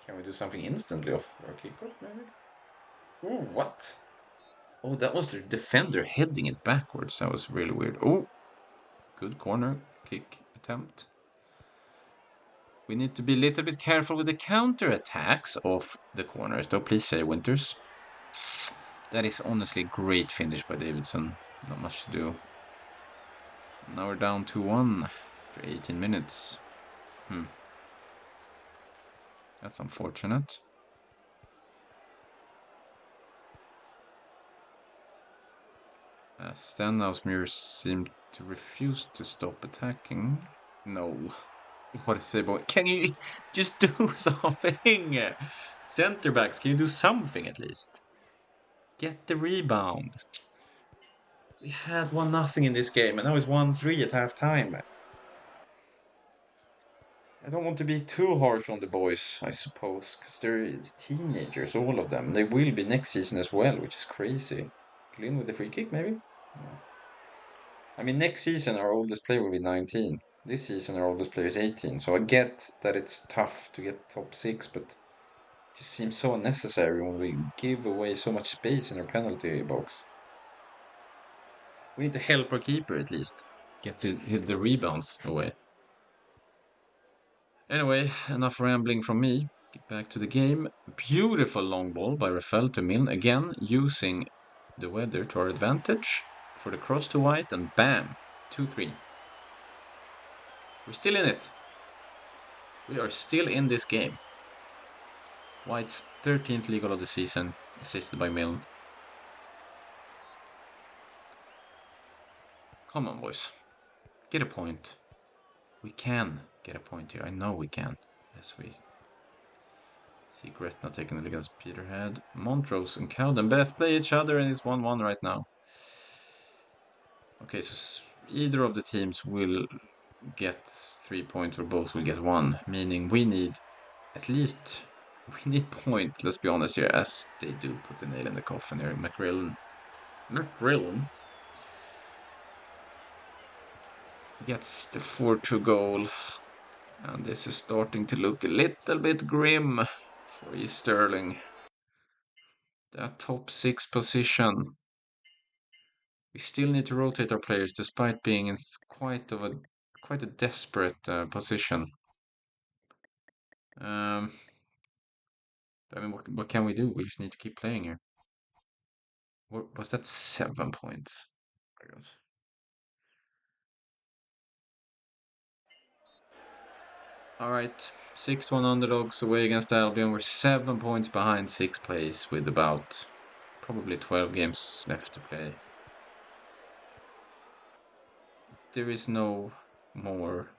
Can we do something instantly off our kickoff, maybe? Oh, what? Oh, that was the defender heading it backwards. That was really weird. Oh, good corner kick attempt. We need to be a little bit careful with the counter attacks of the corners, though. Please say, Winters. That is honestly a great finish by Davidson. Not much to do. Now we're down 2-1 after 18 minutes. That's unfortunate. Stenhouse's mirrors seem to refuse to stop attacking. No. What a say, boy. Can you just do something? Center backs, can you do something at least? Get the rebound. We had 1-0 in this game, and now it's 1-3 at half time. I don't want to be too harsh on the boys, I suppose, because they're teenagers, all of them. They will be next season as well, which is crazy. Glynn with the free kick, maybe? No. I mean, next season our oldest player will be 19. This season our oldest player is 18. So I get that it's tough to get top 6, but it just seems so unnecessary when we give away so much space in our penalty box. We need to help our keeper at least. Get to hit the rebounds away. Anyway, enough rambling from me. Get back to the game. Beautiful long ball by Rafael to Milne. Again, using the weather to our advantage. For the cross to White, and bam! 2-3. We're still in it. We are still in this game. White's 13th league goal of the season, assisted by Milne. Come on, boys. Get a point. We can get a point here. I know we can. Yes, we see Gretna taking it against Peterhead. Montrose and Cowdenbeth play each other, and it's 1-1 right now. Okay, so either of the teams will get 3 points or both will get 1, meaning we need at least point, let's be honest here, as they do put the nail in the coffin here. McGrillen gets the 4-2 goal, and this is starting to look a little bit grim for East Stirling. That top 6 position. We still need to rotate our players despite being in quite a desperate position. I mean, what can we do? We just need to keep playing here. What was that? 7 points. All right, 6-1 underdogs away against Albion. We're 7 points behind 6th place with about probably 12 games left to play. There is no more,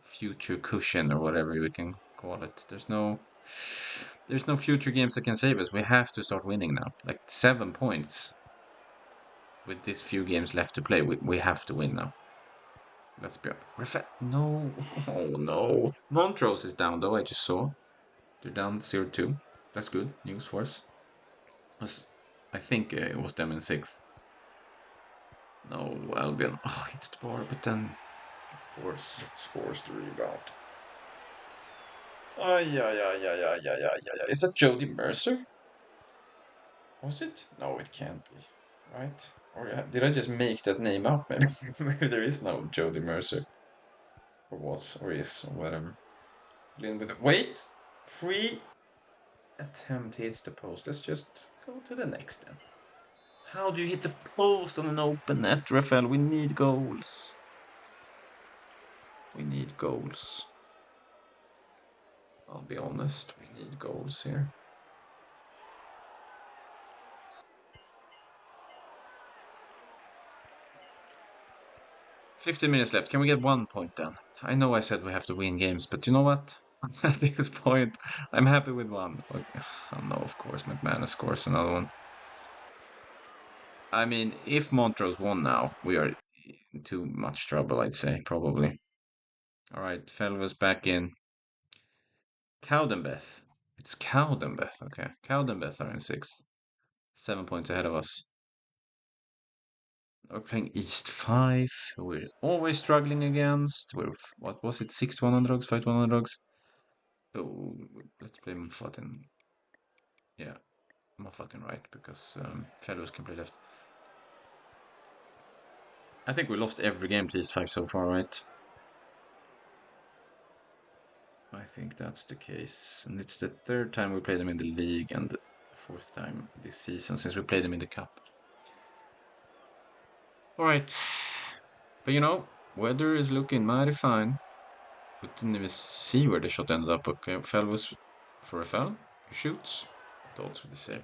future cushion or whatever we can call it. There's no future games that can save us. We have to start winning now. Like 7 points with this few games left to play. We have to win now. Let's be no. Oh no. Montrose is down though, I just saw. They're down 0-2. That's good news for us. I think it was them in 6th. No, Albion. Oh, it's the bar, but then, of course, scores the rebound. Ay, ay, ay, ay, ay, ay, ay, ay. Is that Jody Mercer? Was it? No, it can't be. Right? Or did I just make that name up? Maybe, maybe there is no Jody Mercer. Or was, or is, or whatever. With it. Wait! Free attempt hits the post. Let's just go to the next then. How do you hit the post on an open net, Rafael? We need goals. We need goals. I'll be honest, we need goals here. "15 minutes left. Can we get 1 point then? I know I said we have to win games, but you know what? At this point, I'm happy with 1. Oh no, of course, McManus scores another one. I mean, if Montrose won now, we are in too much trouble, I'd say, probably. All right, Felvers back in. Cowdenbeth. It's Cowdenbeth. Okay. Cowdenbeth are in 6th. 7 points ahead of us. We're playing East 5. We're always struggling against. What was it? 6-1 underdogs, 5-1 underdogs. Oh, let's play Muffatin. Yeah, Muffatin right, because fellows can play left. I think we lost every game to East 5 so far, right? I think that's the case. And it's the 3rd time we play them in the league and the 4th time this season since we played them in the cup. Alright. But you know, weather is looking mighty fine. We didn't even see where the shot ended up. Okay, Fell was for a foul. He shoots. Thoughts with the save.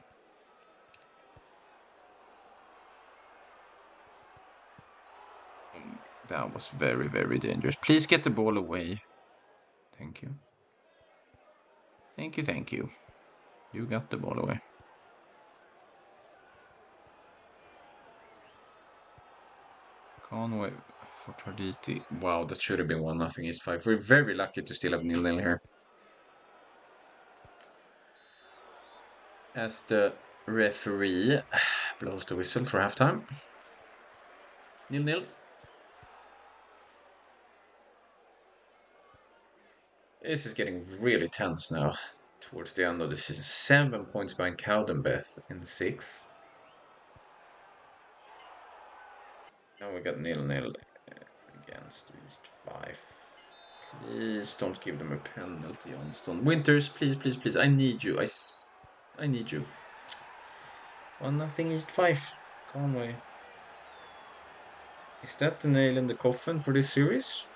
That was very, very dangerous. Please get the ball away. Thank you. Thank you, thank you. You got the ball away. Conway for Tarditi. Wow, that should have been 1-0 East 5. We're very lucky to still have 0-0 here. As the referee blows the whistle for halftime. 0-0. This is getting really tense now towards the end of the season. 7 points behind Cowdenbeth in 6th. Now we got 0-0 against East 5. Please don't give them a penalty, Johnston. Winters, please, please, please. I need you. I need you. 1-0 East 5. Conway. Is that the nail in the coffin for this series?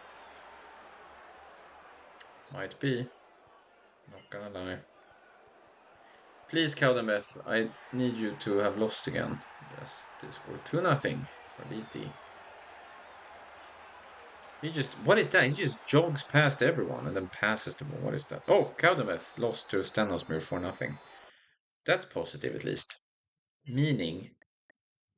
Might be. Not gonna lie. Please, Cowdenbeth, I need you to have lost again. Yes, they scored 2-0 for DT. What is that? He just jogs past everyone and then passes the ball. What is that? Oh, Cowdenbeth lost to Stanosmere 4-0. That's positive at least. Meaning,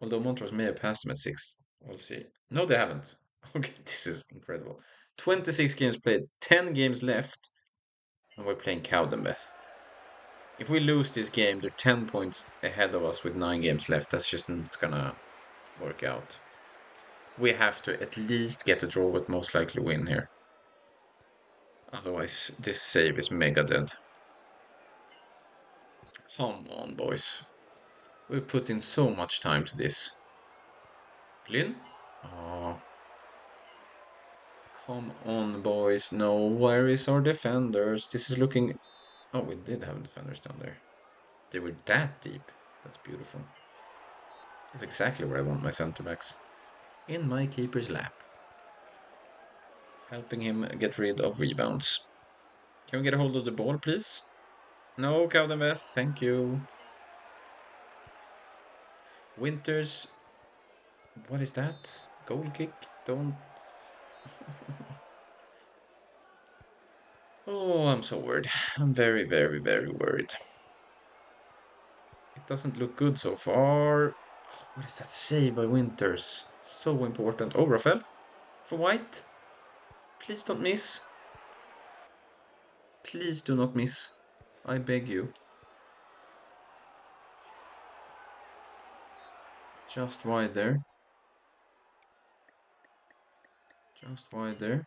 although Montrose may have passed them at 6. We'll see. No, they haven't. Okay, this is incredible. 26 games played, 10 games left, and we're playing Cowdenbeth. If we lose this game, they're 10 points ahead of us with 9 games left. That's just not gonna work out. We have to at least get a draw, but most likely win here. Otherwise, this save is mega dead. Come on, boys. We've put in so much time to this. Glyn? Oh. Come on, boys. No, where is our defenders? This is looking... Oh, we did have defenders down there. They were that deep. That's beautiful. That's exactly where I want my centre backs. In my keeper's lap. Helping him get rid of rebounds. Can we get a hold of the ball, please? No, Cowdenbeth, thank you. Winters. What is that? Goal kick? Don't... Oh, I'm so worried. I'm very, very, very worried. It doesn't look good so far. What is that save by Winters? So important. Oh, Rafael? For White? Please don't miss. Please do not miss. I beg you. Just wide there. Just wide there.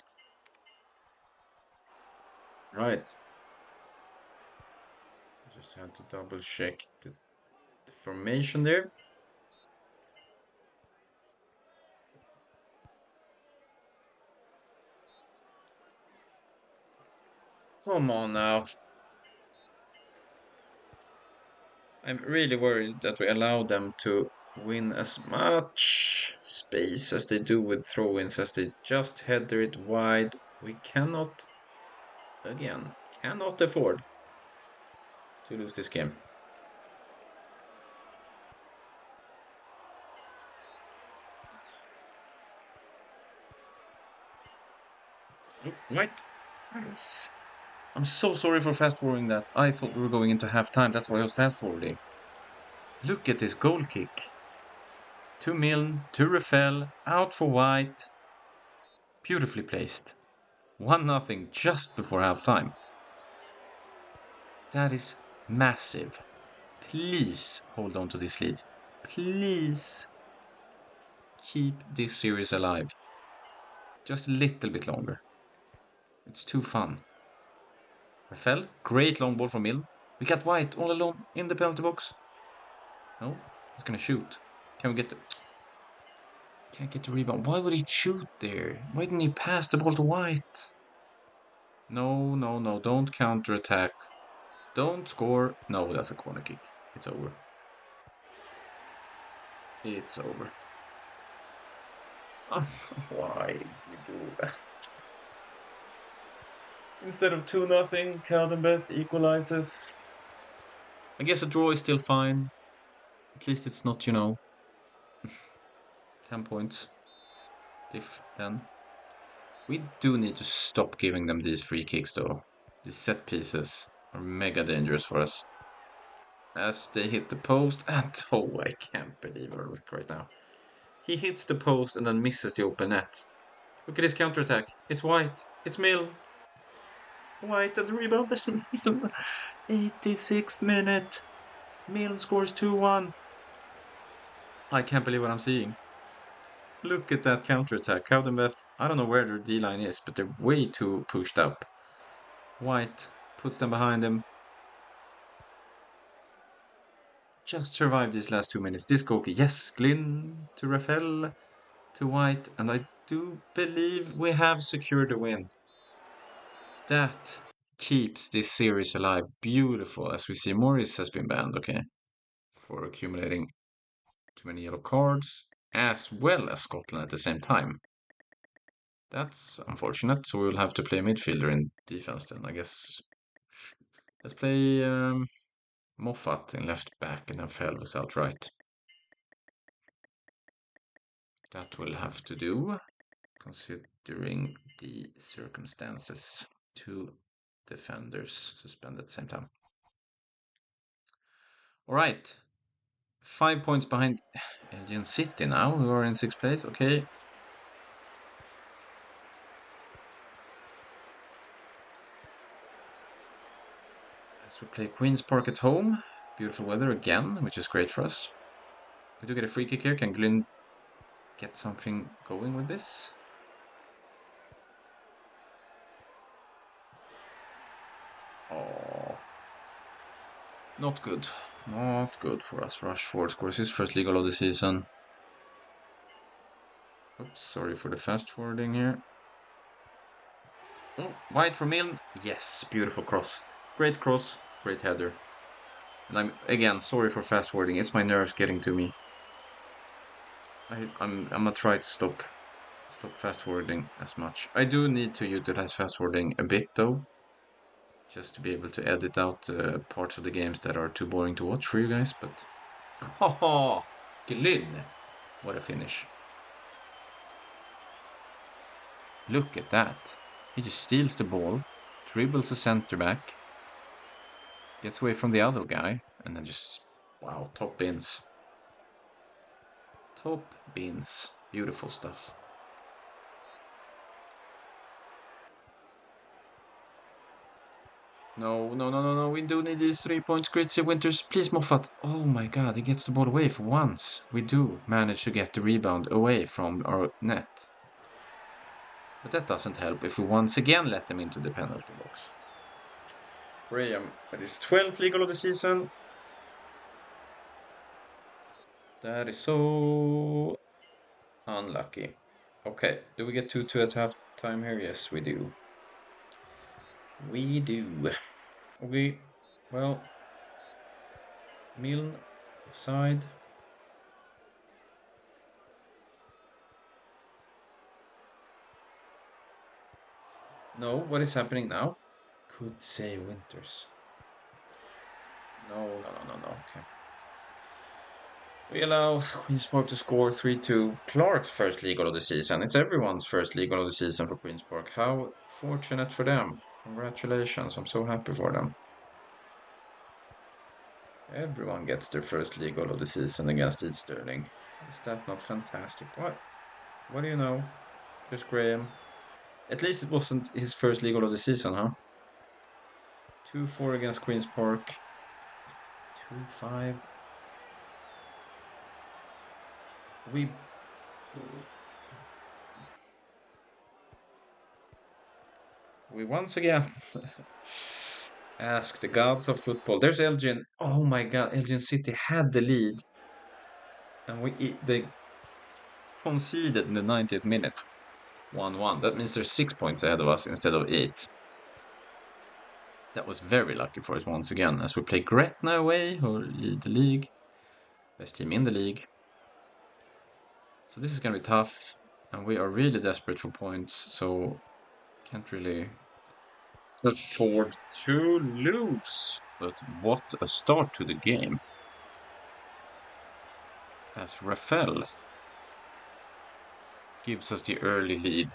Right. I just had to double check the formation there. Come on now. I'm really worried that we allow them to win as much space as they do with throw-ins, as they just header it wide. We cannot, again, cannot afford to lose this game. Right. Yes. I'm so sorry for fast forwarding that. I thought we were going into halftime. That's why I was fast forwarding. Look at this goal kick. To Milne, to Rafael, out for White. Beautifully placed. 1-0 just before halftime. That is massive. Please hold on to this lead. Please keep this series alive. Just a little bit longer. It's too fun. Rafael, great long ball from Mill. We got White all alone in the penalty box. No, he's gonna shoot. Can we get the... Can't get the rebound. Why would he shoot there? Why didn't he pass the ball to White? No, no, no. Don't counterattack. Don't score. No, that's a corner kick. It's over. It's over. Why did we do that? Instead of 2-0, Caldenbeth equalizes. I guess a draw is still fine. At least it's not, 10 points. Diff, then. We do need to stop giving them these free kicks, though. These set pieces are mega dangerous for us. As they hit the post, and oh, I can't believe our luck right now. He hits the post and then misses the open net. Look at his counterattack. It's White. It's Mill. White and the rebound. There's Mill. 86th minute. Mill scores 2-1. I can't believe what I'm seeing. Look at that counterattack. Cowdenbeth, I don't know where their D-line is, but they're way too pushed up. White puts them behind him. Just survive these last 2 minutes. This goalkeeper, yes, Glynn to Rafael to White, and I do believe we have secured a win. That keeps this series alive. Beautiful. As we see, Morris has been banned, okay, for accumulating too many yellow cards, as well as Scotland at the same time. That's unfortunate, so we'll have to play midfielder in defense then, I guess. Let's play Moffat in left back and then Felves out right. That will have to do, considering the circumstances. 2 defenders suspended at the same time. All right. 5 points behind Elgin City now, who are in 6th place. Okay. As we play Queen's Park at home. Beautiful weather again, which is great for us. We do get a free kick here. Can Glyn get something going with this? Oh. Not good. Not good for us. Rushford scores his first league goal of the season. Oops, sorry for the fast forwarding here. Oh, White from Milne. Yes, beautiful cross. Great cross, great header. And I'm, again, sorry for fast forwarding. It's my nerves getting to me. I'm gonna try to stop fast forwarding as much. I do need to utilize fast forwarding a bit though, just to be able to edit out parts of the games that are too boring to watch for you guys. But haha, Glyn, what a finish! Look at that. He just steals the ball, dribbles a center back, gets away from the other guy, and then just wow, top bins. Top bins. Beautiful stuff. No, no, no, no, no. We do need these 3 points. Gritzy Winters, please, Moffat. Oh my god, he gets the ball away for once. We do manage to get the rebound away from our net. But that doesn't help if we once again let them into the penalty box. Graham, that is 12th league goal of the season. That is so unlucky. Okay, do we get 2-2 at half time here? Yes, we do. We do. Okay, well, Milne offside. No, what is happening now? Could say Winters. No, no, no, no, no. Okay. We allow Queen's Park to score 3-2. Clark's first league goal of the season. It's everyone's first league goal of the season for Queen's Park. How fortunate for them. Congratulations. I'm so happy for them. Everyone gets their first league goal of the season against East Stirling. Is that not fantastic? What do you know? Chris Graham. At least it wasn't his first league goal of the season, huh? 2-4 against Queen's Park. 2-5. We once again ask the gods of football. There's Elgin. Oh my God, Elgin City had the lead, and they conceded in the 90th minute. 1-1. That means they're 6 points ahead of us instead of 8. That was very lucky for us once again, as we play Gretna away, who lead the league. Best team in the league. So this is going to be tough, and we are really desperate for points, so can't really afford to lose. But what a start to the game. As Rafael gives us the early lead.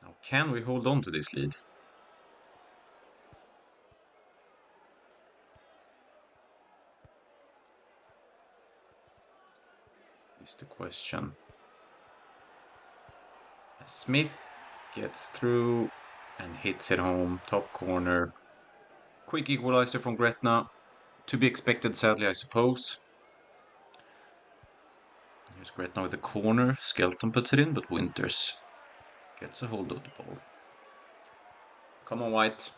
Now, can we hold on to this lead? Is the question. Smith gets through and hits it home, top corner. Quick equalizer from Gretna. To be expected, sadly, I suppose. Here's Gretna with a corner. Skelton puts it in, but Winters gets a hold of the ball. Come on, White.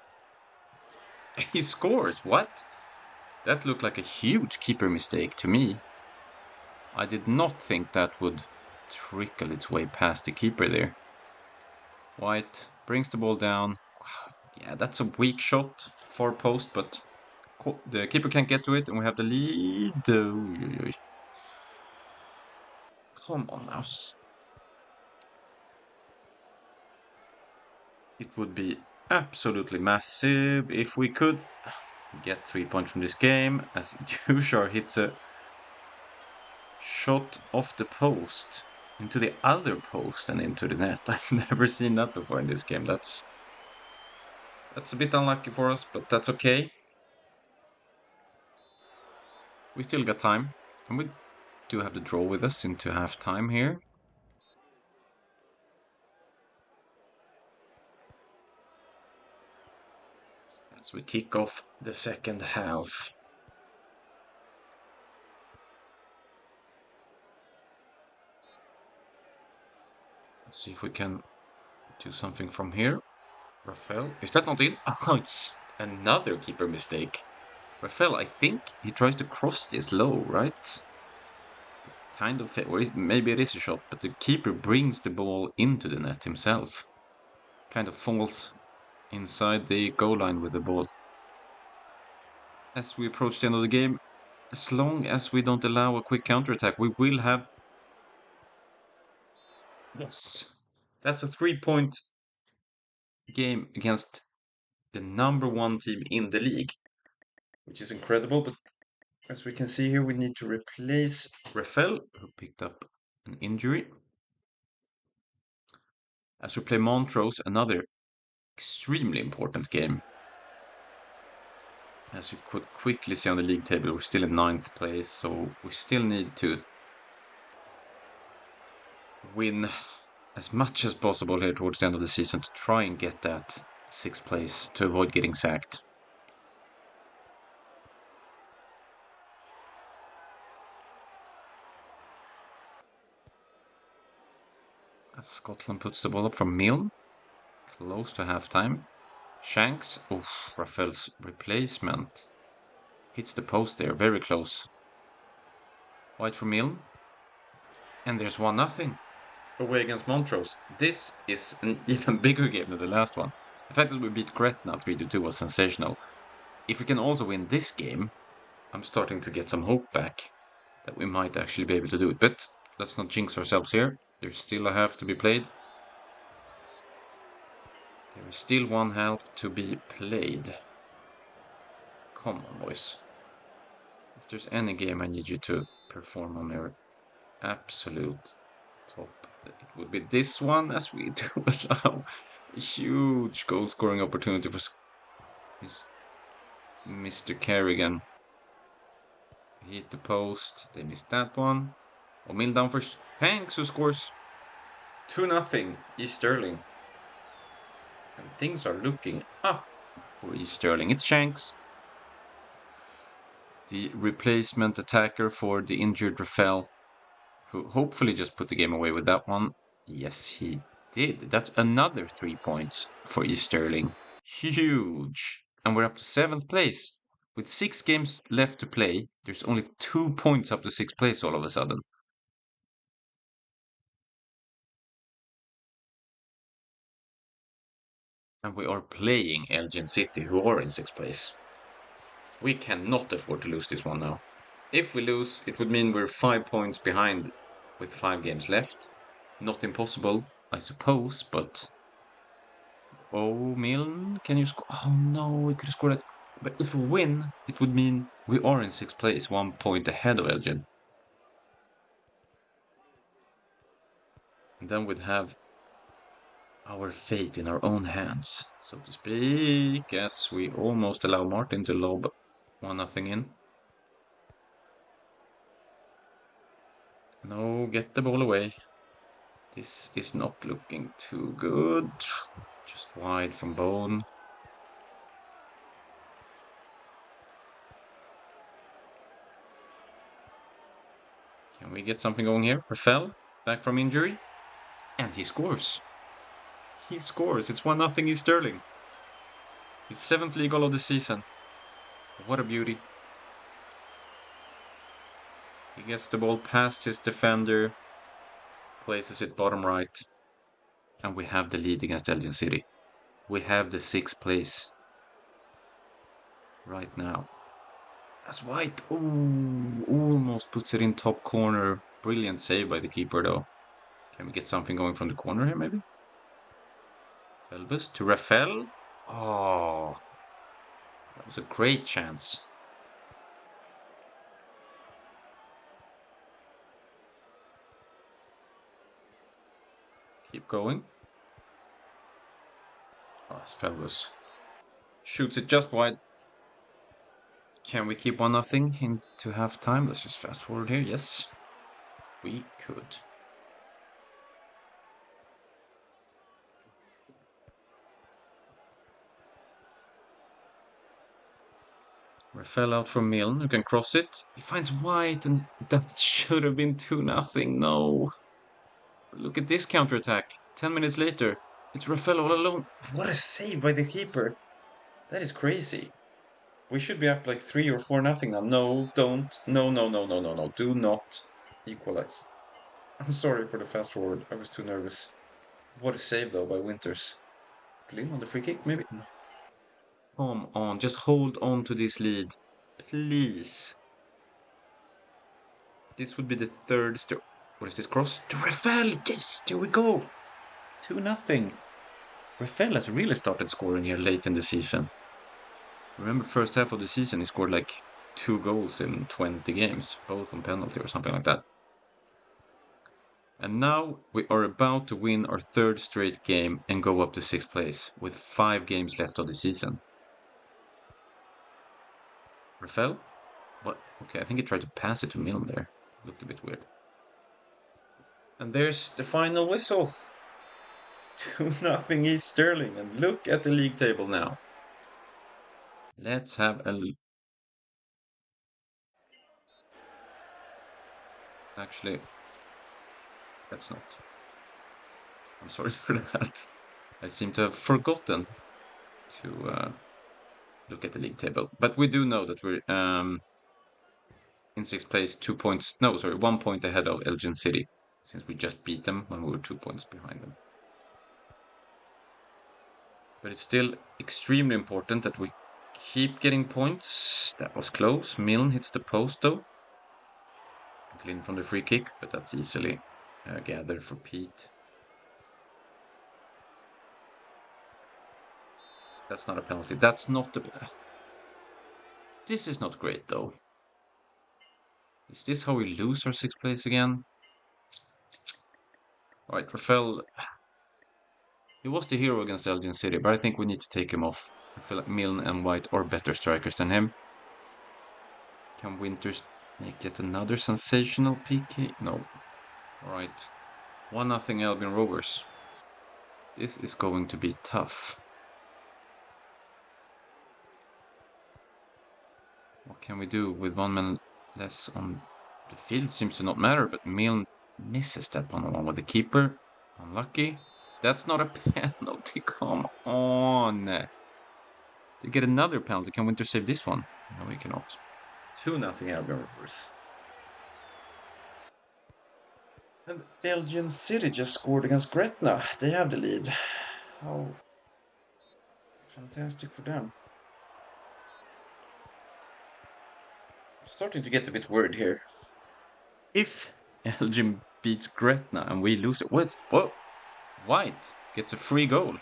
He scores. What? That looked like a huge keeper mistake to me. I did not think that would trickle its way past the keeper there. White brings the ball down. Yeah, that's a weak shot, far post, but the keeper can't get to it, and we have the lead. Come on now. It would be absolutely massive if we could get 3 points from this game, as Dushar hits a shot off the post into the other post and into the net. I've never seen that before in this game. That's a bit unlucky for us, but that's okay. We still got time, and we do have the draw with us into half time here. As we kick off the second half. Let's see if we can do something from here. Rafael, is that not in? Oh, another keeper mistake. Rafael, I think he tries to cross this low, right? Kind of, or maybe it is a shot, but the keeper brings the ball into the net himself. Kind of falls inside the goal line with the ball. As we approach the end of the game, as long as we don't allow a quick counterattack, we will have... Yes. That's a 3-point game against the number 1 team in the league, which is incredible. But as we can see here, we need to replace Rafael, who picked up an injury. As we play Montrose, another extremely important game. As you could quickly see on the league table, we're still in 9th place, so we still need to win as much as possible here towards the end of the season to try and get that 6th place to avoid getting sacked. As Scotland puts the ball up from Milne, close to halftime. Shanks, oof, Rafael's replacement. Hits the post there, very close. White for Milne. And there's 1-0 away against Montrose. This is an even bigger game than the last one. The fact that we beat Gretna 3-2 was sensational. If we can also win this game, I'm starting to get some hope back that we might actually be able to do it. But let's not jinx ourselves here. There's still a half to be played. There is still 1 half to be played. Come on, boys. If there's any game I need you to perform on your absolute top, it would be this one, as we do allow a huge goal scoring opportunity for Mr. Kerrigan. He hit the post, they missed that one. O'Mill down for Shanks, who scores. 2-0 East Stirling. And things are looking up for East Stirling. It's Shanks, the replacement attacker for the injured Rafael, who hopefully just put the game away with that one. Yes, he did. That's another 3 points for East Stirling. Huge. And we're up to 7th place. With 6 games left to play, there's only 2 points up to 6th place all of a sudden. And we are playing Elgin City, who are in 6th place. We cannot afford to lose this one now. If we lose, it would mean we're 5 points behind with 5 games left. Not impossible, I suppose, but... Oh, Milne, can you score? Oh no, we could have scored it. But if we win, it would mean we are in 6th place, 1 point ahead of Elgin. And then we'd have our fate in our own hands, so to speak, as we almost allow Martin to lob 1-0 in. No, get the ball away. This is not looking too good. Just wide from Bone. Can we get something going here? Rafael, back from injury. And he scores. He scores. It's 1-0 East Stirling. His 7th league goal of the season. What a beauty. He gets the ball past his defender. Places it bottom right. And we have the lead against Elgin City. We have the 6th place. Right now. That's white. Ooh, almost puts it in top corner. Brilliant save by the keeper though. Can we get something going from the corner here maybe? Felbus to Rafael. Oh, that was a great chance. Keep going. Oh, it's Felbus. Shoots it just wide. Can we keep 1-0 into half time? Let's just fast forward here. Yes, we could. Rafael out from Milne, who can cross it. He finds White, and that should have been 2-0. No. But look at this counter-attack. 10 minutes later, it's Rafael all alone. What a save by the keeper. That is crazy. We should be up like 3 or 4-0 now. No, don't. No, no, no, no, no, no. Do not equalize. I'm sorry for the fast forward. I was too nervous. What a save, though, by Winters. Glynn on the free kick, maybe? No. Come on, just hold on to this lead. Please. This would be the third... What is this cross? To Rafael! Yes, there we go. 2-0. Rafael has really started scoring here late in the season. Remember, first half of the season, he scored like 2 goals in 20 games, both on penalty or something like that. And now we are about to win our 3rd straight game and go up to 6th place with 5 games left of the season. Rafael? What? Okay, I think he tried to pass it to Milne there. Looked a bit weird. And there's the final whistle. 2-0 East Stirling. And look at the league table now. Let's have a... Actually, let's not. I'm sorry for that. I seem to have forgotten to look at the league table. But we do know that we're in 6th place, 2 points... No, sorry, 1 point ahead of Elgin City. Since we just beat them when we were 2 points behind them. But it's still extremely important that we keep getting points. That was close. Milne hits the post though. Glynn from the free kick, but that's easily gathered for Pete. That's not a penalty. That's not the... This is not great though. Is this how we lose our 6th place again? Alright, Rafael... He was the hero against Elgin City, but I think we need to take him off. I feel like Milne and White are better strikers than him. Can Winters make yet another sensational PK? No. Alright. 1-0 Albion Rovers. This is going to be tough. What can we do with 1 man less on the field? Seems to not matter, but Milne misses that 1-on-1 with the keeper. Unlucky. That's not a penalty. Come on. They get another penalty. Can Winter save this one? No, we cannot. 2-0 Albion Rovers. And Elgin City just scored against Gretna. They have the lead. How fantastic for them. I'm starting to get a bit worried here. If Elgin beats Gretna and we lose it, what? Whoa! White gets a free goal.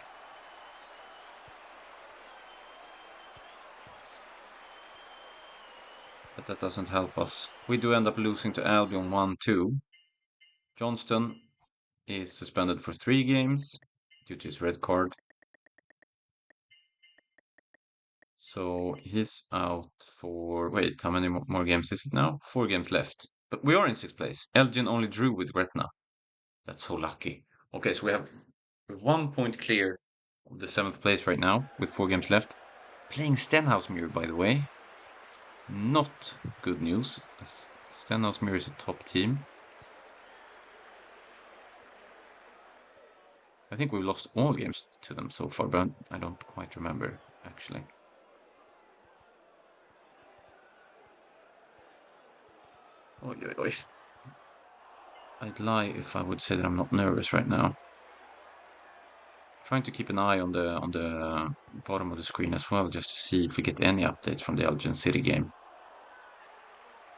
But that doesn't help us. We do end up losing to Albion 1-2. Johnston is suspended for 3 games due to his red card. So he's out for... Wait, how many more games is it now? 4 games left. But we are in 6th place. Elgin only drew with Gretna. That's so lucky. Okay, so we have 1 point clear of the 7th place right now with 4 games left. Playing Stenhousemuir, by the way. Not good news, as Stenhousemuir is a top team. I think we've lost all games to them so far, but I don't quite remember, actually. Oi, oi, oi. I'd lie if I would say that I'm not nervous right now. Trying to keep an eye on the bottom of the screen as well, just to see if we get any updates from the Elgin City game.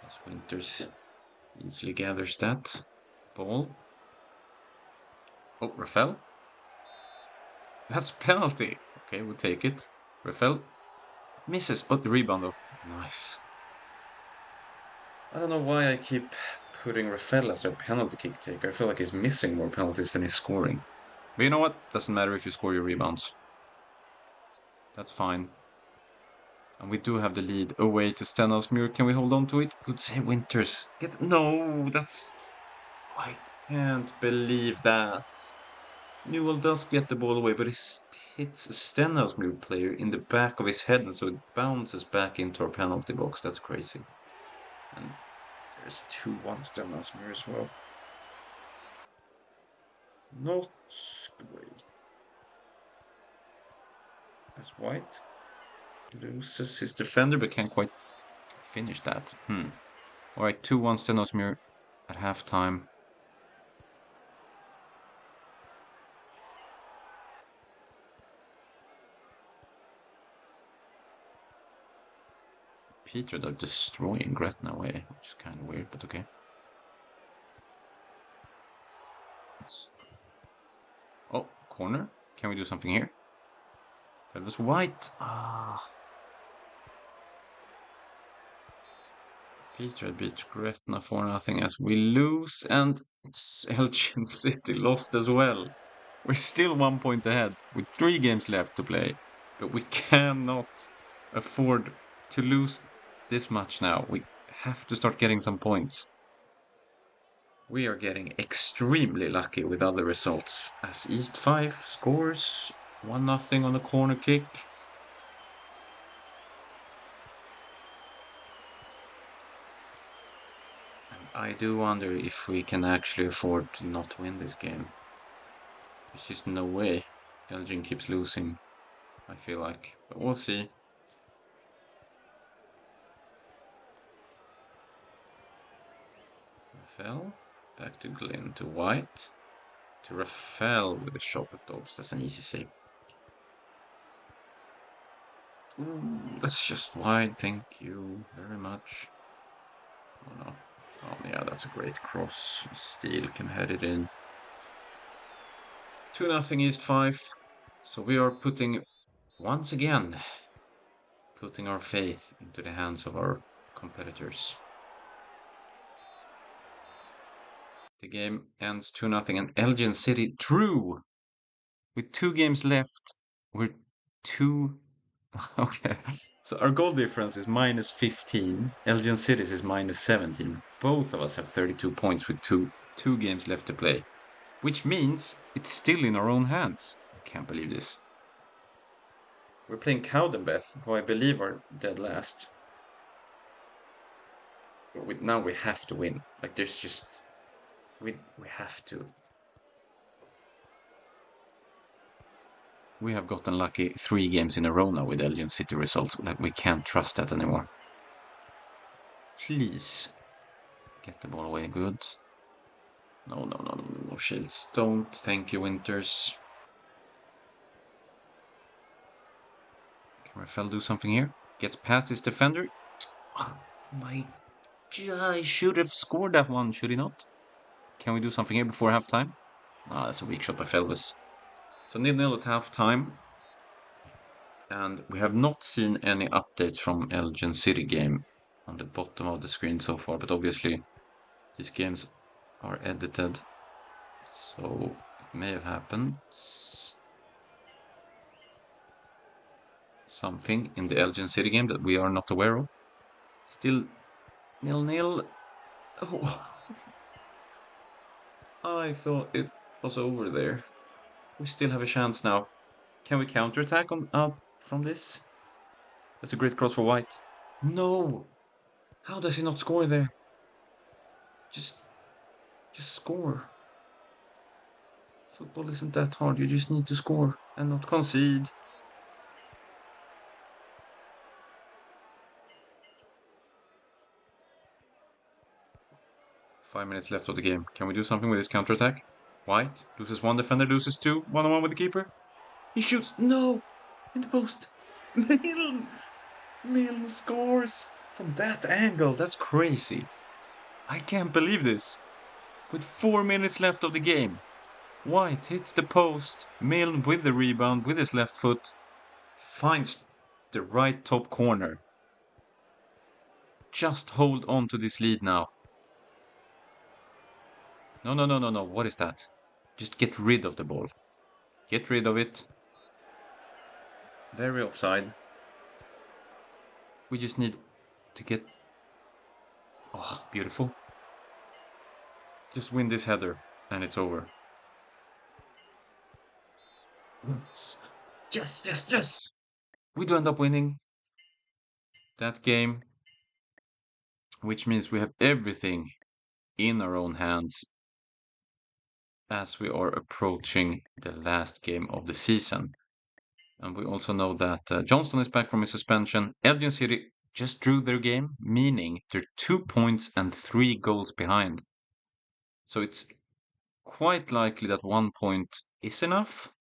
As Winters easily gathers that ball. Oh, Rafael. That's a penalty. Okay, we'll take it. Rafael misses, but the rebound though. Nice. I don't know why I keep putting Rafael as a penalty kick taker. I feel like he's missing more penalties than he's scoring. But you know what? Doesn't matter if you score your rebounds. That's fine. And we do have the lead away to Stenhousemuir. Can we hold on to it? Good save, Winters. No, that's... I can't believe that. Newell does get the ball away, but he hits a Stenhousemuir player in the back of his head, and so it bounces back into our penalty box. That's crazy. And there's 2-1 Stenhousemuir as well. Not great. As White loses his defender, but can't quite finish that. Alright, 2-1 Stenhousemuir at halftime. Peter, they're destroying Gretna away, which is kind of weird, but okay. Oh, corner. Can we do something here? That was White. Peter beat Gretna 4-0 as we lose, and Elgin City lost as well. We're still 1 point ahead with 3 games left to play, but we cannot afford to lose this much now. We have to start getting some points. We are getting extremely lucky with other results, as East 5 scores 1-0 on a corner kick. And I do wonder if we can actually afford to not win this game. There's just no way. Elgin keeps losing, I feel like. But we'll see. Rafael. Back to Glynn. To White. To Rafael with a shot at dogs. That's an easy save. Ooh, that's just wide. Thank you very much. Oh no. Oh yeah, that's a great cross. Steele can head it in. 2-0 East 5. So we are once again, putting our faith into the hands of our competitors. The game ends 2-0 and Elgin City drew. With 2 games left, we're 2... Okay, so our goal difference is -15. Elgin City's is -17. Both of us have 32 points with two games left to play. which means it's still in our own hands. I can't believe this. We're playing Cowdenbeth, who I believe are dead last. But now we have to win. Like, there's just... We have to. We have gotten lucky 3 games in a row now with Elgin City results. Like, we can't trust that anymore. Please. Get the ball away. Good. No, no, no, no, no, Shields. Don't. Thank you, Winters. Can Rafael do something here? Gets past his defender. Oh my God, I should have scored that one, should he not? Can we do something here before halftime? Ah, that's a weak shot by Felvis. So 0-0 at halftime. And we have not seen any updates from Elgin City game on the bottom of the screen so far, but obviously these games are edited, so it may have happened. Something in the Elgin City game that we are not aware of. Still 0-0. Oh. I thought it was over there. We still have a chance now. Can we counterattack on from this? That's a great cross for White. No! How does he not score there? Just score. Football isn't that hard. You just need to score and not concede. Five minutes left of the game. Can we do something with this counterattack? White loses one defender, loses two. 1-on-1 with the keeper. He shoots. No! In the post. Milne! Milne scores from that angle. That's crazy. I can't believe this. With 4 minutes left of the game. White hits the post. Milne with the rebound with his left foot. Finds the right top corner. Just hold on to this lead now. No, no, no, no, no. What is that? Just get rid of the ball. Get rid of it. Very offside. We just need to get... Oh, beautiful. Just win this header and it's over. Yes, yes, yes, yes. We do end up winning that game, which means we have everything in our own hands as we are approaching the last game of the season. And we also know that Johnston is back from his suspension. Elgin City just drew their game, meaning they're 2 points and 3 goals behind. So it's quite likely that 1 point is enough.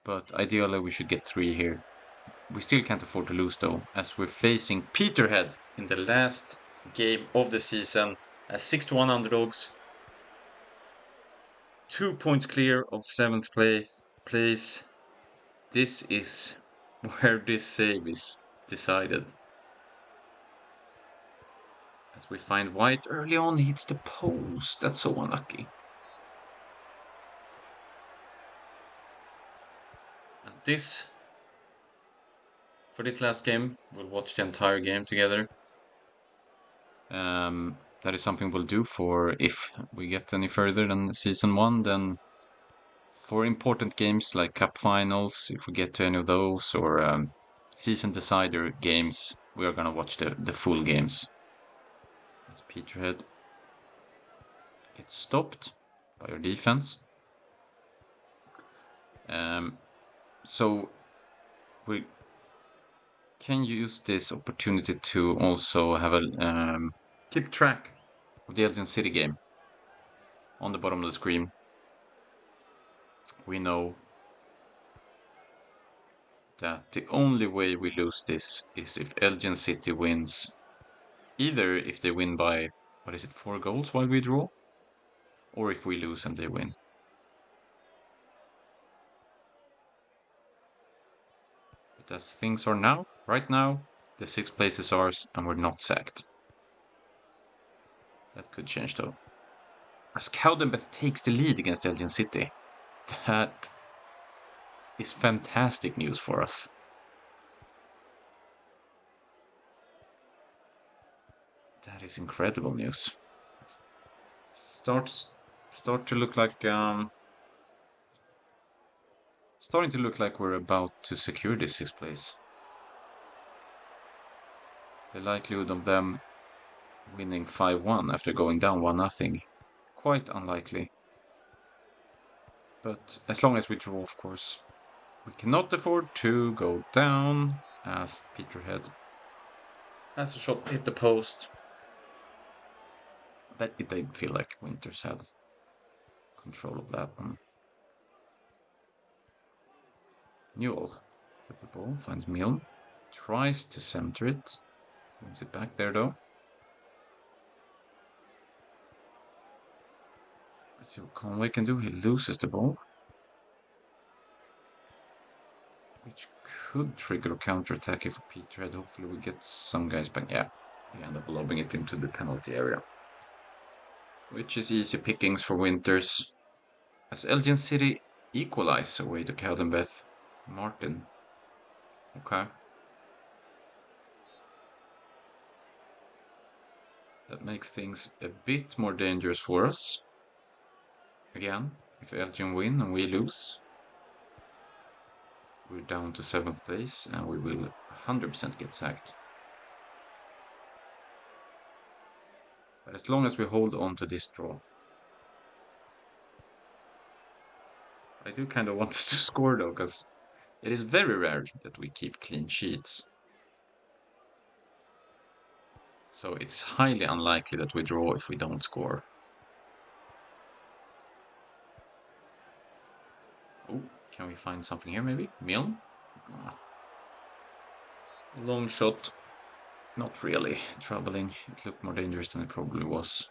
But ideally we should get 3 here. We still can't afford to lose though, as we're facing Peterhead in the last game of the season as 6-1 underdogs. 2 points clear of 7th place. This is where this save is decided. As we find White early on, hits the post. That's so unlucky. And for this last game, we'll watch the entire game together. That is something we'll do for if we get any further than season 1, then for important games like cup finals, if we get to any of those, or season decider games, we are gonna watch the full games. As Peterhead gets stopped by our defense. So we can use this opportunity to also have a keep track of the Elgin City game. On the bottom of the screen, we know that the only way we lose this is if Elgin City wins. Either if they win by, 4 goals while we draw, or if we lose and they win. But as things are now, right now, the 6th place is ours and we're not sacked. That could change though. As Cowdenbeth takes the lead against Elgin City, that is fantastic news for us. That is incredible news. Starts Start to look like starting to look like we're about to secure this 6th place. The likelihood of them winning 5-1 after going down 1-0, quite unlikely. But as long as we draw, of course. We cannot afford to go down, as Peterhead has a shot hit the post. But it didn't feel like Winters had control of that one. Newell with the ball, finds Milne, tries to center it, wins it back there though. Let's see what Conway can do. He loses the ball, which could trigger a counter-attack if Peterhead. Hopefully we get some guys back. Yeah, we end up lobbing it into the penalty area, which is easy pickings for Winters. As Elgin City equalize away to Cowdenbeath. Martin. Okay. That makes things a bit more dangerous for us. Again, if Elgin win and we lose, we're down to 7th place and we will 100% get sacked. But as long as we hold on to this draw. I do kind of want us to score though, because it is very rare that we keep clean sheets. So it's highly unlikely that we draw if we don't score. Oh, can we find something here maybe? Milne? Long shot. Not really troubling. It looked more dangerous than it probably was.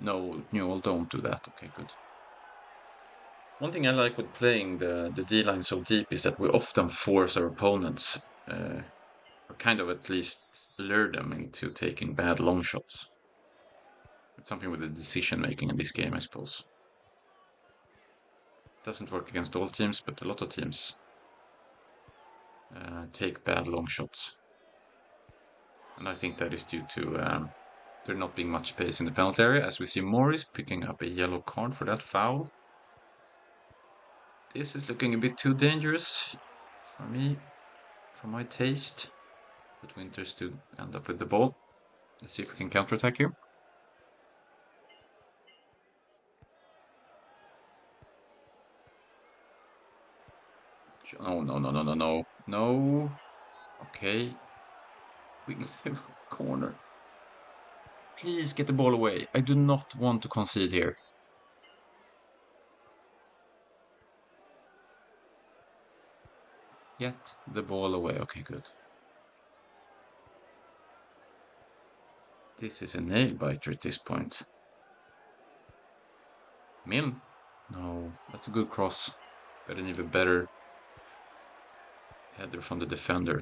No, Newell, don't do that. Okay, good. One thing I like with playing the D-line so deep is that we often force our opponents, or kind of at least lure them into taking bad long shots. It's something with the decision making in this game, I suppose. It doesn't work against all teams, but a lot of teams take bad long shots. And I think that is due to there not being much space in the penalty area, as we see Morris picking up a yellow card for that foul. This is looking a bit too dangerous for me, for my taste. But Winters to end up with the ball. Let's see if we can counterattack here. Oh, no, no, no, no, no. No. Okay. We have a corner. Please get the ball away. I do not want to concede here. Get the ball away. Okay, good. This is a nail biter at this point. Milne? No, that's a good cross. But an even better header from the defender.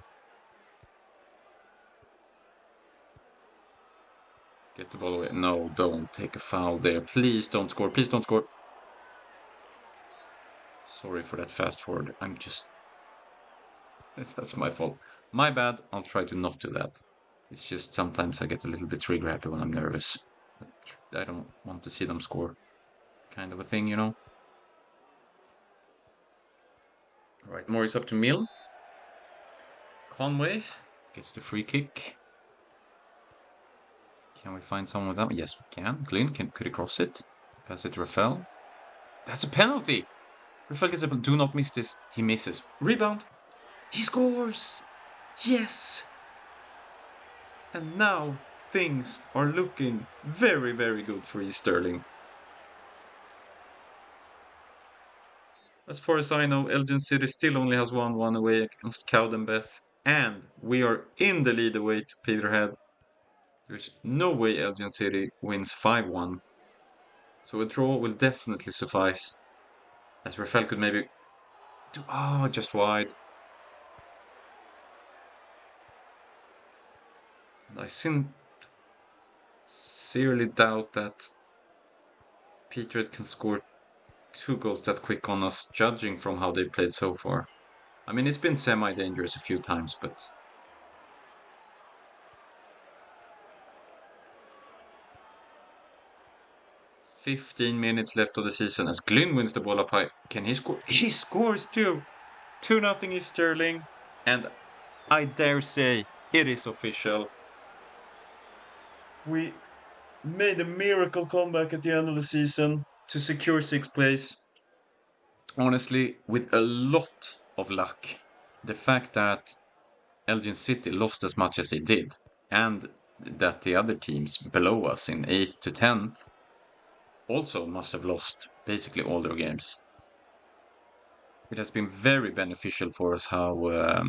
Get the ball away. No, don't take a foul there. Please don't score. Please don't score. Sorry for that fast forward. I'm just... That's my fault. My bad. I'll try to not do that. It's just sometimes I get a little bit trigger happy when I'm nervous. I don't want to see them score. Kind of a thing, you know? Alright, Morris up to Milne. Conway gets the free kick. Can we find someone with that? Yes, we can. Glynn, could he cross it? Pass it to Rafael. That's a penalty! Rafael gets a... Do not miss this. He misses. Rebound! He scores! Yes! And now things are looking very, very good for East Stirling. As far as I know, Elgin City still only has won away against Cowdenbeath. And we are in the lead away to Peterhead. There's no way Elgin City wins 5-1. So a draw will definitely suffice. As Rafael could maybe do... Oh, just wide. I sincerely doubt that Peterhead can score 2 goals that quick on us, judging from how they played so far. I mean, it's been semi-dangerous a few times, but... 15 minutes left of the season as Glyn wins the ball up high. Can he score? He scores too! 2-0 East Stirling. And I dare say it is official. We made a miracle comeback at the end of the season to secure sixth place. Honestly, with a lot of luck. The fact that Elgin City lost as much as they did, and that the other teams below us in 8th to 10th also must have lost basically all their games. It has been very beneficial for us how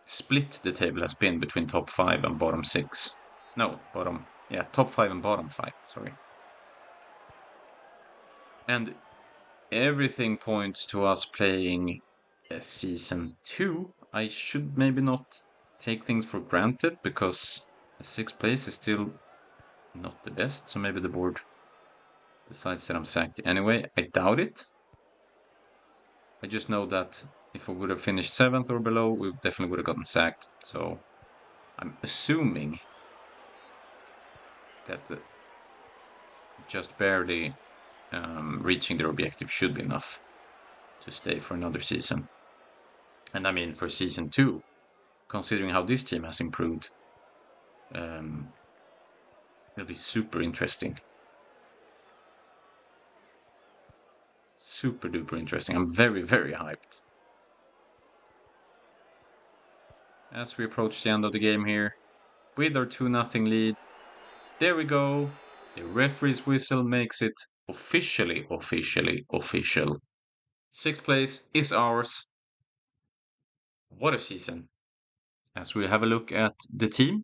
split the table has been between top 5 and bottom 6. No, top 5 and bottom 5, sorry. And everything points to us playing season 2. I should maybe not take things for granted because the 6th place is still not the best, so maybe the board decides that I'm sacked anyway. I doubt it. I just know that if we would have finished 7th or below, we definitely would have gotten sacked. So I'm assuming that just barely reaching their objective should be enough to stay for another season. And I mean, for season 2, considering how this team has improved, it'll be super interesting. Super duper interesting. I'm very, very hyped. As we approach the end of the game here, with our 2-0 lead, there we go. The referee's whistle makes it officially official. 6th place is ours. What a season. As we have a look at the team,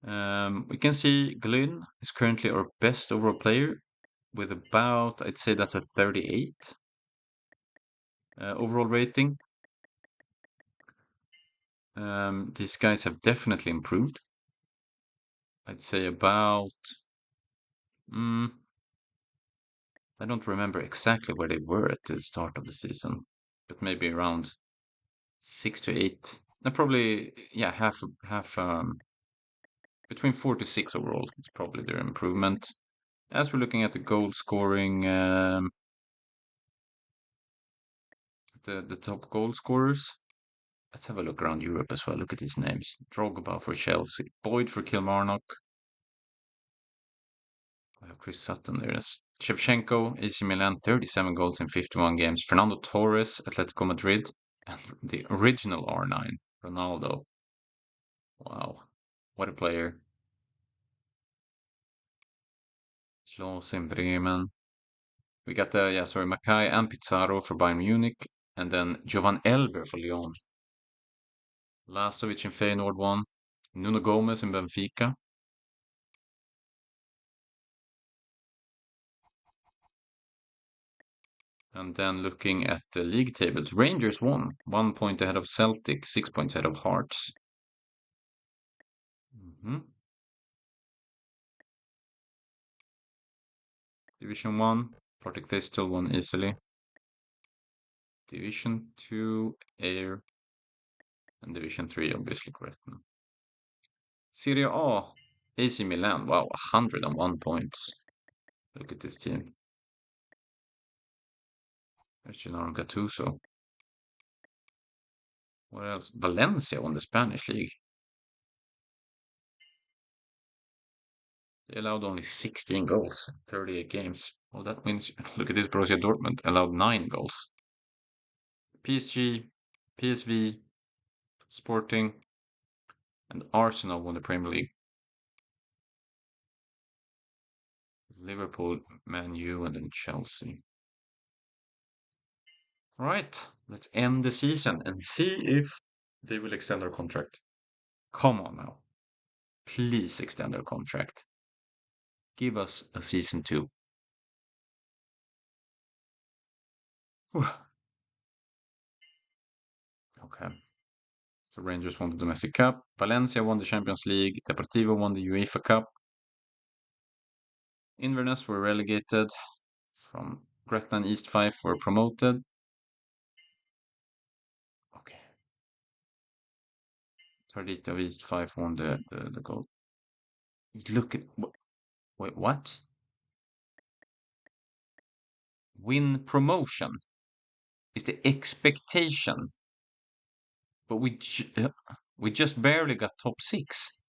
we can see Glyn is currently our best overall player with about, I'd say that's a 38 overall rating. These guys have definitely improved. I'd say about, I don't remember exactly where they were at the start of the season, but maybe around 6 to 8. Probably, yeah, half, between 4 to 6 overall is probably their improvement. As we're looking at the goal scoring, the top goal scorers, let's have a look around Europe as well. Look at these names: Drogba for Chelsea, Boyd for Kilmarnock. I have Chris Sutton there. Yes. Shevchenko, AC Milan, 37 goals in 51 games. Fernando Torres, Atletico Madrid, and the original R9, Ronaldo. Wow, what a player! Schloss in Bremen. We got Mackay and Pizarro for Bayern Munich, and then Jovan Elber for Lyon. Lazovic in Feyenoord won. Nuno Gomes in Benfica. And then looking at the league tables, Rangers won, 1 point ahead of Celtic, 6 points ahead of Hearts. Division 1, Partick Thistle won easily. Division 2, Ayr. And Division 3, obviously, Gretna. Serie A, AC Milan, wow, 101 points. Look at this team. There's Gennaro Gattuso. What else? Valencia won the Spanish league. They allowed only 16 goals in 38 games. Well, that means, look at this, Borussia Dortmund allowed 9 goals. PSG, PSV, Sporting, and Arsenal won the Premier League. Liverpool, Man U, and then Chelsea. All right, let's end the season and see if they will extend our contract. Come on now. Please extend our contract. Give us a season 2. Okay. So Rangers won the Domestic Cup. Valencia won the Champions League. Deportivo won the UEFA Cup. Inverness were relegated from Gretna and East 5 were promoted. Okay. Tardita of East 5 won the gold. Look at... Wait, what? win promotion is the expectation, but we just barely got top 6.